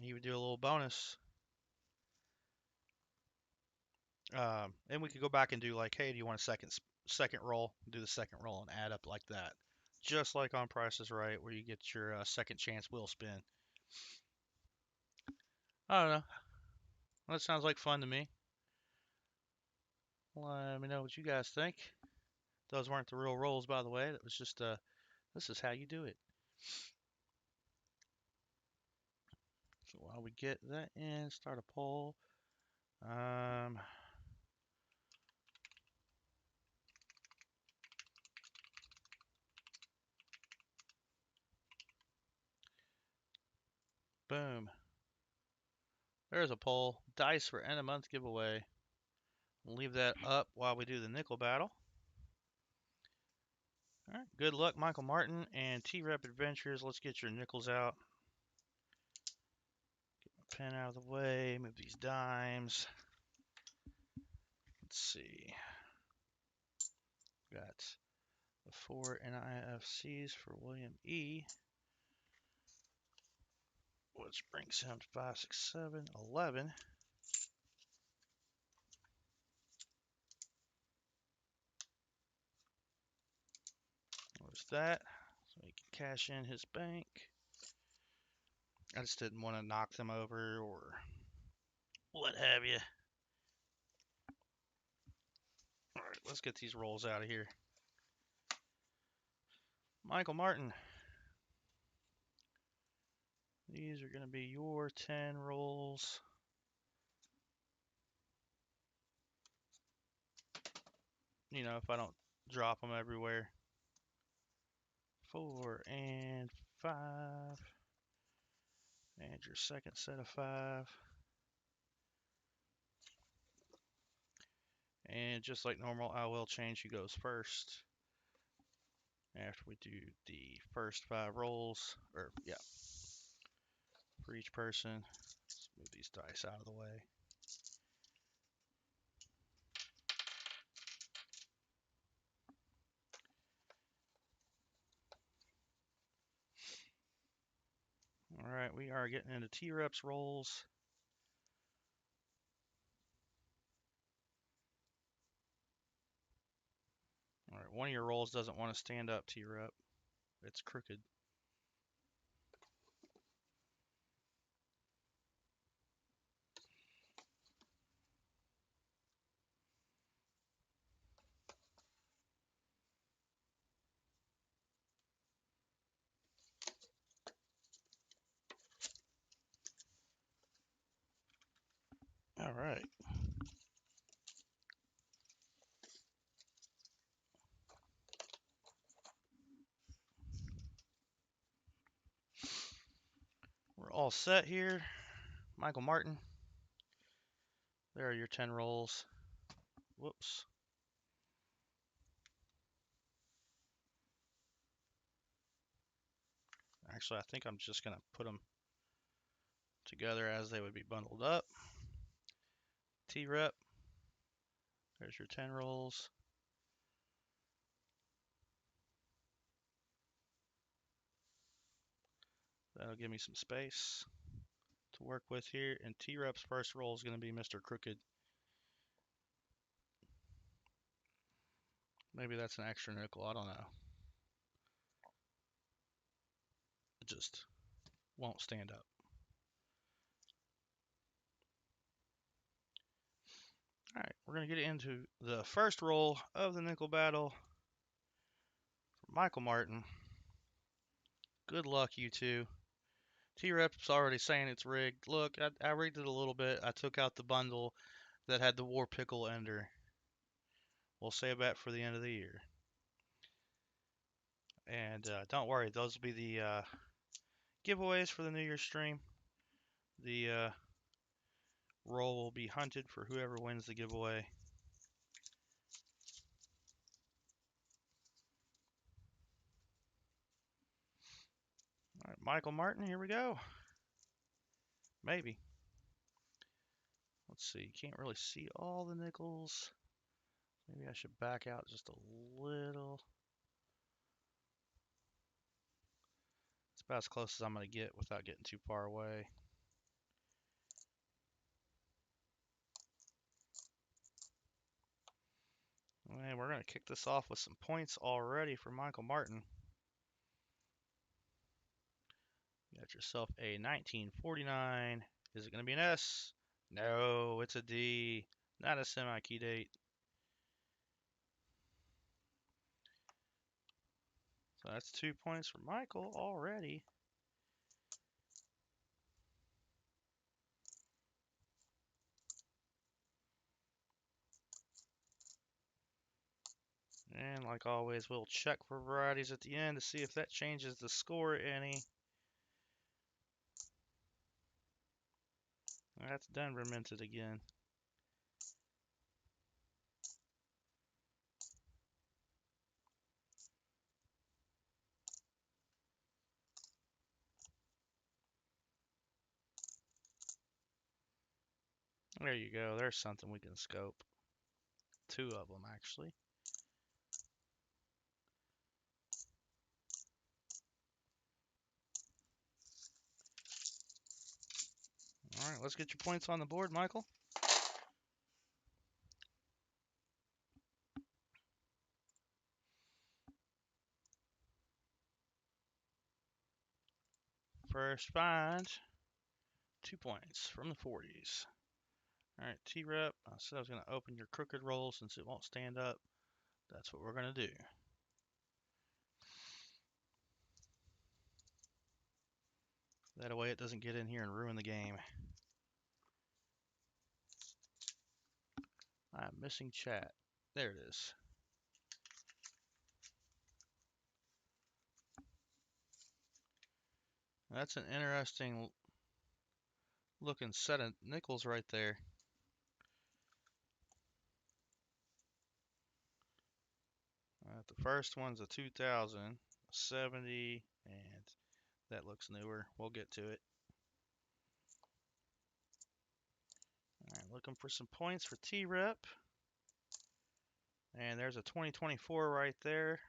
He would do a little bonus. And we could go back and do like, hey, do you want a second roll? Do the second roll and add up like that. Just like on Price is Right, where you get your second chance wheel spin. I don't know. That sounds like fun to me. Let me know what you guys think. Those weren't the real rolls, by the way. That was just, this is how you do it. So while we get that in, start a poll. Boom. There's a poll. Dice for end of month giveaway. We'll leave that up while we do the nickel battle. All right. Good luck, Michael Martin and T-Rep Adventures. Let's get your nickels out. Get my pen out of the way. Move these dimes. Let's see. Got the 4 NIFCs for William E. Which brings him to 5, 6, 7, 11. What's that? So he can cash in his bank. I just didn't want to knock them over or what have you. Alright, let's get these rolls out of here. Michael Martin. These are going to be your 10 rolls. You know, if I don't drop them everywhere. 4 and 5. And your second set of 5. And just like normal, I will change who goes first after we do the first 5 rolls. Or, yeah, for each person. Let's move these dice out of the way. Alright, we are getting into T-Reps rolls. Alright, one of your rolls doesn't want to stand up, T-Rep. It's crooked. All right. We're all set here. Michael Martin, there are your 10 rolls. Whoops. Actually, I think I'm just going to put them together as they would be bundled up. T-Rep, there's your 10 rolls. That'll give me some space to work with here. And T-Rep's first roll is going to be Mr. Crooked. Maybe that's an extra nickel. I don't know. It just won't stand up. All right, we're going to get into the first roll of the nickel battle. Michael Martin. Good luck, you two. T-Rep's already saying it's rigged. Look, I rigged it a little bit. I took out the bundle that had the War Pickle Ender. We'll save that for the end of the year. And don't worry, those will be the giveaways for the New Year's stream. The roll will be hunted for whoever wins the giveaway. All right, Michael Martin, here we go. Maybe. Let's see. You can't really see all the nickels. Maybe I should back out just a little. It's about as close as I'm going to get without getting too far away. And we're going to kick this off with some points already for Michael Martin. You got yourself a 1949. Is it going to be an S? No, it's a D. Not a semi-key date. So that's 2 points for Michael already. And like always, we'll check for varieties at the end to see if that changes the score any. That's Denver minted again. There you go. There's something we can scope. 2 of them, actually. All right, let's get your points on the board, Michael. First find, 2 points from the 40s. All right, T-Rep. I said I was going to open your crooked roll since it won't stand up. That's what we're going to do. That way it doesn't get in here and ruin the game. I'm missing chat. There it is. That's an interesting looking set of nickels right there. The first one's a 2000, a 70, and that looks newer. We'll get to it. All right, looking for some points for T-Rep. And there's a 2024 right there.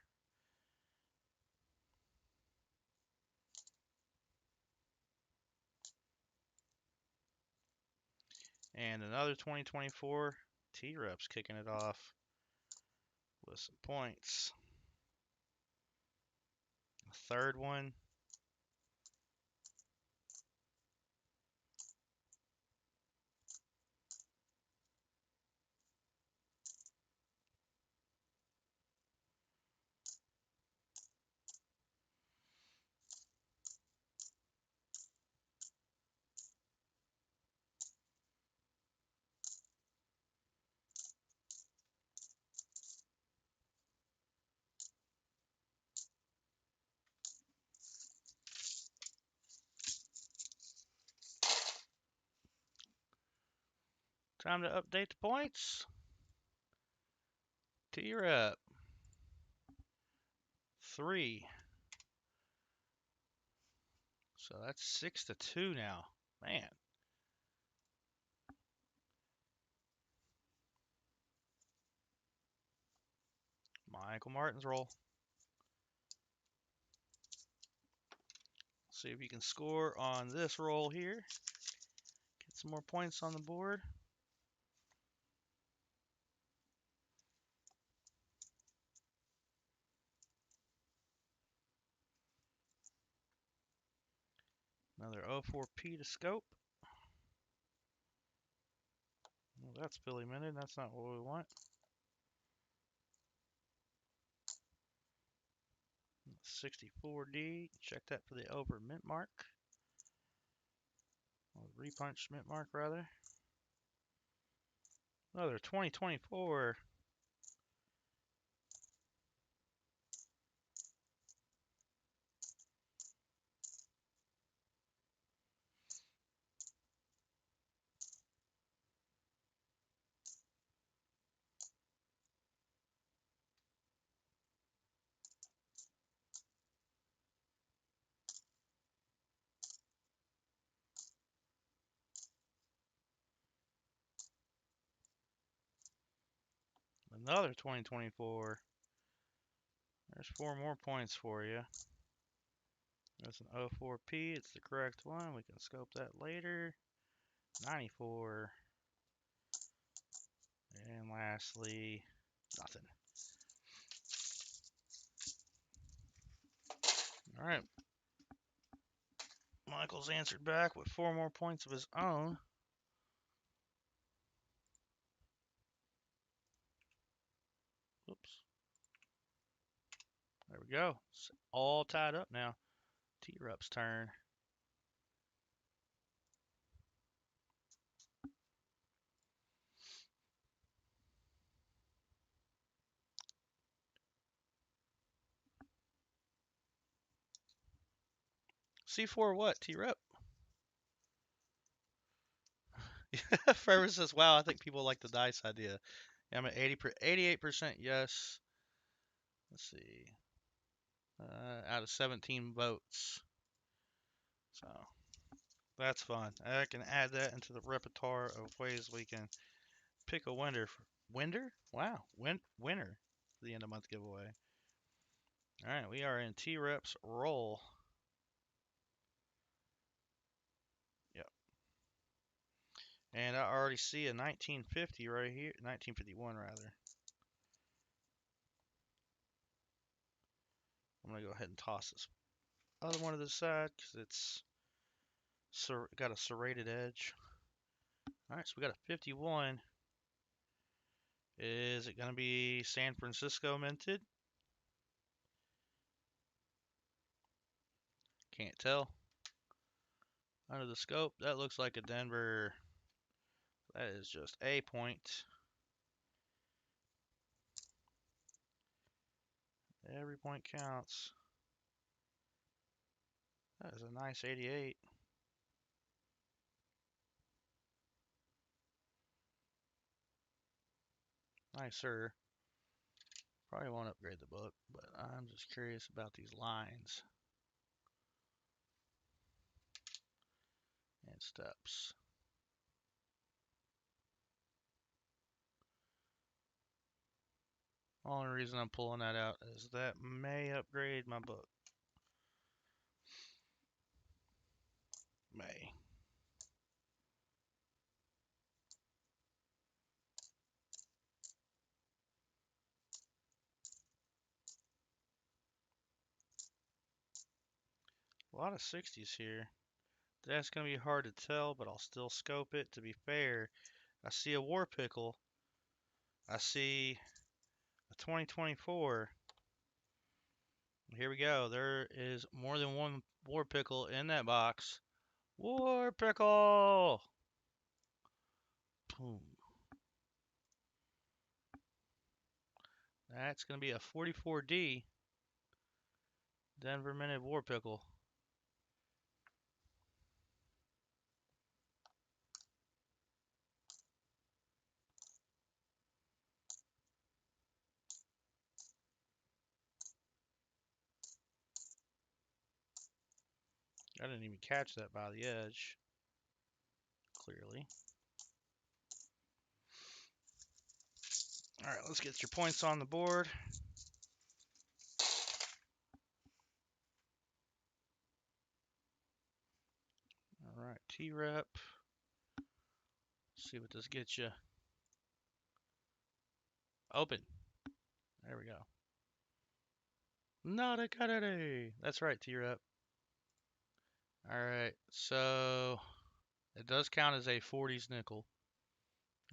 And another 2024. T-Rep's kicking it off with some points. A third one. Time to update the points. T-Rep. 3. So that's 6-2 now. Man. Michael Martin's roll. See if you can score on this roll here. Get some more points on the board. Another 04P to scope. Well, that's Billy Minted. That's not what we want. 64D. Check that for the over mint mark. Or repunch mint mark, rather. Another 2024. Another 2024. There's 4 more points for you. That's an 04P. It's the correct one. We can scope that later. 94. And lastly, nothing. All right. Michael's answered back with 4 more points of his own. Oops. There we go. It's all tied up now. T-Rup's turn. C4 what? T-Rup? Forever says, wow, I think people like the dice idea. Yeah, I'm at 88% yes. Let's see. Out of 17 votes. So, that's fun. I can add that into the repertoire of ways we can pick a winner. Winner? Wow. Winner for the end of month giveaway. All right, we are in T-Rep's roll. Yep. And I already see a 1950 right here. 1951, rather. I'm going to go ahead and toss this other one to the side because it's got a serrated edge. All right, so we got a 51. Is it going to be San Francisco minted? Can't tell. Under the scope, that looks like a Denver. That is just a point. Every point counts. That is a nice 88. Nicer. Probably won't upgrade the book, but I'm just curious about these lines and steps. Only reason I'm pulling that out is that may upgrade my book. May. A lot of 60s here. That's going to be hard to tell, but I'll still scope it. To be fair, I see a War Pickle. I see a 2024. Here we go. There is more than one War Pickle in that box. War Pickle! Boom. That's going to be a 44D Denver Minute War Pickle. I didn't even catch that by the edge, clearly. All right, let's get your points on the board. All right, T-rep. See what this gets you. Open. There we go. Not a carere. That's right, T-rep. All right, so it does count as a 40s nickel.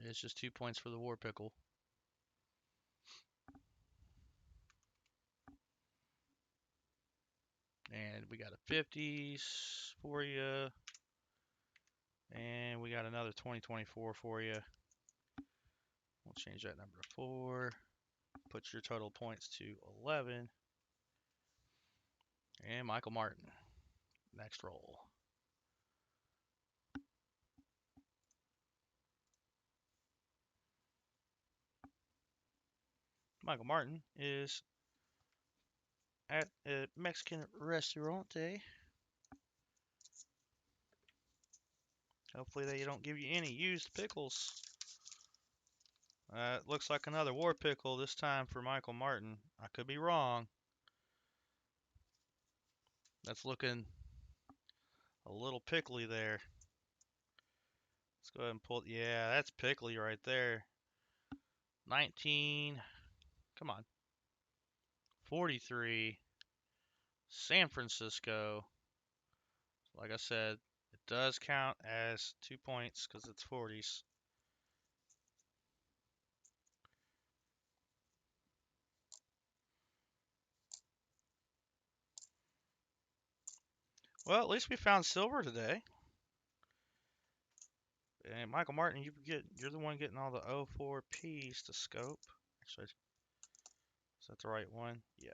It's just 2 points for the war pickle. And we got a 50s for you. And we got another 2024 for you. We'll change that number to 4. Put your total points to 11. And Michael Martin. Next roll. Michael Martin is at a Mexican restaurante. Hopefully they don't give you any used pickles. It looks like another war pickle, this time for Michael Martin. I could be wrong. That's looking a little pickly there. Let's go ahead and pull. Yeah, that's pickly right there. 19. Come on. 43. San Francisco. Like I said, it does count as 2 points because it's 40s. Well, at least we found silver today. And Michael Martin, you're the one getting all the 04 P's to scope. Actually, is that the right one? Yeah.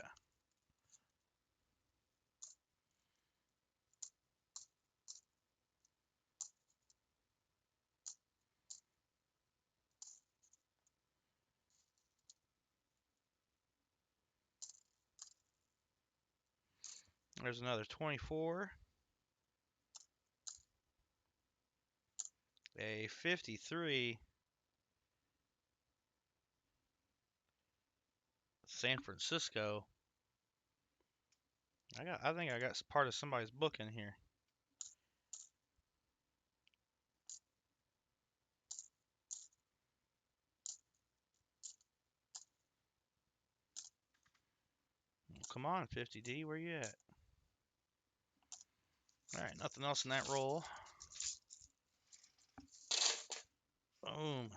There's another 24. A 53. San Francisco. I think I got part of somebody's book in here. Come on, 50D, where you at? All right, nothing else in that roll. Boom.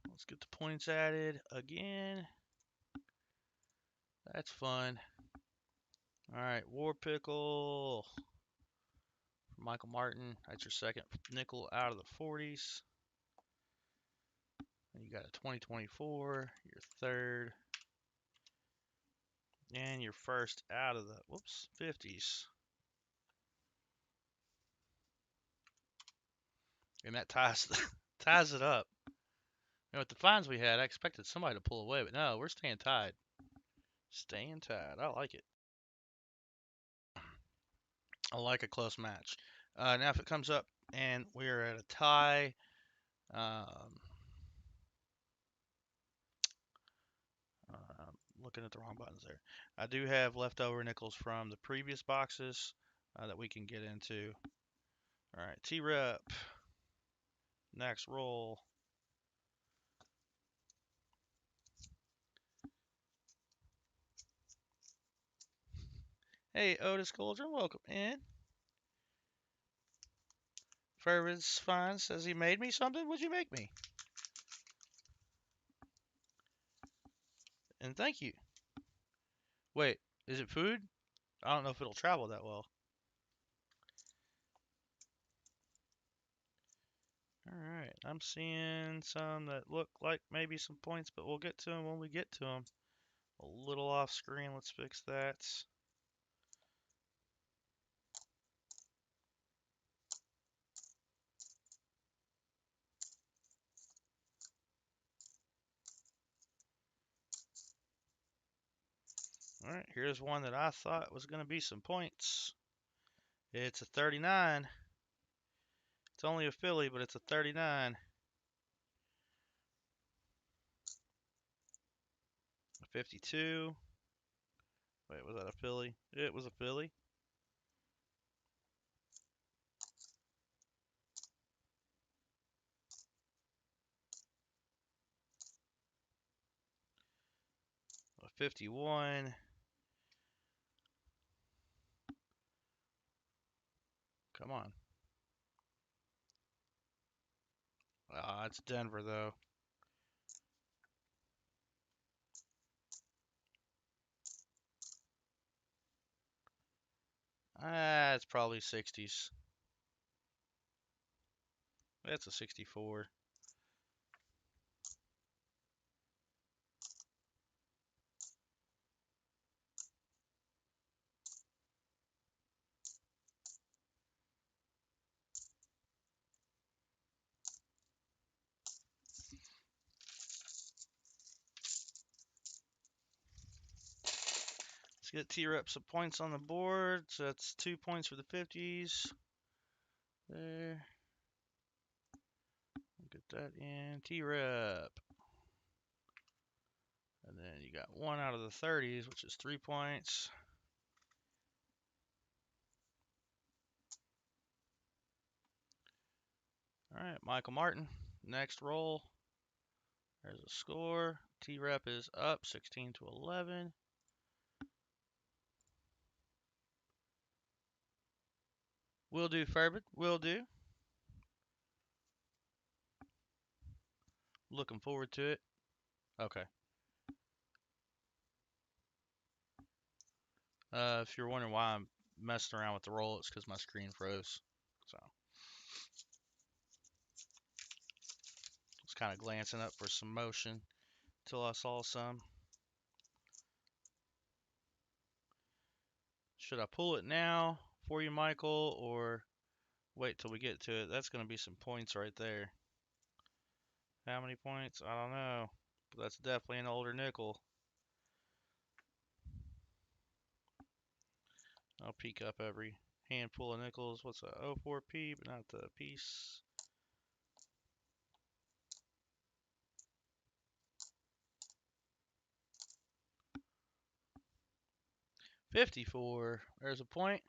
Let's get the points added again. That's fun. All right, War Pickle. Michael Martin, that's your second nickel out of the 40s. And you got a 2024, your third, and your first out of the 50s. And that ties ties it up. With the fines we had, I expected somebody to pull away, but no, we're staying tied. Staying tied. I like it. I like a close match. Now, if it comes up and we're at a tie, looking at the wrong buttons there. I do have leftover nickels from the previous boxes that we can get into. All right, T-rep. Next roll. Hey, Otis Goldrum, welcome in. Fervis Fine says he made me something. What'd you make me? And thank you. Wait, is it food? I don't know if it'll travel that well. Alright, I'm seeing some that look like maybe some points, but we'll get to them when we get to them. A little off screen, let's fix that. Alright, here's one that I thought was going to be some points. It's a 39. It's only a filly, but it's a 39. A 52. Wait, was that a filly? It was a filly. A 51. Come on. Ah, it's Denver, though. Ah, it's probably 60s. That's a 64. Let's get T-Rep some points on the board. So that's 2 points for the 50s. There. Get that in. T-Rep. And then you got 1 out of the 30s, which is 3 points. All right, Michael Martin. Next roll. There's a score. T-Rep is up 16 to 11. Will do, Furbid. Will do. Looking forward to it. Okay. If you're wondering why I'm messing around with the roll, it's because my screen froze. So just kind of glancing up for some motion until I saw some. Should I pull it now for you, Michael, or wait till we get to it? That's going to be some points right there. How many points? I don't know. But that's definitely an older nickel. I'll peek up every handful of nickels. What's a 04p, but not the piece. 54. There's a point.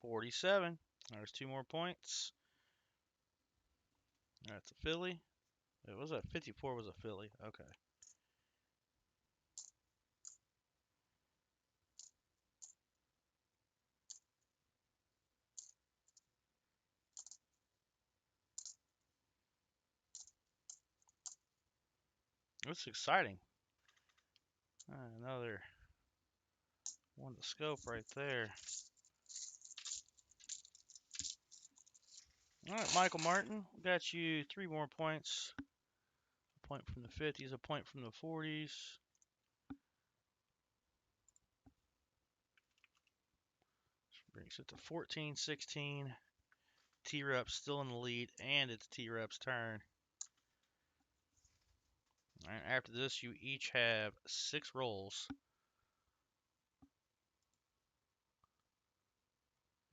$47. There's 2 more points. That's a filly. It was a 54 was a filly. Okay. It's exciting. Another one to scope right there. All right, Michael Martin, got you 3 more points. A point from the 50s, a point from the 40s. Brings it to 14-16. T-Rep still in the lead, and it's T-Rep's turn. All right, after this, you each have 6 rolls.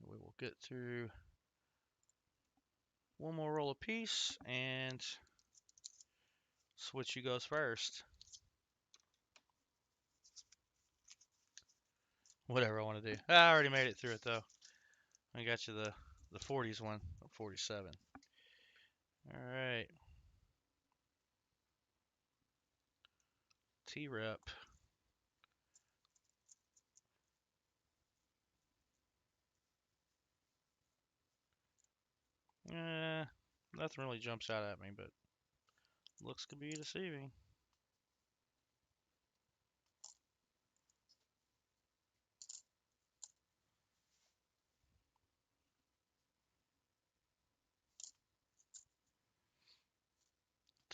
We will get through one more roll apiece, and Switchy goes first. Whatever I want to do. I already made it through it, though. I got you the 40s one, 47. All right. T-Rep. Nothing really jumps out at me, but looks could be deceiving.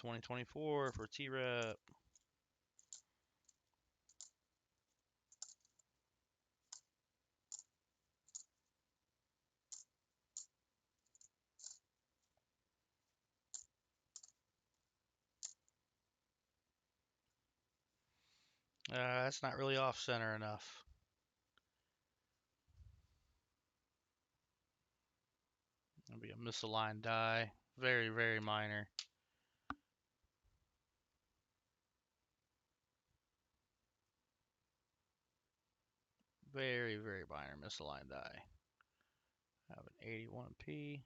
$20.24 for T-Rep. That's not really off center enough. It'll be a misaligned die. Very, very minor. Very, very minor misaligned die. Have an 81p.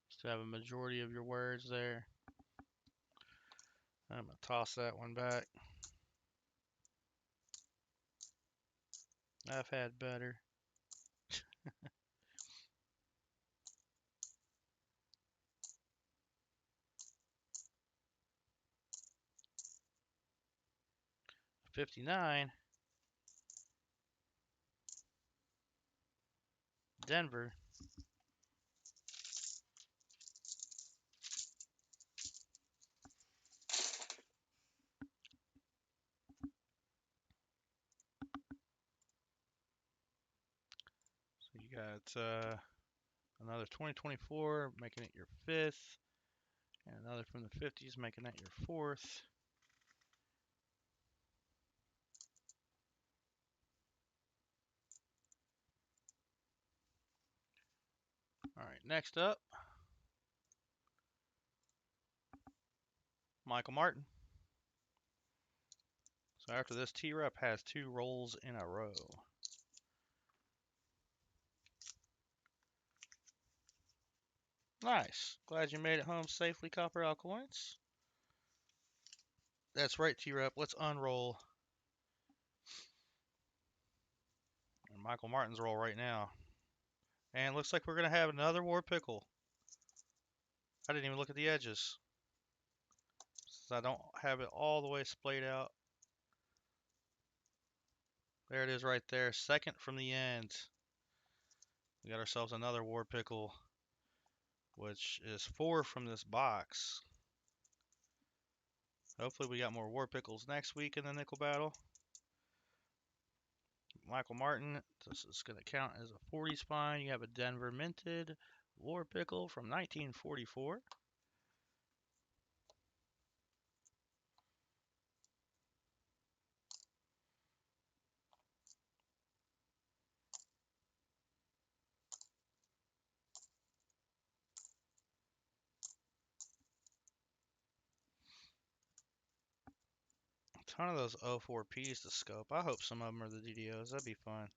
Still have a majority of your words there. I'm going to toss that one back. I've had better. $59. Denver. So you got another 2024, making it your fifth. And another from the 50s, making that your fourth. All right, next up, Michael Martin. So after this, T-Rep has 2 rolls in a row. Nice. Glad you made it home safely, Copper Alcoins. That's right, T-Rep. Let's unroll. And Michael Martin's roll right now. And looks like we're going to have another War Pickle. I didn't even look at the edges, since I don't have it all the way splayed out. There it is right there. Second from the end. We got ourselves another War Pickle, which is 4 from this box. Hopefully we got more War Pickles next week in the nickel battle. Michael Martin, this is going to count as a 40 spine. You have a Denver minted War Pickle from 1944. A ton of those 04Ps to scope. I hope some of them are the DDOs. That'd be fun.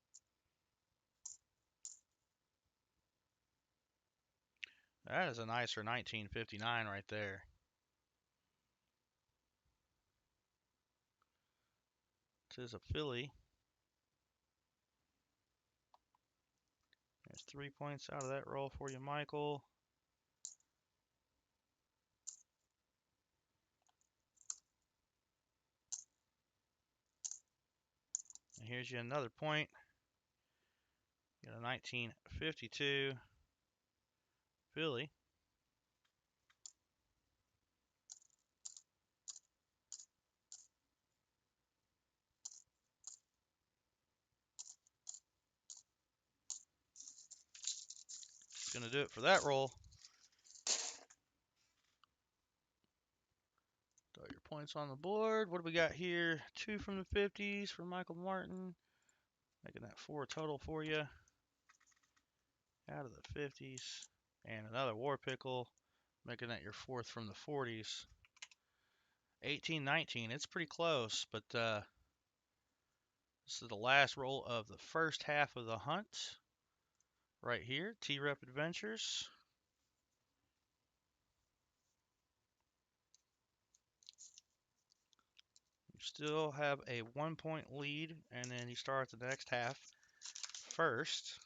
That is a nicer 1959 right there. This is a Philly. There's 3 points out of that roll for you, Michael. And here's you another point. You got a 1952 Philly. It's going to do it for that roll. Throw your points on the board. What do we got here? 2 from the 50s for Michael Martin. Making that 4 total for you. Out of the 50s. And another War Pickle. Making that your 4th from the 40s. 1819. It's pretty close, but this is the last roll of the first half of the hunt. Right here, T-Rep Adventures. You still have a 1-point lead, and then you start the next half first.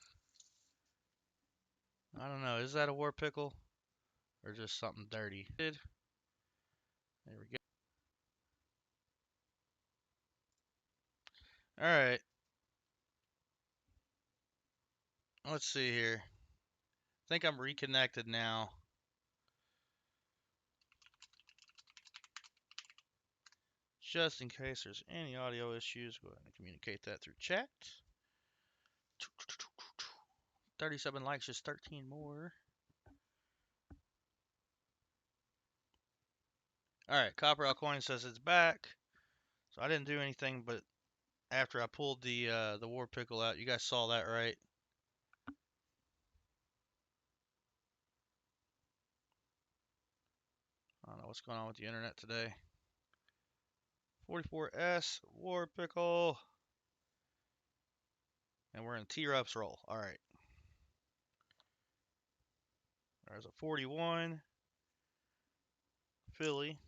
I don't know, is that a War Pickle? Or just something dirty? There we go. Alright. Let's see here. I think I'm reconnected now. Just in case there's any audio issues, go ahead and communicate that through chat. 37 likes, just 13 more. Alright, Copper Alcoin says it's back. So I didn't do anything, but after I pulled the war pickle out, you guys saw that, right? I don't know what's going on with the internet today. 44S war pickle, and we're in T-Reps roll. All right. There's a 41 Philly.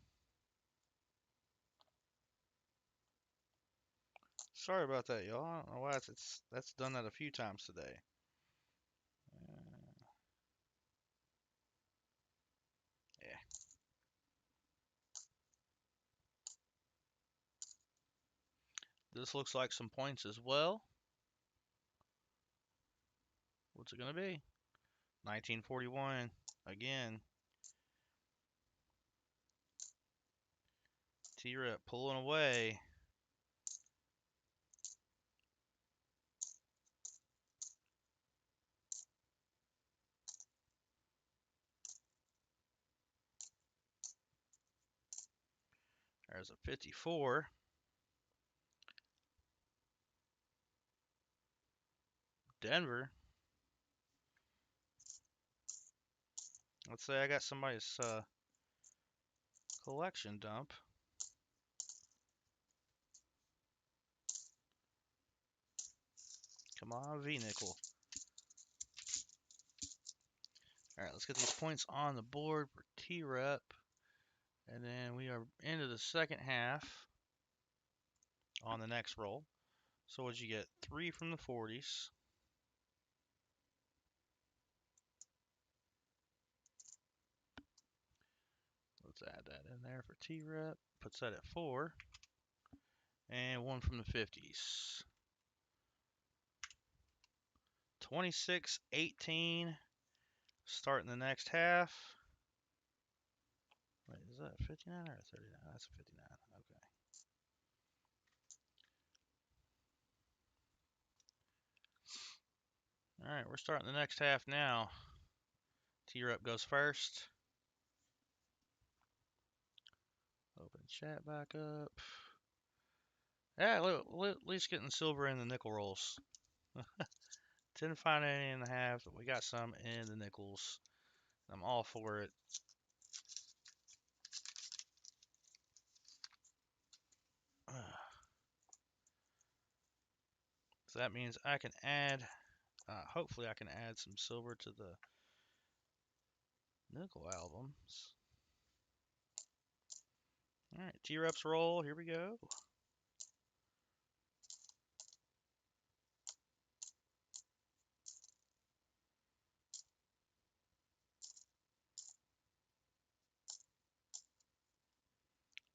Sorry about that, y'all. I don't know why that's done that a few times today. Yeah. This looks like some points as well. What's it gonna be? 1941 again. T-Rep pulling away. There's a 54. Denver. Let's say I got somebody's collection dump. Come on, V-nickel. All right, let's get these points on the board for T-Rep. And then we are into the second half on the next roll. So what'd you get? 3 from the 40s. Let's add that in there for T-Rep. Puts that at 4. And 1 from the 50s. 26-18. Starting the next half. Wait, is that 59 or 39? That's a 59. Okay. All right, we're starting the next half now. T-Rep goes first. Open chat back up. Yeah, at least getting silver in the nickel rolls. Didn't find any in the halves, but we got some in the nickels. I'm all for it. So that means I can add, hopefully I can add some silver to the nickel albums. All right, T-Reps roll. Here we go.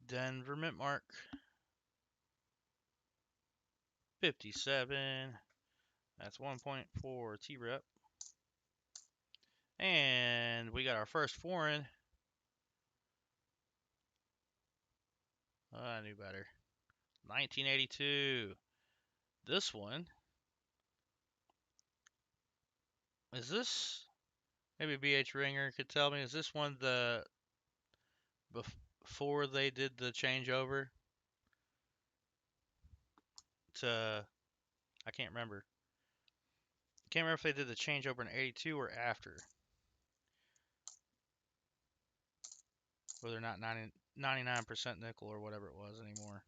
Denver mint mark. 57. That's 1 point for T-Rep. And we got our first foreign. Oh, I knew better. 1982. This one. Is this, maybe BH Ringer could tell me, is this one before they did the changeover to, I can't remember. Can't remember if they did the changeover in 82 or after. Whether or not 99% nickel or whatever it was anymore.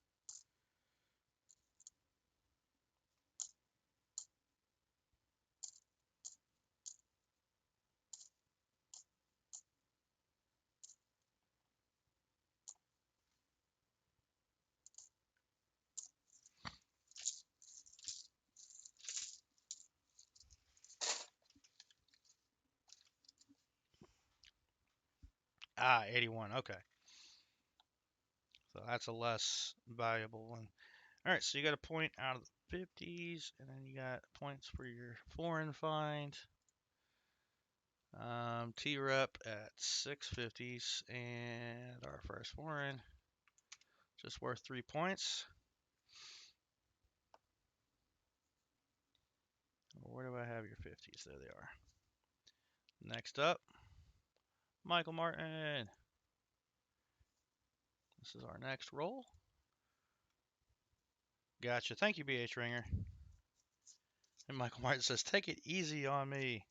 Ah, 81. Okay. So that's a less valuable one. All right, so you got a point out of the 50s, and then you got points for your foreign find. T-Rep at 650s, and our first foreign just worth 3 points. Where do I have your 50s? There they are. Next up, Michael Martin. This is our next roll. Gotcha. Thank you, BH Ringer. And Michael Martin says, take it easy on me.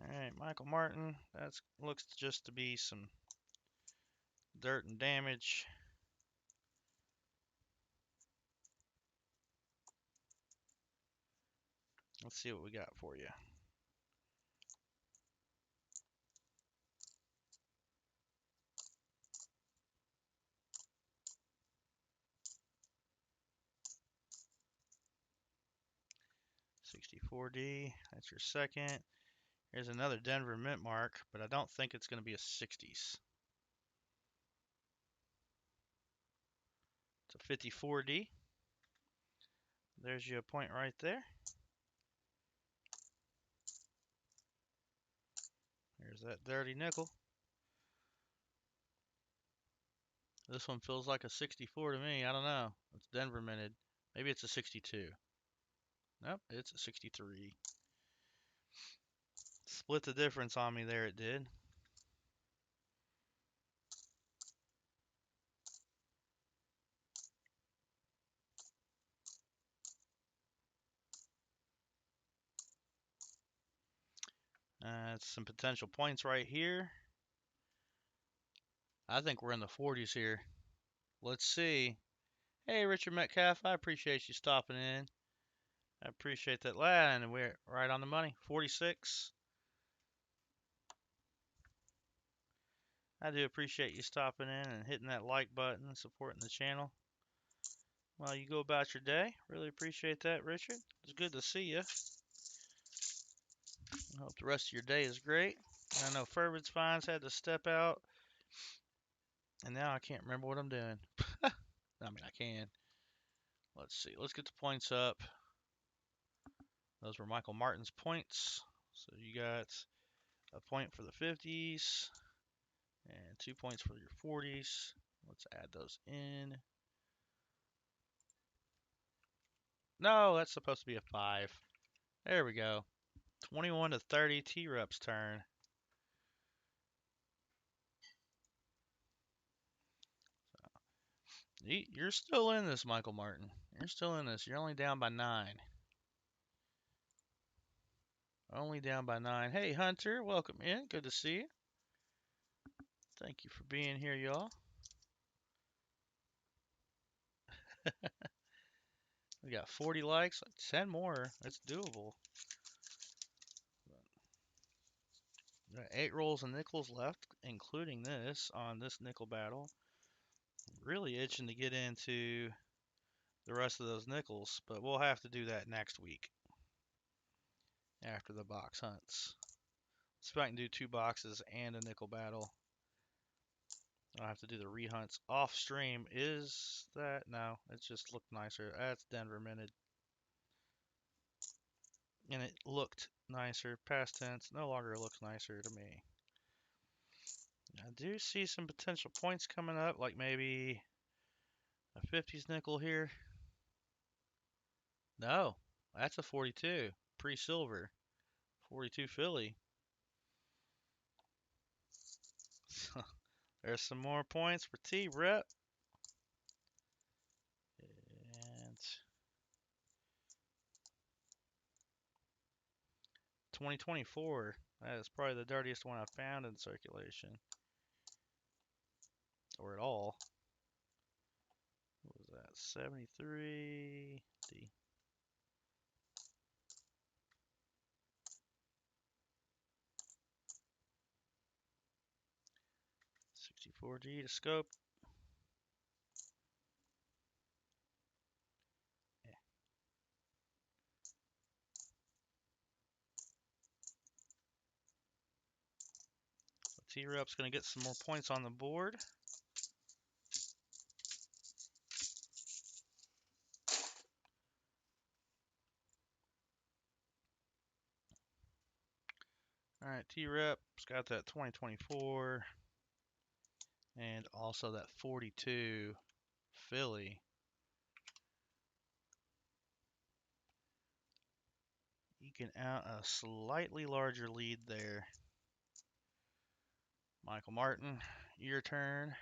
Alright, Michael Martin. That looks just to be some dirt and damage. Let's see what we got for you. $64D, that's your second. Here's another Denver mint mark, but I don't think it's going to be a 60s. It's a 54D. There's your point right there. There's that dirty nickel. This one feels like a 64 to me. I don't know. It's Denver minted. Maybe it's a 62. Nope, it's a 63. Split the difference on me there, it did. Some potential points right here. I think we're in the 40s here. Let's see. Hey, Richard Metcalf, I appreciate you stopping in. I appreciate that. And we're right on the money. 46. I do appreciate you stopping in and hitting that like button, supporting the channel while you go about your day. Really appreciate that, Richard. It's good to see you. I hope the rest of your day is great. I know Furbid's Fines had to step out, and now I can't remember what I'm doing. I mean, I can. Let's see. Let's get the points up. Those were Michael Martin's points. So you got a point for the 50s and 2 points for your 40s. Let's add those in. No, that's supposed to be a 5. There we go. 21 to 30, T-Rep's turn. You're still in this, Michael Martin. You're still in this. You're only down by 9. Only down by 9. Hey, Hunter, welcome in. Good to see you. Thank you for being here, y'all. We got 40 likes, 10 more. That's doable. Got 8 rolls of nickels left, including this on this nickel battle. Really itching to get into the rest of those nickels, but we'll have to do that next week after the box hunts. See if I can do 2 boxes and a nickel battle. I'll have to do the rehunts off stream. Is that? No, it just looked nicer. That's Denver minted. And it looked nicer. Past tense, no longer looks nicer to me. I do see some potential points coming up, like maybe a 50s nickel here. No, that's a 42. Pre-silver. 42 Philly. There's some more points for T-Rep. And 2024. That is probably the dirtiest one I've found in circulation. Or at all. What was that? 73 D. 64G to scope. Yeah. So T-Rep's going to get some more points on the board. Alright, T-Rep's got that 2024 and also that 42 Philly. Eking out a slightly larger lead there. Michael Martin, your turn.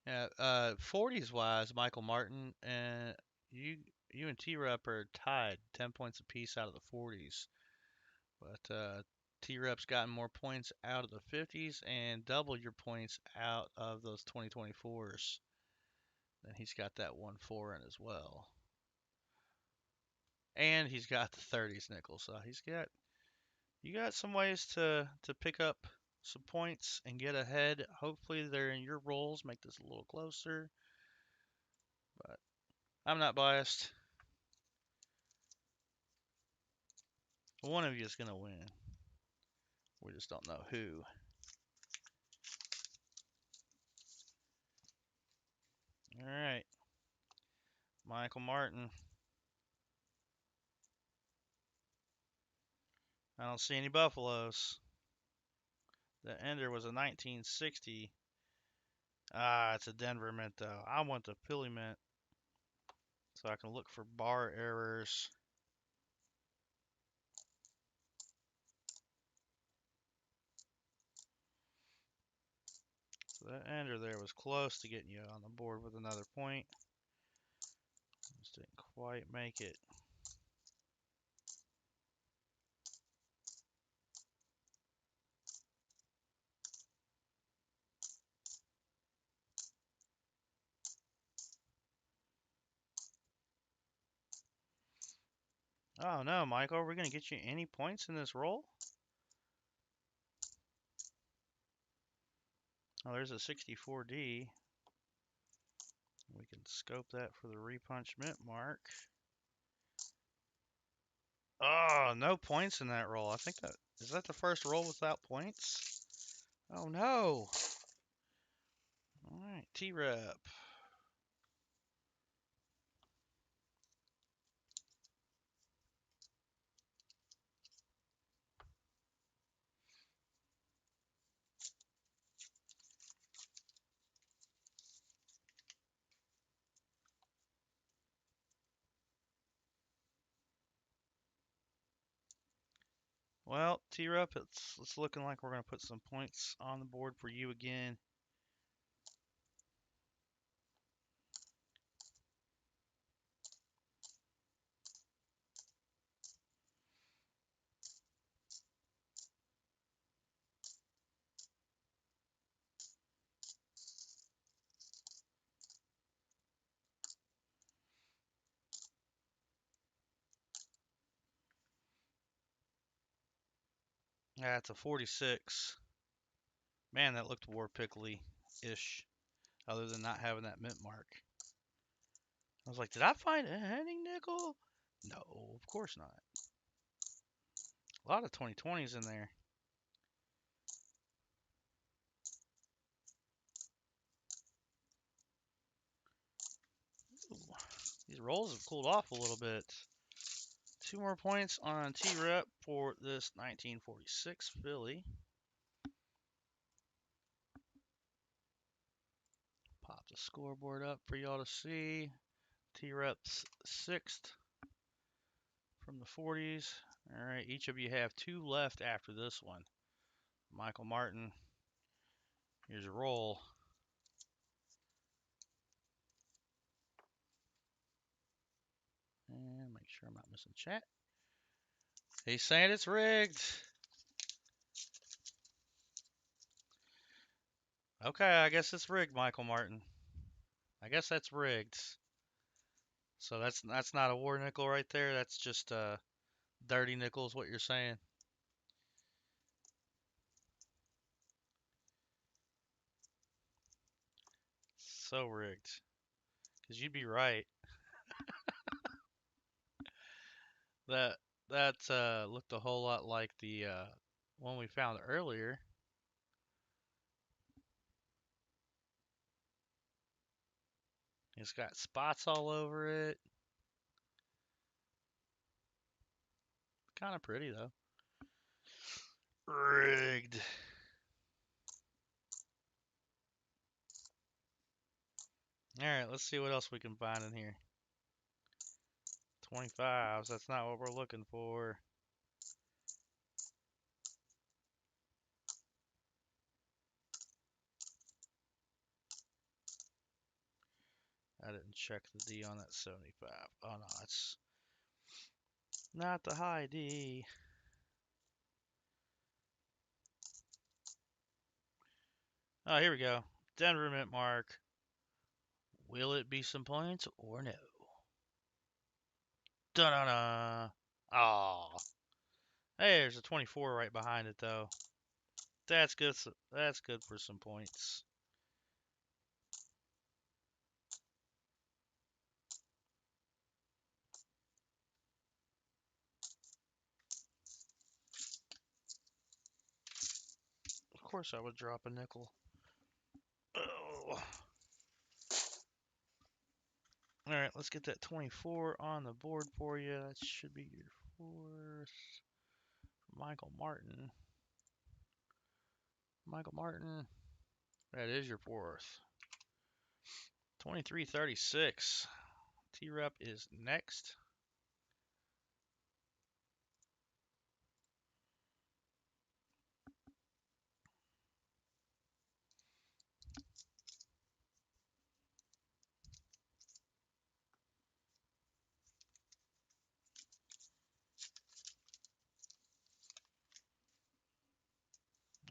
Yeah, 40s wise, Michael Martin and you you and T-Rep are tied, 10 points apiece out of the 40s. But T-Rep's gotten more points out of the 50s and double your points out of those 2024s. Then he's got that 1-4 in as well. And he's got the 30s nickel, so you got some ways to pick up some points and get ahead. Hopefully they're in your rolls, make this a little closer. But I'm not biased. One of you is gonna win. We just don't know who. All right, Michael Martin. I don't see any buffaloes. The ender was a 1960. Ah, it's a Denver mint though. I want the Philly mint so I can look for bar errors. So that ender there was close to getting you on the board with another point. Just didn't quite make it. Oh no, Michael, are we gonna get you any points in this roll? Oh, there's a 64D. We can scope that for the repunch mint mark. Oh, no points in that roll. I think that is that the first roll without points? Oh no. All right, T-Rep. Well, T-Rep, it's looking like we're gonna put some points on the board for you again. That's a 46. Man, that looked war pickly-ish, other than not having that mint mark. I was like, did I find a Henning nickel? No, of course not. A lot of 2020s in there. Ooh, these rolls have cooled off a little bit. 2 more points on T-Rep for this 1946 Philly. Pop the scoreboard up for y'all to see. T-Rep's 6th from the 40s. All right, each of you have 2 left after this one. Michael Martin, here's your roll. And make sure I'm not missing chat. He's saying it's rigged. Okay, I guess it's rigged, Michael Martin. I guess that's rigged. So that's not a war nickel right there. That's just dirty nickel is what you're saying. So rigged. Because you'd be right. That that looked a whole lot like the one we found earlier. It's got spots all over it. Kind of pretty though. Rigged. All right, let's see what else we can find in here. 25s. That's not what we're looking for. I didn't check the D on that 75. Oh no, it's not the high D. Oh, here we go. Denver mint mark. Will it be some points or no? Da-da-da. Oh. Hey, there's a 24 right behind it though. That's good. That's good for some points. Of course I would drop a nickel. Oh. Alright, let's get that 24 on the board for you. That should be your fourth. Michael Martin. Michael Martin. That is your fourth. 2336. T-Rep is next.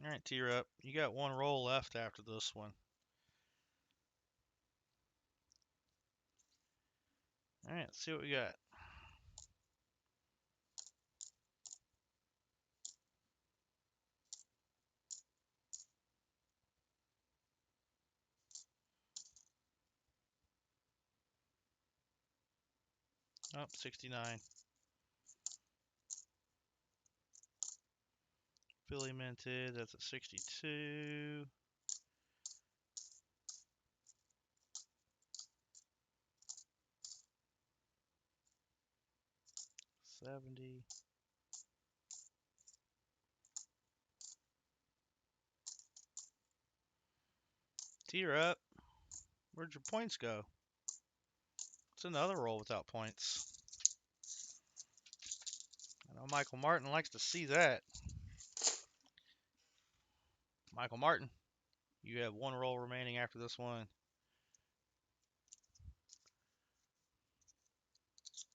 Alright, T-Rep. You got one roll left after this one. Alright, let's see what we got. Oh, 69. Philly minted. That's a 62. 70. T-Rep. Where'd your points go? It's another roll without points. I know Michael Martin likes to see that. Michael Martin, you have one roll remaining after this one.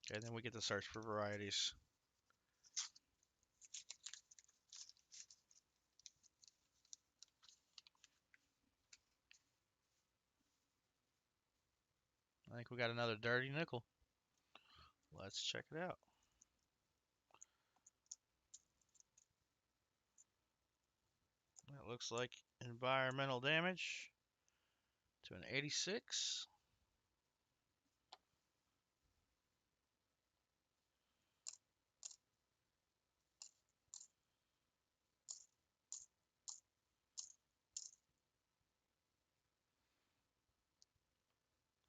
Okay, then we get to search for varieties. I think we got another dirty nickel. Let's check it out. It looks like environmental damage to an 86.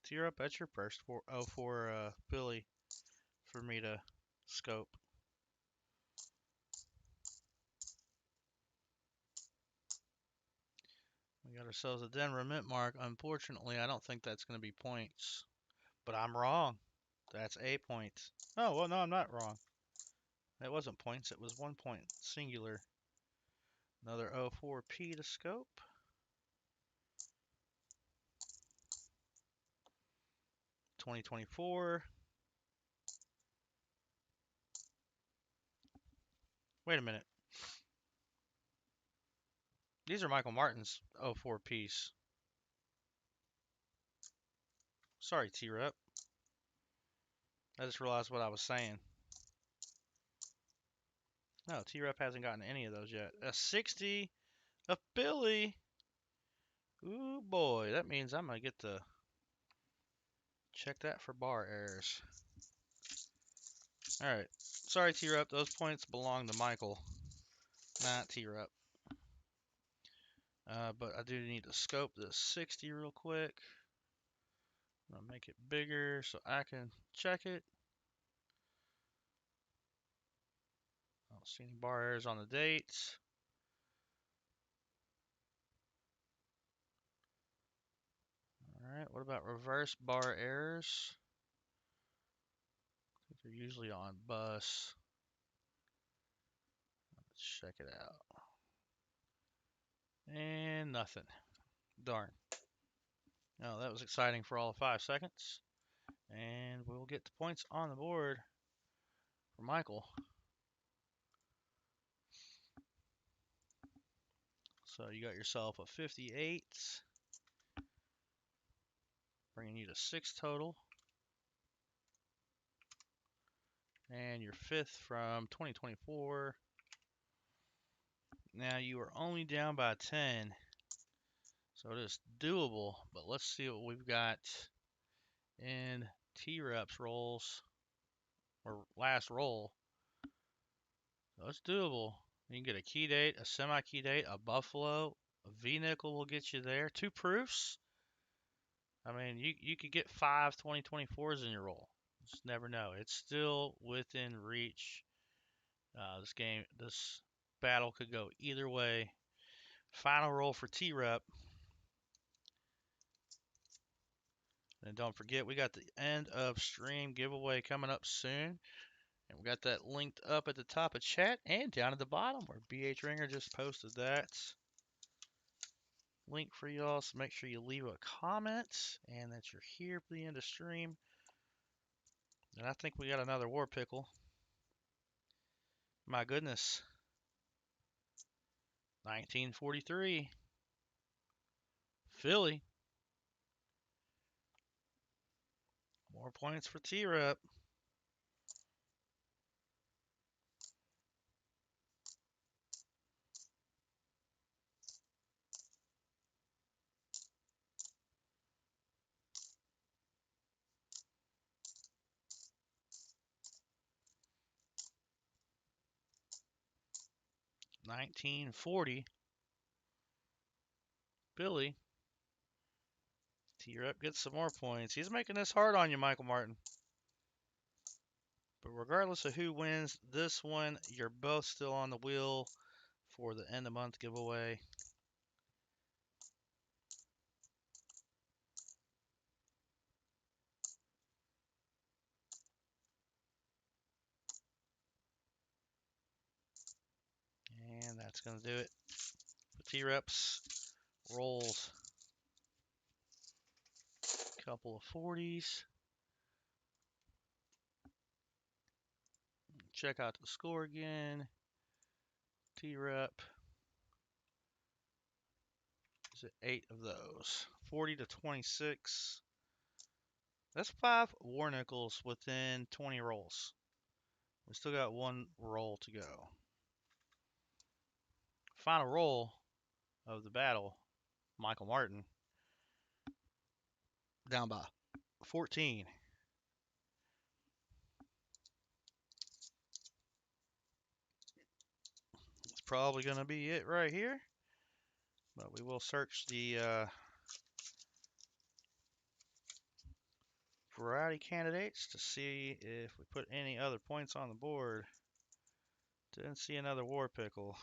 Tear up at your first 04 Philly for me to scope. We got ourselves a Denver mint mark. Unfortunately, I don't think that's going to be points. But I'm wrong. That's a point. Oh, well, no, I'm not wrong. That wasn't points. It was 1 point singular. Another 04P to scope. $20.24. Wait a minute. These are Michael Martin's 04 piece. Sorry, T-Rep. I just realized what I was saying. No, T-Rep hasn't gotten any of those yet. A 60, a Philly. Ooh, boy. That means I'm going to get to check that for bar errors. Alright. Sorry, T-Rep. Those points belong to Michael, not T-Rep. But I do need to scope this 60 real quick. I'm going to make it bigger so I can check it. I don't see any bar errors on the dates. Alright, what about reverse bar errors? They're usually on bus. Let's check it out. And nothing. Darn. Oh, that was exciting for all of 5 seconds. And we'll get the points on the board for Michael. So you got yourself a 58, bringing you to 6 total. And your 5th from 2024. Now you are only down by 10. So it is doable, but let's see what we've got in T-Reps rolls, or last roll. So it's doable. You can get a key date, a semi-key date, a buffalo, a V-nickel will get you there. 2 proofs. I mean, you could get 5 2024s in your roll. Just never know. It's still within reach. This battle could go either way. Final roll for T-Rep. And don't forget, we got the end of stream giveaway coming up soon. And we got that linked up at the top of chat and down at the bottom where BH Ringer just posted that link for y'all. So make sure you leave a comment and that you're here for the end of stream. And I think we got another war pickle. My goodness. 1943. Philly. More points for T-Rep. $19.40. Billy. T-Rep gets some more points. He's making this hard on you, Michael Martin. But regardless of who wins this one, you're both still on the wheel for the end of month giveaway. And that's going to do it for T-Reps. Rolls. Couple of 40s. Check out the score again. T-Rep is at 8 of those. 40 to 26. That's 5 war nickels within 20 rolls. We still got 1 roll to go. Final roll of the battle, Michael Martin. Down by 14. It's probably going to be it right here. But we will search the variety candidates to see if we put any other points on the board. Didn't see another war pickle.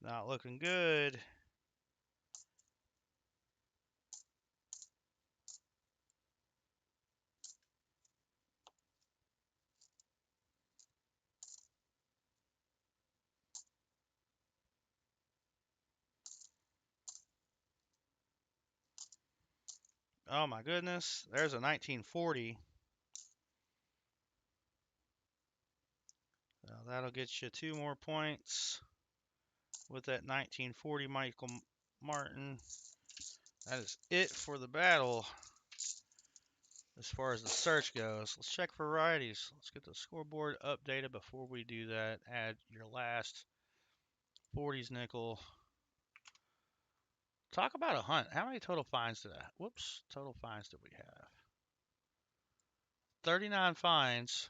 Not looking good. Oh my goodness. There's a 1940. That'll get you 2 more points with that 1940 Michael Martin. That is it for the battle as far as the search goes. Let's check varieties. Let's get the scoreboard updated before we do that. Add your last 40s nickel. Talk about a hunt. How many total finds did I? Whoops. Total finds did we have? 39 finds.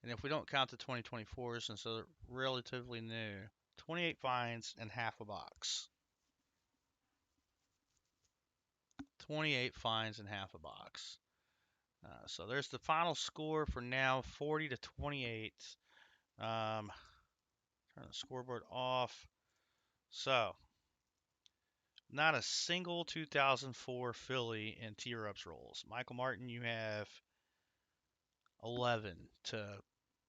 And if we don't count the 2024s, since they're relatively new, 28 finds and half a box. 28 finds and half a box. So there's the final score for now, 40 to 28. Turn the scoreboard off. So, not a single 2004 Philly in T-Rups rolls. Michael Martin, you have 11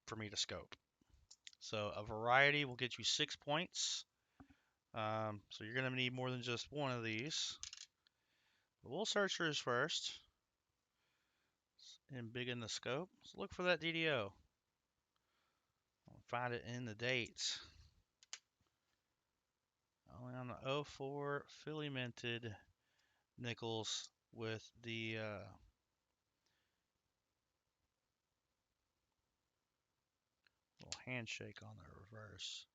for me to scope. So a variety will get you 6 points. So you're going to need more than just one of these. We'll search yours first. And big in the scope. Let's look for that DDO. I'll find it in the dates. Only on the 04 Philly minted nickels with the little handshake on the reverse.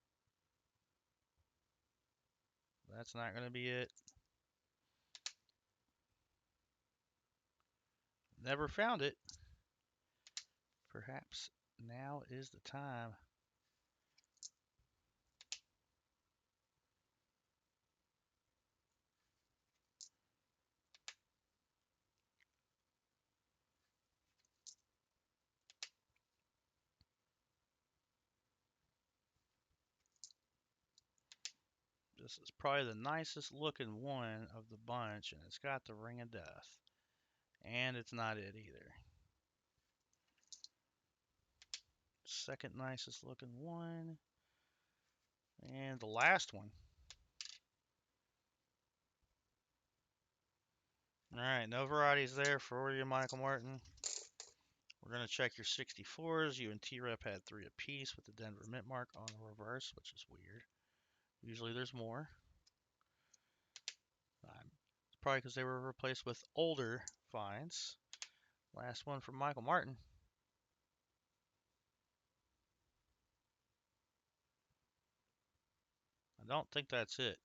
That's not going to be it. Never found it. Perhaps now is the time. This is probably the nicest looking one of the bunch, and it's got the ring of death. And it's not it either. Second nicest looking one. And the last one. Alright, no varieties there for you, Michael Martin. We're going to check your 64s. You and T-Rep had 3 apiece with the Denver mint mark on the reverse, which is weird. Usually there's more. It's probably because they were replaced with older finds. Last one from Michael Martin. I don't think that's it.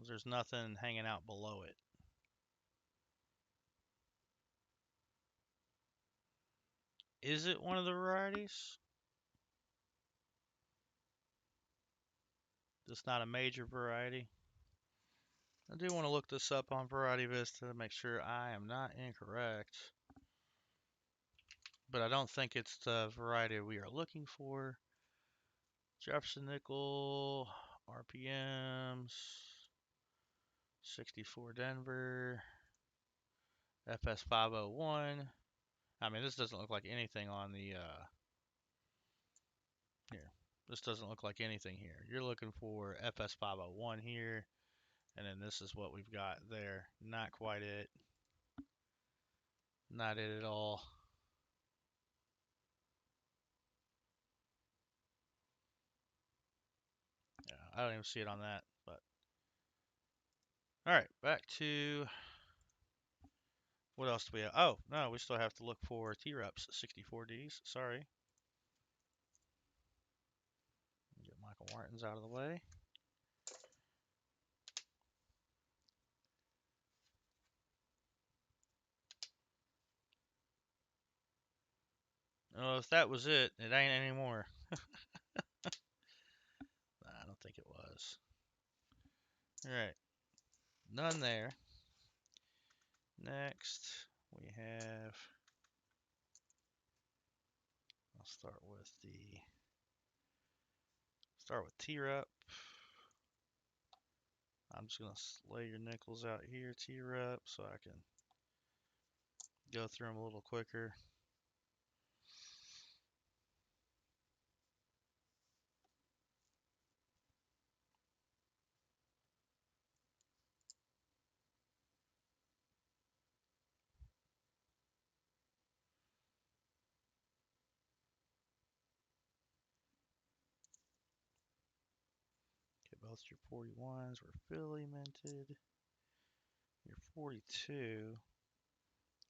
There's nothing hanging out below it. Is it one of the varieties? It's not a major variety. I do want to look this up on Variety Vista to make sure I am not incorrect. But I don't think it's the variety we are looking for. Jefferson Nickel, RPMs, 64 Denver, FS501. I mean, this doesn't look like anything on the, here. This doesn't look like anything here. You're looking for FS501 here, and then this is what we've got there. Not quite it. Not it at all. Yeah, I don't even see it on that, but. All right, back to what else do we have? Oh, no, we still have to look for T-Reps 64Ds. Sorry. Get Michael Martins out of the way. Oh, if that was it, it ain't anymore. I don't think it was. All right, none there. Next, we have. I'll start with T-Rep. I'm just gonna lay your nickels out here, T-Rep, so I can go through them a little quicker. Okay, both your 41s were Philly minted. Your 42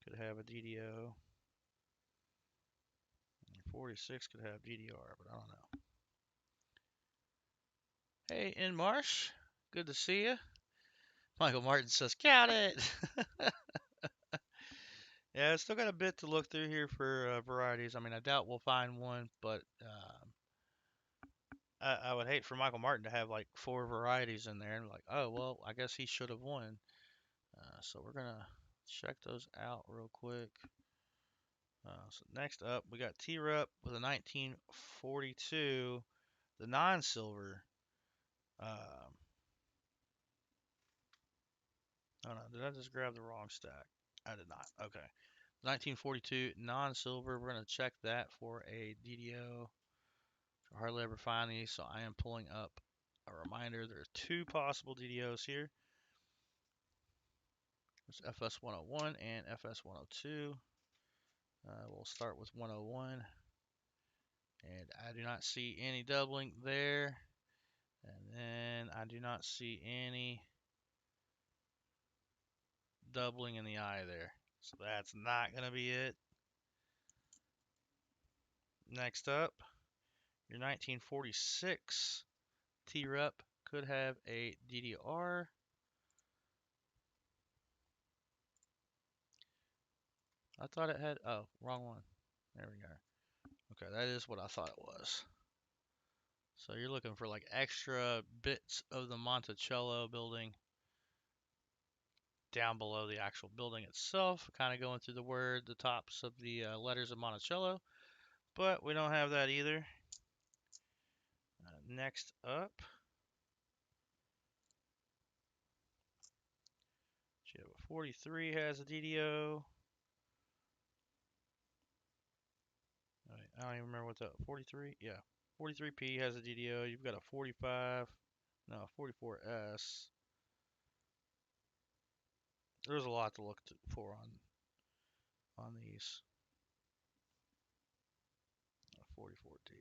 could have a DDO. Your 46 could have DDR, but I don't know. Hey, in Marsh, good to see you. Michael Martin says, count it. Yeah, it's still got a bit to look through here for varieties. I mean, I doubt we'll find one, but I would hate for Michael Martin to have like four varieties in there and like, oh well, I guess he should have won. So we're gonna check those out real quick. So next up, we got T-Rep with a 1942, the non-silver. Oh no, did I just grab the wrong stack? I did not. Okay. 1942 non-silver. We're gonna check that for a DDO. Hardly ever find these, so I am pulling up a reminder. There are two possible DDOs here. There's FS 101 and FS 102. We'll start with 101, and I do not see any doubling there, and then I do not see any doubling in the eye there, so that's not gonna be it. Next up, your 1946 T-Rep could have a DDR. I thought it had, oh, wrong one. There we go. Okay, that is what I thought it was. So you're looking for like extra bits of the Monticello building down below the actual building itself, kind of going through the tops of the letters of Monticello, but we don't have that either. Next up, Java 43 has a DDO. I don't even remember what the 43. Yeah, 43P has a DDO. You've got a 45, no, 44S. There's a lot to look for on these. 44D.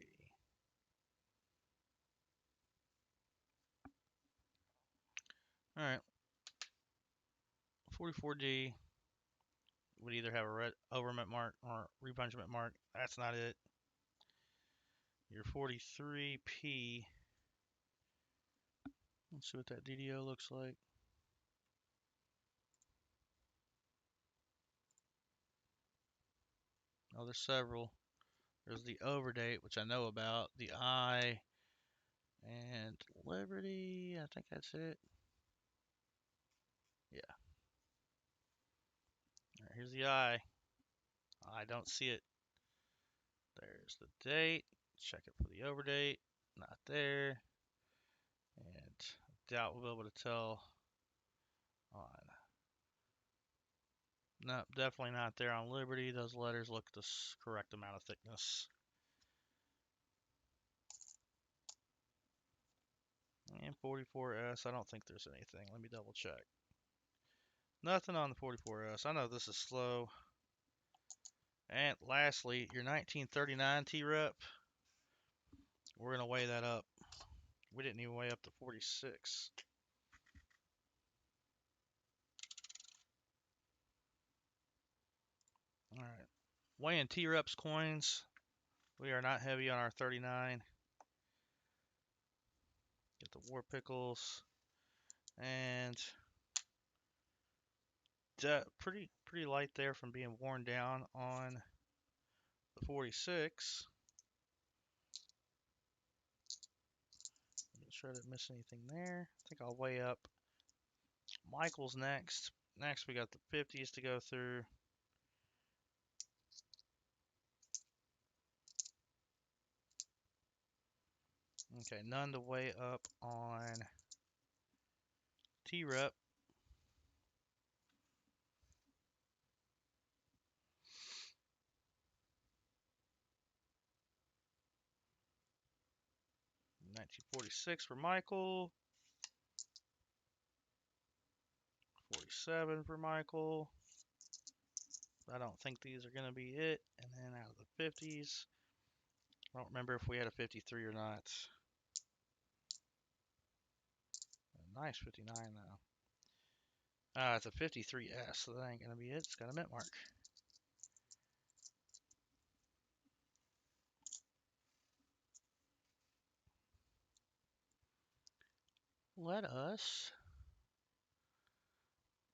All right, 44D would either have a red overmint mark or repungement mark. That's not it. Your 43P. Let's see what that DDO looks like. Oh, there's several. There's the overdate, which I know about. The I and Liberty. I think that's it. Yeah. All right, here's the I. I don't see it. There's the date. Check it for the overdate. Not there. And I doubt we'll be able to tell on. No, definitely not there on Liberty. Those letters look the correct amount of thickness. And 44S, I don't think there's anything. Let me double check. Nothing on the 44S. I know this is slow. And lastly, your 1939 T-Rep. We're going to weigh that up. We didn't even weigh up the 46. All right. Weighing T-Reps coins. We are not heavy on our 39. Get the War Pickles. And pretty light there from being worn down on the 46. Make sure I didn't miss anything there. I think I'll weigh up Michael's next. Next, we got the 50s to go through. Okay, none to weigh up on T-Rep. $19.46 for Michael. 47 for Michael. I don't think these are going to be it. And then out of the 50s, I don't remember if we had a 53 or not. A nice 59 though. It's a 53S, so that ain't going to be it. It's got a mint mark. Let us.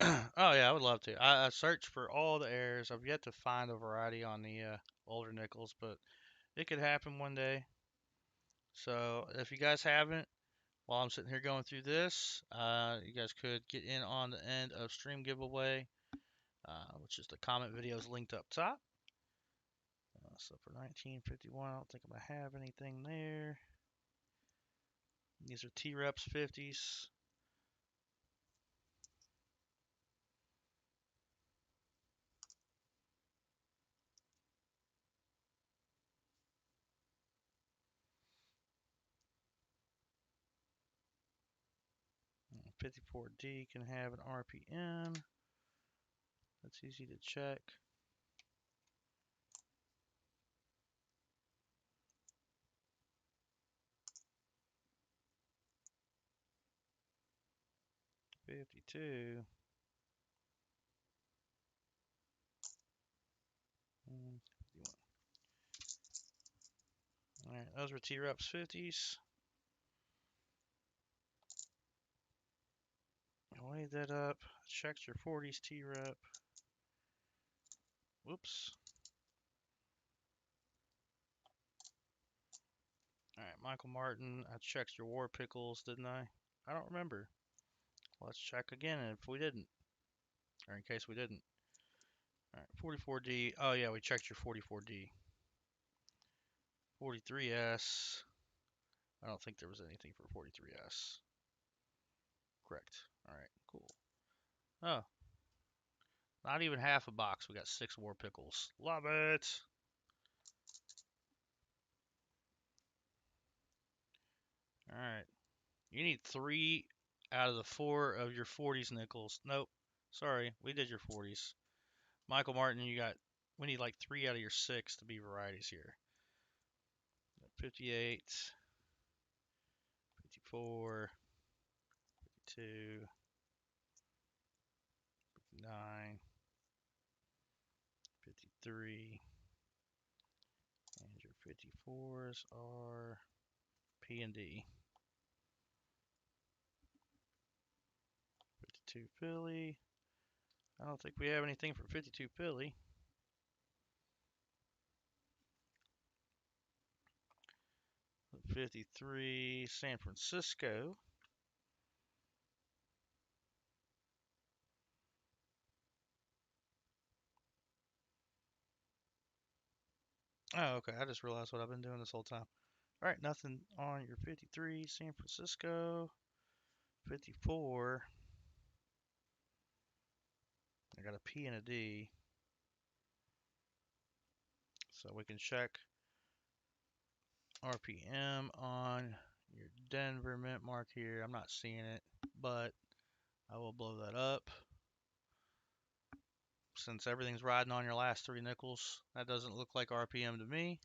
Oh yeah, Yeah, I would love to. I searched for all the errors. I've yet to find a variety on the older nickels, but it could happen one day. So if you guys haven't, while I'm sitting here going through this, you guys could get in on the end of stream giveaway, which is the comment videos linked up top. So for 1951, I don't think I'm gonna have anything there. These are T-Reps 50s. And 54D can have an RPM. That's easy to check. '52. All right, those were T-Reps 50s. Weigh that up. Check your 40s T-Rep. Whoops. All right, Michael Martin. I checked your war pickles, didn't I? I don't remember. Let's check again if we didn't, or in case we didn't. All right, 44D. Oh yeah, we checked your 44D. 43S. I don't think there was anything for 43S. Correct. All right, cool. Oh, not even half a box. We got 6 war pickles. Love it. All right. You need 3 out of the 4 of your 40s nickels. Nope. Sorry, we did your 40s. Michael Martin, we need like 3 out of your 6 to be varieties here. 58, 54, 52, 59, 53, and your 54s are P and D. 52 Philly. I don't think we have anything for 52 Philly. 53 San Francisco. Oh, okay. I just realized what I've been doing this whole time. All right, nothing on your 53 San Francisco. 54. I got a P and a D. So we can check RPM on your Denver mint mark here. I'm not seeing it, but I will blow that up. Since everything's riding on your last 3 nickels, that doesn't look like RPM to me.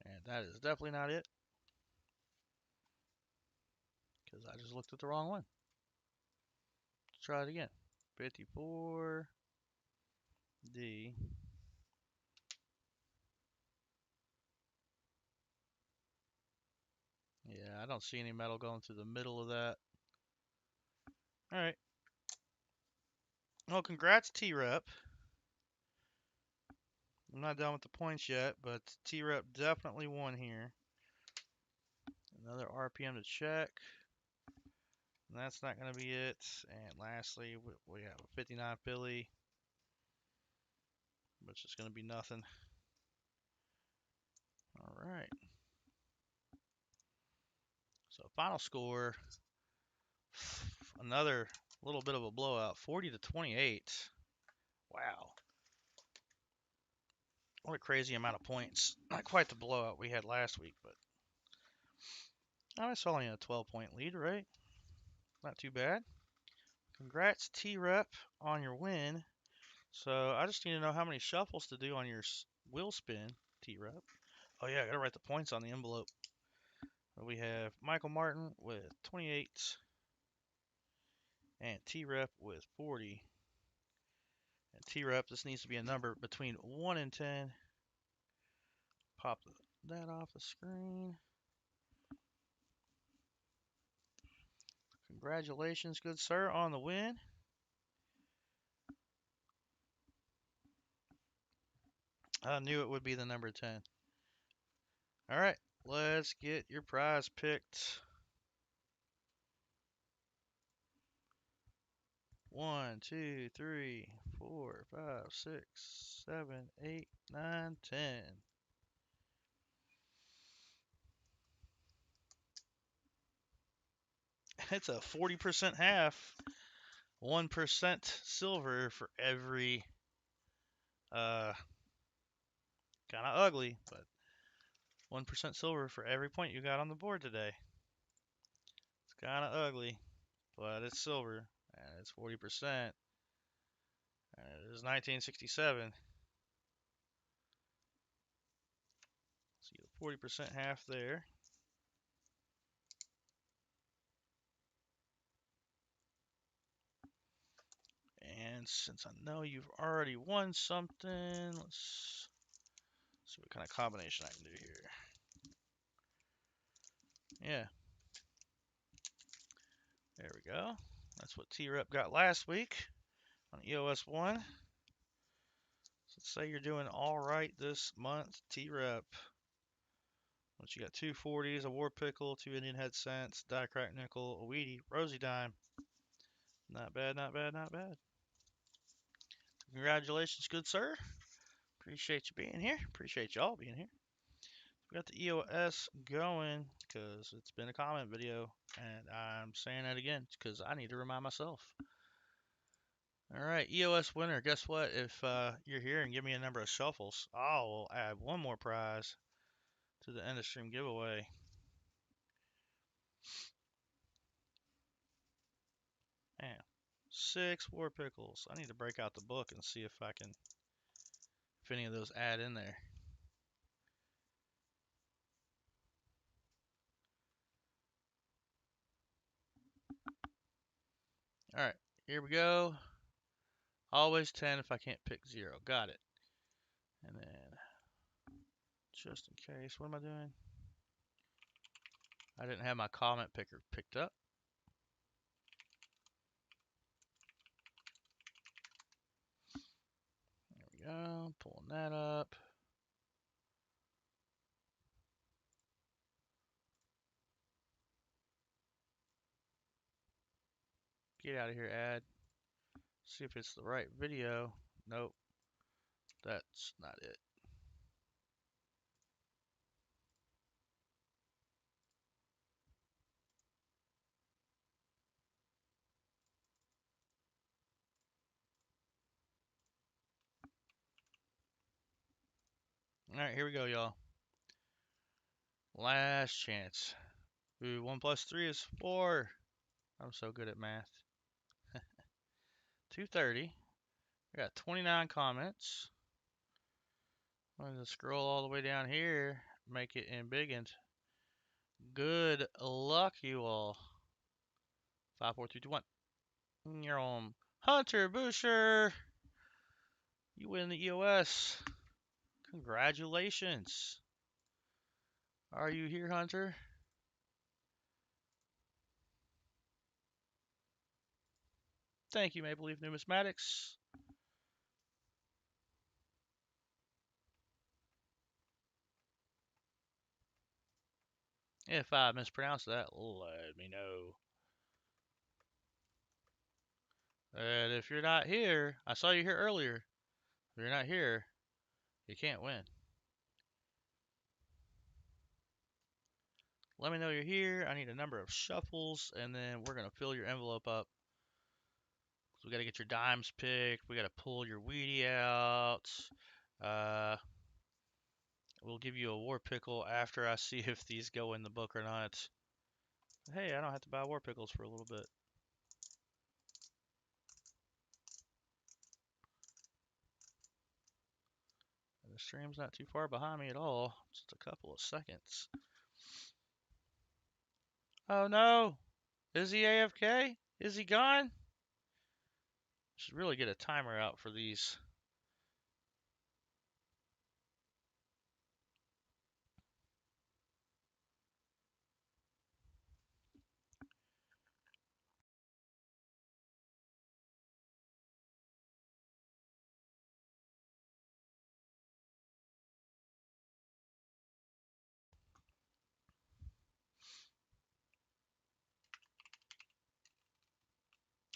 And that is definitely not it, because I just looked at the wrong one. Let's try it again. 54D. Yeah, I don't see any metal going through the middle of that. All right. Well, congrats, T-Rep. I'm not done with the points yet, but T-Rep definitely won here. Another RPM to check. And that's not going to be it. And lastly, we have a 59 Philly, which is going to be nothing. All right. So final score, another little bit of a blowout, 40-28. Wow. What a crazy amount of points. Not quite the blowout we had last week, but I saw only a 12-point lead, right? Not too bad. Congrats, T-Rep, on your win. So I just need to know how many shuffles to do on your wheel spin, T-Rep. Oh yeah, I gotta write the points on the envelope. We have Michael Martin with 28 and T-Rep with 40. And T-Rep, this needs to be a number between 1 and 10. Pop that off the screen. Congratulations, good sir, on the win. I knew it would be the number 10. All right, let's get your prize picked. 1, 2, 3, 4, 5, 6, 7, 8, 9, 10. It's a 40% half. 1% silver for every, kind of ugly, but 1% silver for every point you got on the board today. It's kind of ugly, but it's silver, and it's 40%. And it is 1967. So you get 40% half there. And since I know you've already won something, let's see what kind of combination I can do here. Yeah. There we go. That's what T-Rep got last week on EOS 1. So let's say you're doing all right this month, T-Rep. Once you got 2 40s, a War Pickle, 2 Indian Head Cents, Die Crack Nickel, a Weedy, Rosie Dime. Not bad, not bad, not bad. Congratulations, good sir. Appreciate you being here. Appreciate y'all being here. We got the EOS going because it's been a comment video, and I'm saying that again because I need to remind myself. All right, EOS winner. Guess what? If you're here and give me a number of shuffles, I will add one more prize to the end of stream giveaway. Man, 6 War Pickles. I need to break out the book and see if any of those add in there. All right, here we go. Always 10 if I can't pick 0. Got it. And then, just in case, what am I doing? I didn't have my comment picker picked up. There we go. Pulling that up. Get out of here, ad. See if it's the right video. Nope. That's not it. Alright, here we go, y'all. Last chance. Ooh, 1 plus 3 is 4. I'm so good at math. 230. I got 29 comments. I'm going to scroll all the way down here. Make it in big and good luck, you all. 5, 4, 3, 2, 1. You're on Hunter Busher. You win the EOS. Congratulations. Are you here, Hunter? Thank you, Maple Leaf Numismatics. If I mispronounce that, let me know. And if you're not here, I saw you here earlier. If you're not here, you can't win. Let me know you're here. I need a number of shuffles, and then we're going to fill your envelope up. So we got to get your dimes picked. We got to pull your weedy out. We'll give you a War Pickle after I see if these go in the book or not. Hey, I don't have to buy War Pickles for a little bit. The stream's not too far behind me at all. Just a couple of seconds. Oh no! Is he AFK? Is he gone? Should really get a timer out for these.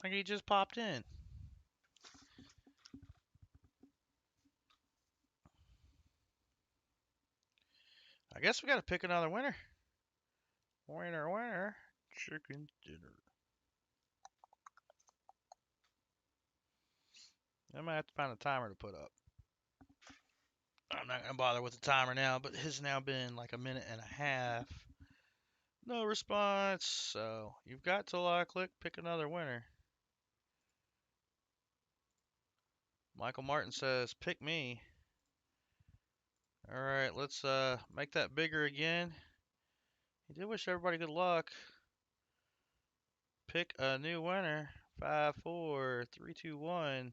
think he just popped in. I guess we got to pick another winner. Winner, winner. Chicken dinner. I might have to find a timer to put up. I'm not going to bother with the timer now, but it has now been like a minute and a half. No response. So you've got to click pick another winner. Michael Martin says, pick me. All right, let's make that bigger again. He did wish everybody good luck. Pick a new winner. 5, 4, 3, 2, 1.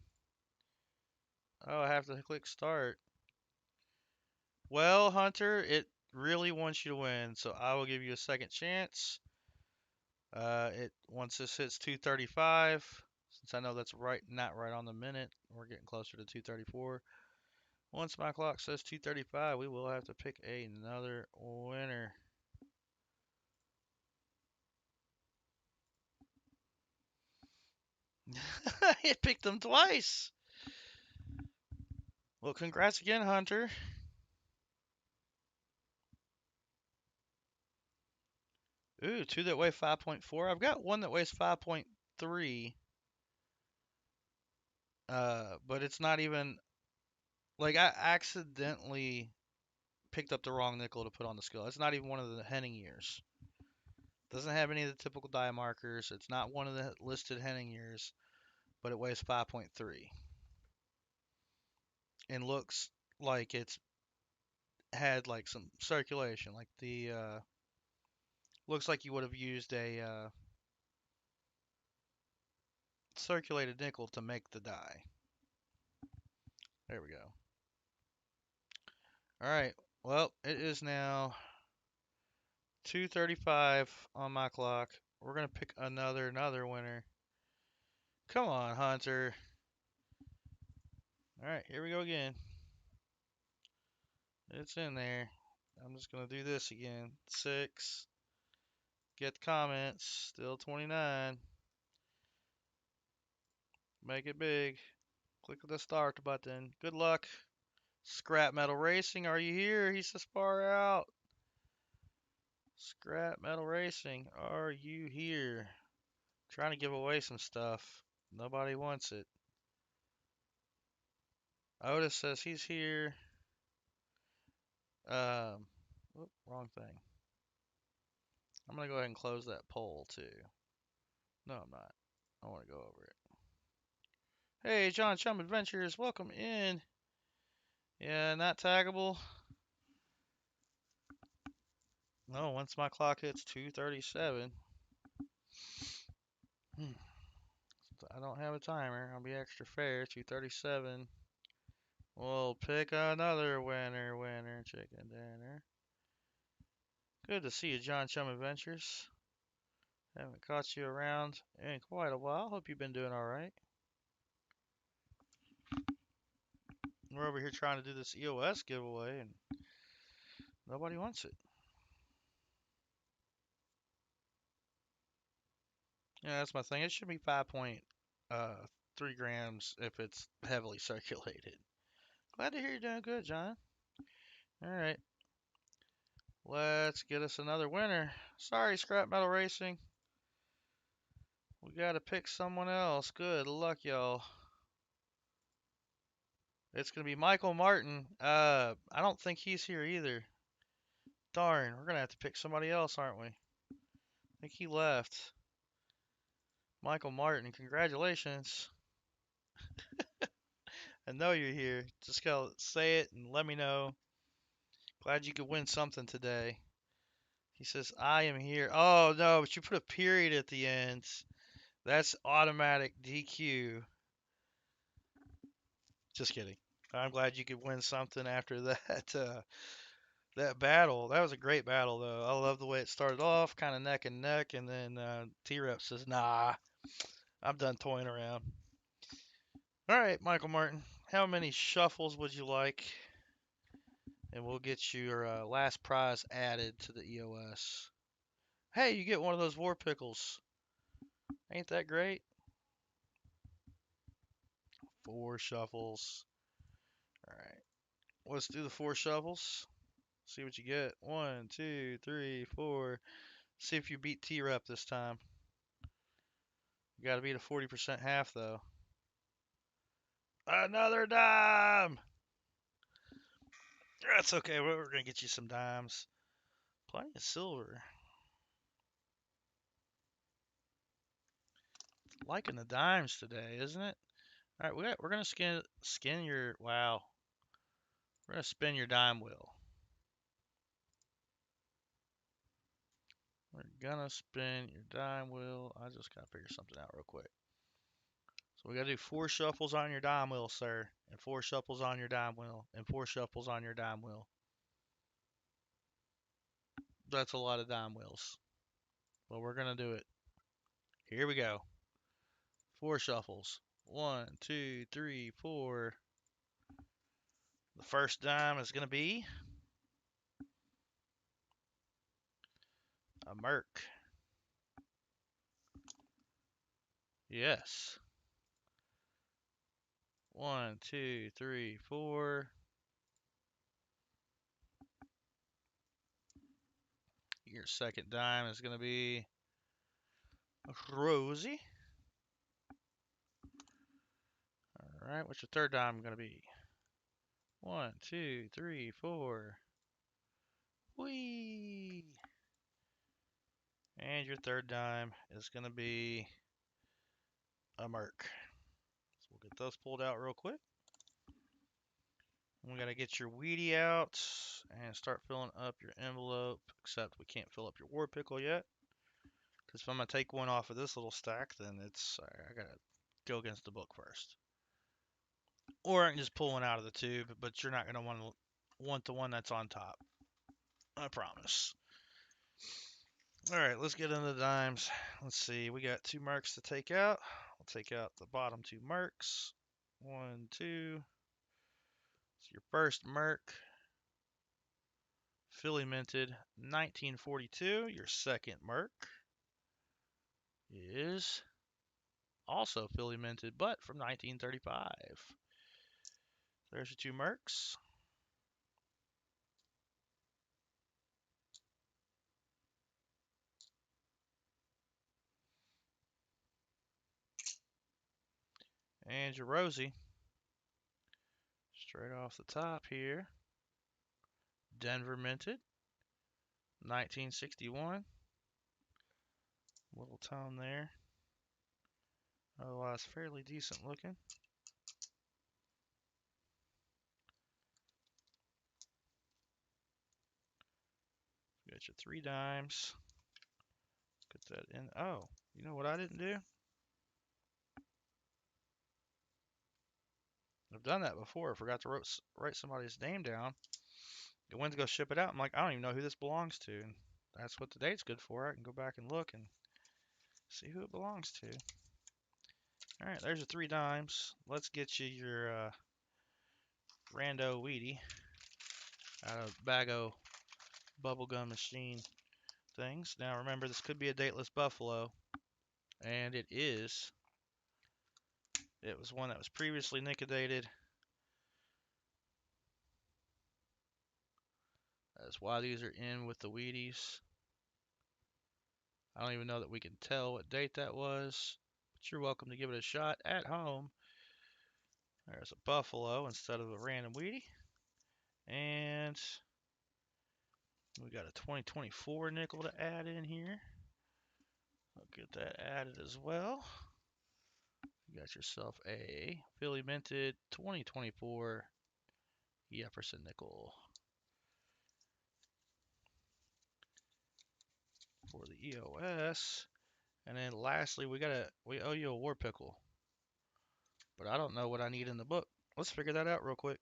Oh, I have to click start. Well, Hunter, it really wants you to win, so I will give you a second chance. Once this hits 2:35, since I know that's not right on the minute, we're getting closer to 2:34. Once my clock says 2:35, we will have to pick another winner. It picked them twice. Well, congrats again, Hunter. Ooh, two that weigh 5.4. I've got one that weighs 5.3. But it's not even like I accidentally picked up the wrong nickel to put on the scale. It's not even one of the Henning years. Doesn't have any of the typical die markers. It's not one of the listed Henning years, but it weighs 5.3 and looks like it's had like some circulation. Like the looks like you would have used a circulated nickel to make the die. There we go. All right. Well, it is now 2:35 on my clock. We're gonna pick another winner. Come on, Hunter. All right, here we go again. It's in there. I'm just gonna do this again. 6. Get the comments. Still 29. Make it big. Click the start button. Good luck. Scrap Metal Racing, are you here? He says far out. Scrap Metal Racing, are you here? Trying to give away some stuff. Nobody wants it. Otis says he's here. Wrong thing. I'm gonna go ahead and close that poll too. No, I'm not. I want to go over it. Hey, John Chum Adventures, welcome in. Yeah, not taggable. No, once my clock hits 2:37. I don't have a timer. I'll be extra fair. 2:37. We'll pick another winner, chicken dinner. Good to see you, John Chum Adventures. Haven't caught you around in quite a while. Hope you've been doing all right. We're over here trying to do this EOS giveaway, and nobody wants it. Yeah, that's my thing. It should be 5.3 grams if it's heavily circulated. Glad to hear you're doing good, John. All right. Let's get us another winner. Sorry, Scrap Metal Racing. We got to pick someone else. Good luck, y'all. It's going to be Michael Martin. I don't think he's here either. Darn, we're going to have to pick somebody else, aren't we? I think he left. Michael Martin, congratulations. I know you're here. Just gotta say it and let me know. Glad you could win something today. He says, I am here. Oh, no, but you put a period at the end. That's automatic DQ. Just kidding. I'm glad you could win something after that battle. That was a great battle, though. I love the way it started off, kind of neck and neck, and then T-Rep says, nah, I'm done toying around. All right, Michael Martin, how many shuffles would you like? And we'll get your last prize added to the EOS. Hey, you get one of those war pickles. Ain't that great? 4 shuffles. All right. Let's do the 4 shuffles. See what you get. 1, 2, 3, 4. See if you beat T-Rep this time. You got to beat a 40% half, though. Another dime! That's okay. We're going to get you some dimes. Plenty of silver. Liking the dimes today, isn't it? All right, we're going to skin your, wow. We're going to spin your dime wheel. We're going to spin your dime wheel. I just got to figure something out real quick. So we got to do 4 shuffles on your dime wheel, sir. And 4 shuffles on your dime wheel. And 4 shuffles on your dime wheel. That's a lot of dime wheels. But we're going to do it. Here we go. 4 shuffles. 1, 2, 3, 4. The first dime is going to be a Merc. Yes. 1, 2, 3, 4. Your second dime is going to be a Rosie. All right, what's your third dime going to be? 1, 2, 3, 4. Whee! And your third dime is going to be a Merc. So we'll get those pulled out real quick. We got to get your Wheatie out and start filling up your envelope, except we can't fill up your War Pickle yet. Because if I'm going to take one off of this little stack, then I got to go against the book first. Or I can just pull one out of the tube, but you're not going to want the one that's on top. I promise. All right, let's get into the dimes. Let's see. We got 2 marks to take out. We'll take out the bottom 2 marks. 1, 2. So your first Merc, Philly minted 1942. Your second Merc is also Philly minted, but from 1935. There's your 2 Mercs. And your Rosie, straight off the top here. Denver minted 1961. Little tone there. Otherwise, fairly decent looking. You got your 3 dimes. Get that in. Oh, you know what I didn't do? I've done that before. I forgot to write somebody's name down. I went to go ship it out. I'm like, I don't even know who this belongs to. And that's what the date's good for. I can go back and look and see who it belongs to. All right, there's your 3 dimes. Let's get you your Rando Wheatie out of Bago bubblegum machine things. Now remember, this could be a dateless buffalo, and it is. It was one that was previously liquidated. That's why these are in with the Wheaties. I don't even know that we can tell what date that was, but you're welcome to give it a shot at home. There's a buffalo instead of a random Wheatie. And we got a 2024 nickel to add in here. I'll get that added as well. You got yourself a Philly minted 2024 Jefferson nickel for the EOS. And then lastly, we owe you a War Pickle. But I don't know what I need in the book. Let's figure that out real quick.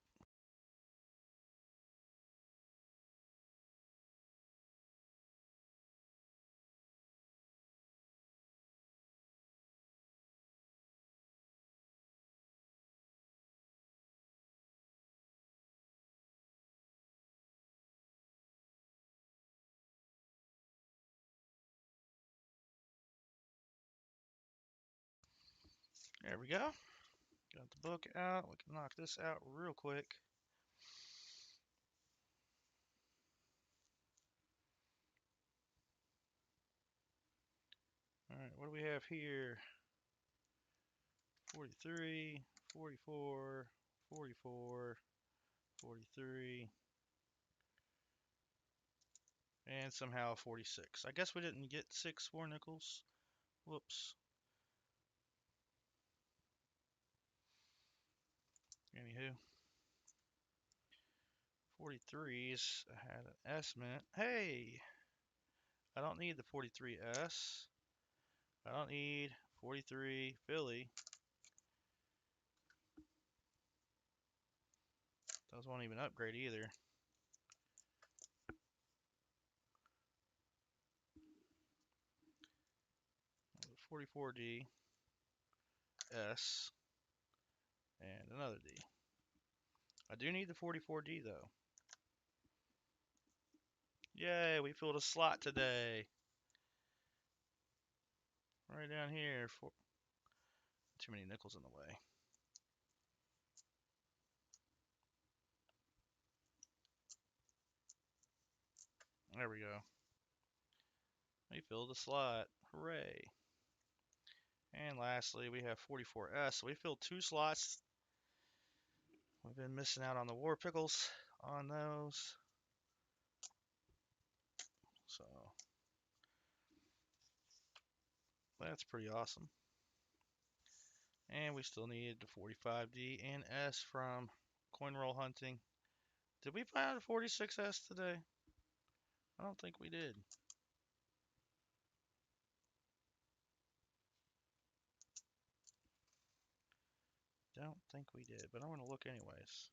There we go. Got the book out. We can knock this out real quick. Alright, what do we have here? 43, 44, 44, 43, and somehow 46. I guess we didn't get 6 4 nickels. Whoops. Anywho. 43s had an S mint. Hey! I don't need the 43S. I don't need 43 Philly. Those won't even upgrade either. 44D, S, and another D. I do need the 44D though. Yay, we filled a slot today. Right down here. Too many nickels in the way. There we go. We filled a slot. Hooray. And lastly, we have 44S. So we filled 2 slots. We've been missing out on the war pickles on those. So that's pretty awesome. And we still needed the 45D and S from coin roll hunting. Did we find a 46S today? I don't think we did. Don't think we did, but I'm going to look anyways.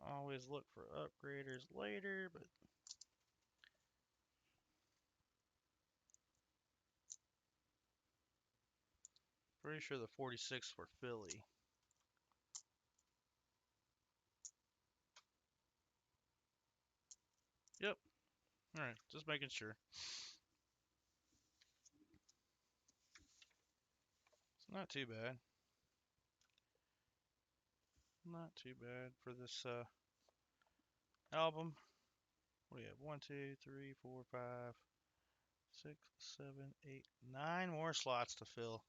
Always look for upgraders later, but pretty sure the 46 for Philly. Yep. Alright, just making sure. It's not too bad. Not too bad for this album. What do we have? 1, 2, 3, 4, 5, 6, 7, 8, 9 more slots to fill.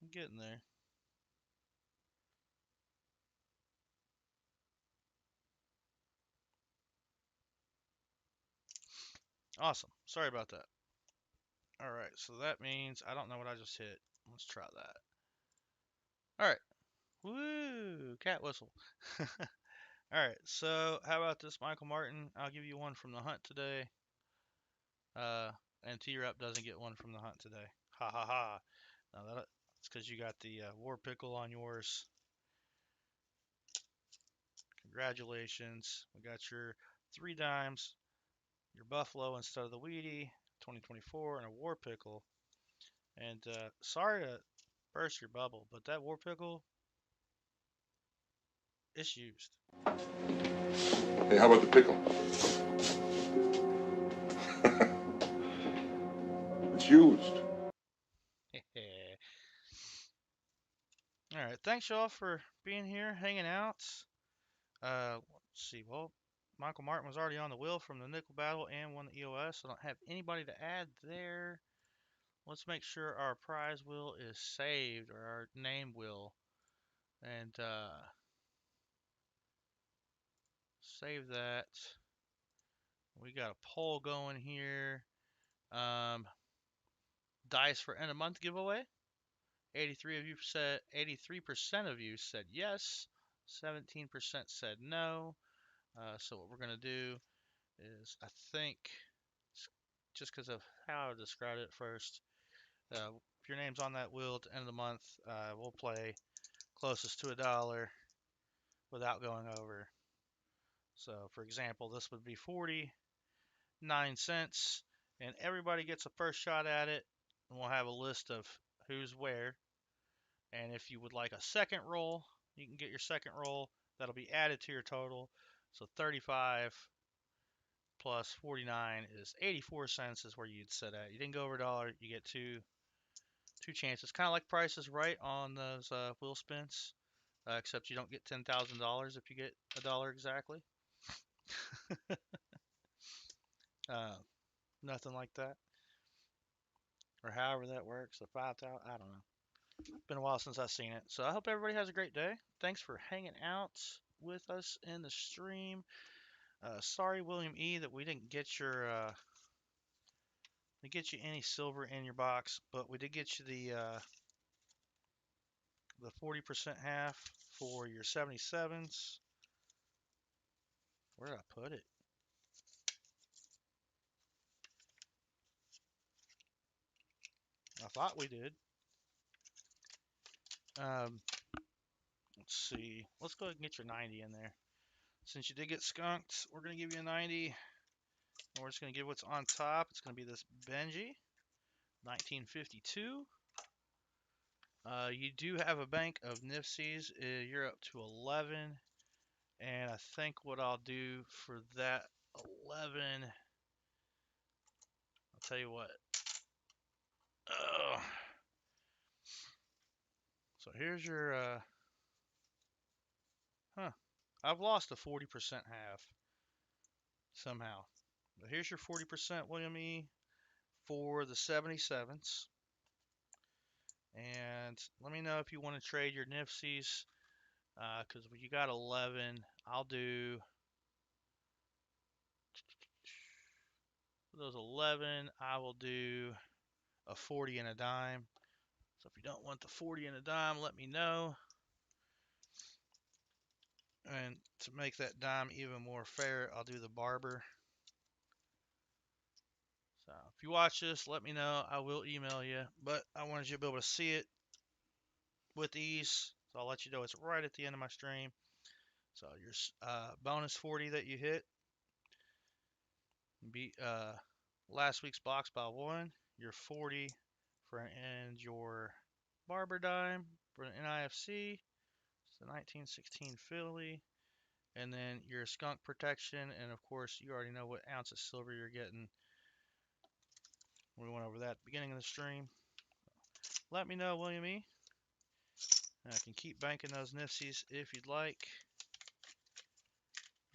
I'm getting there. Awesome. Sorry about that. Alright, so that means I don't know what I just hit. Let's try that. Alright. Woo! Cat whistle. Alright, so how about this, Michael Martin? I'll give you one from the hunt today. And T-Rep doesn't get one from the hunt today. Ha ha ha. Now that's because you got the war pickle on yours. Congratulations. We got your 3 dimes, your buffalo instead of the weedy, 2024, and a war pickle. And sorry to burst your bubble, but that war pickle, it's used. Hey, how about the pickle? It's used. All right, thanks y'all for being here, hanging out. Let's see. Well, Michael Martin was already on the wheel from the nickel battle and won the EOS. I don't have anybody to add there. Let's make sure our prize wheel is saved, or our name wheel, and save that. We got a poll going here. Dice for end of month giveaway. 83% of you said yes. 17% said no. So what we're gonna do is, I think, just because of how I described it first, if your name's on that wheel at the end of the month, we'll play closest to $1 without going over. So, for example, this would be 49 cents, and everybody gets a first shot at it, and we'll have a list of who's where. And if you would like a second roll, you can get your second roll That'll be added to your total. So 35 plus 49 is 84 cents is where you'd sit at. You didn't go over a dollar. You get two chances. Kind of like Price is Right on those wheel spins, except you don't get $10,000 if you get a dollar exactly. uh, Nothing like that, or however that works. The 5,000. I don't know. Been a while since I've seen it. So I hope everybody has a great day. Thanks for hanging out with us in the stream. Sorry, William E, that we didn't get any silver in your box, but we did get you the 40% half for your 77s. Where did I put it? I thought we did. Um, let's see. Let's go ahead and get your 90 in there. Since you did get skunked, we're going to give you a 90. And we're just going to give what's on top. It's going to be this Benji, 1952. You do have a bank of Nifsies. You're up to 11. And I think what I'll do for that 11, I'll tell you what. So here's your, I've lost a 40% half somehow. But here's your 40%, William E, for the 77s. And let me know if you want to trade your Nifsies, because you got 11. I'll do, for those 11, I will do a 40 and a dime. So if you don't want the 40 and a dime, let me know. And to make that dime even more fair, I'll do the barber. So if you watch this, let me know. I will email you, but I wanted you to be able to see it with ease. So I'll let you know it's right at the end of my stream. So your bonus 40 that you hit beat last week's box by one. Your 40 for and your barber dime for an NIFC. It's the 1916 Philly. And then your skunk protection, and of course you already know what ounce of silver you're getting. We went over that at the beginning of the stream. Let me know, William E. And I can keep banking those Nifsies if you'd like.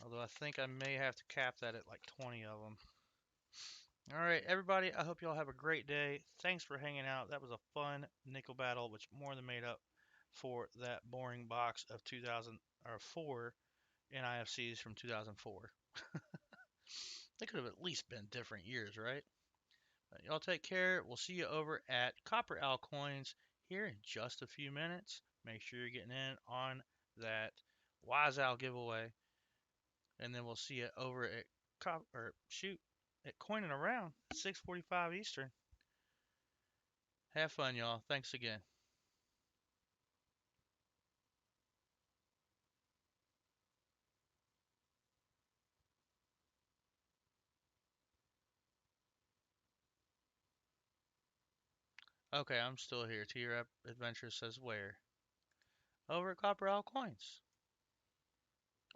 Although I think I may have to cap that at like 20 of them. All right, everybody, I hope y'all have a great day. Thanks for hanging out. That was a fun nickel battle, which more than made up for that boring box of 2004 NIFCs from 2004. They could have at least been different years, right? Y'all take care. We'll see you over at Copper Owl Coins here in just a few minutes. Make sure you're getting in on that Wise Owl giveaway. And then we'll see you over at at Coining Around 6:45 Eastern. Have fun, y'all. Thanks again. Okay, I'm still here. T-Rap Adventure says where? Over at Copper Owl Coins.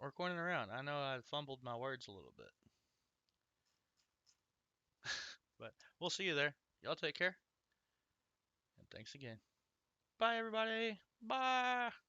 Or Coining Around. I know I fumbled my words a little bit. But we'll see you there. Y'all take care. And thanks again. Bye, everybody. Bye.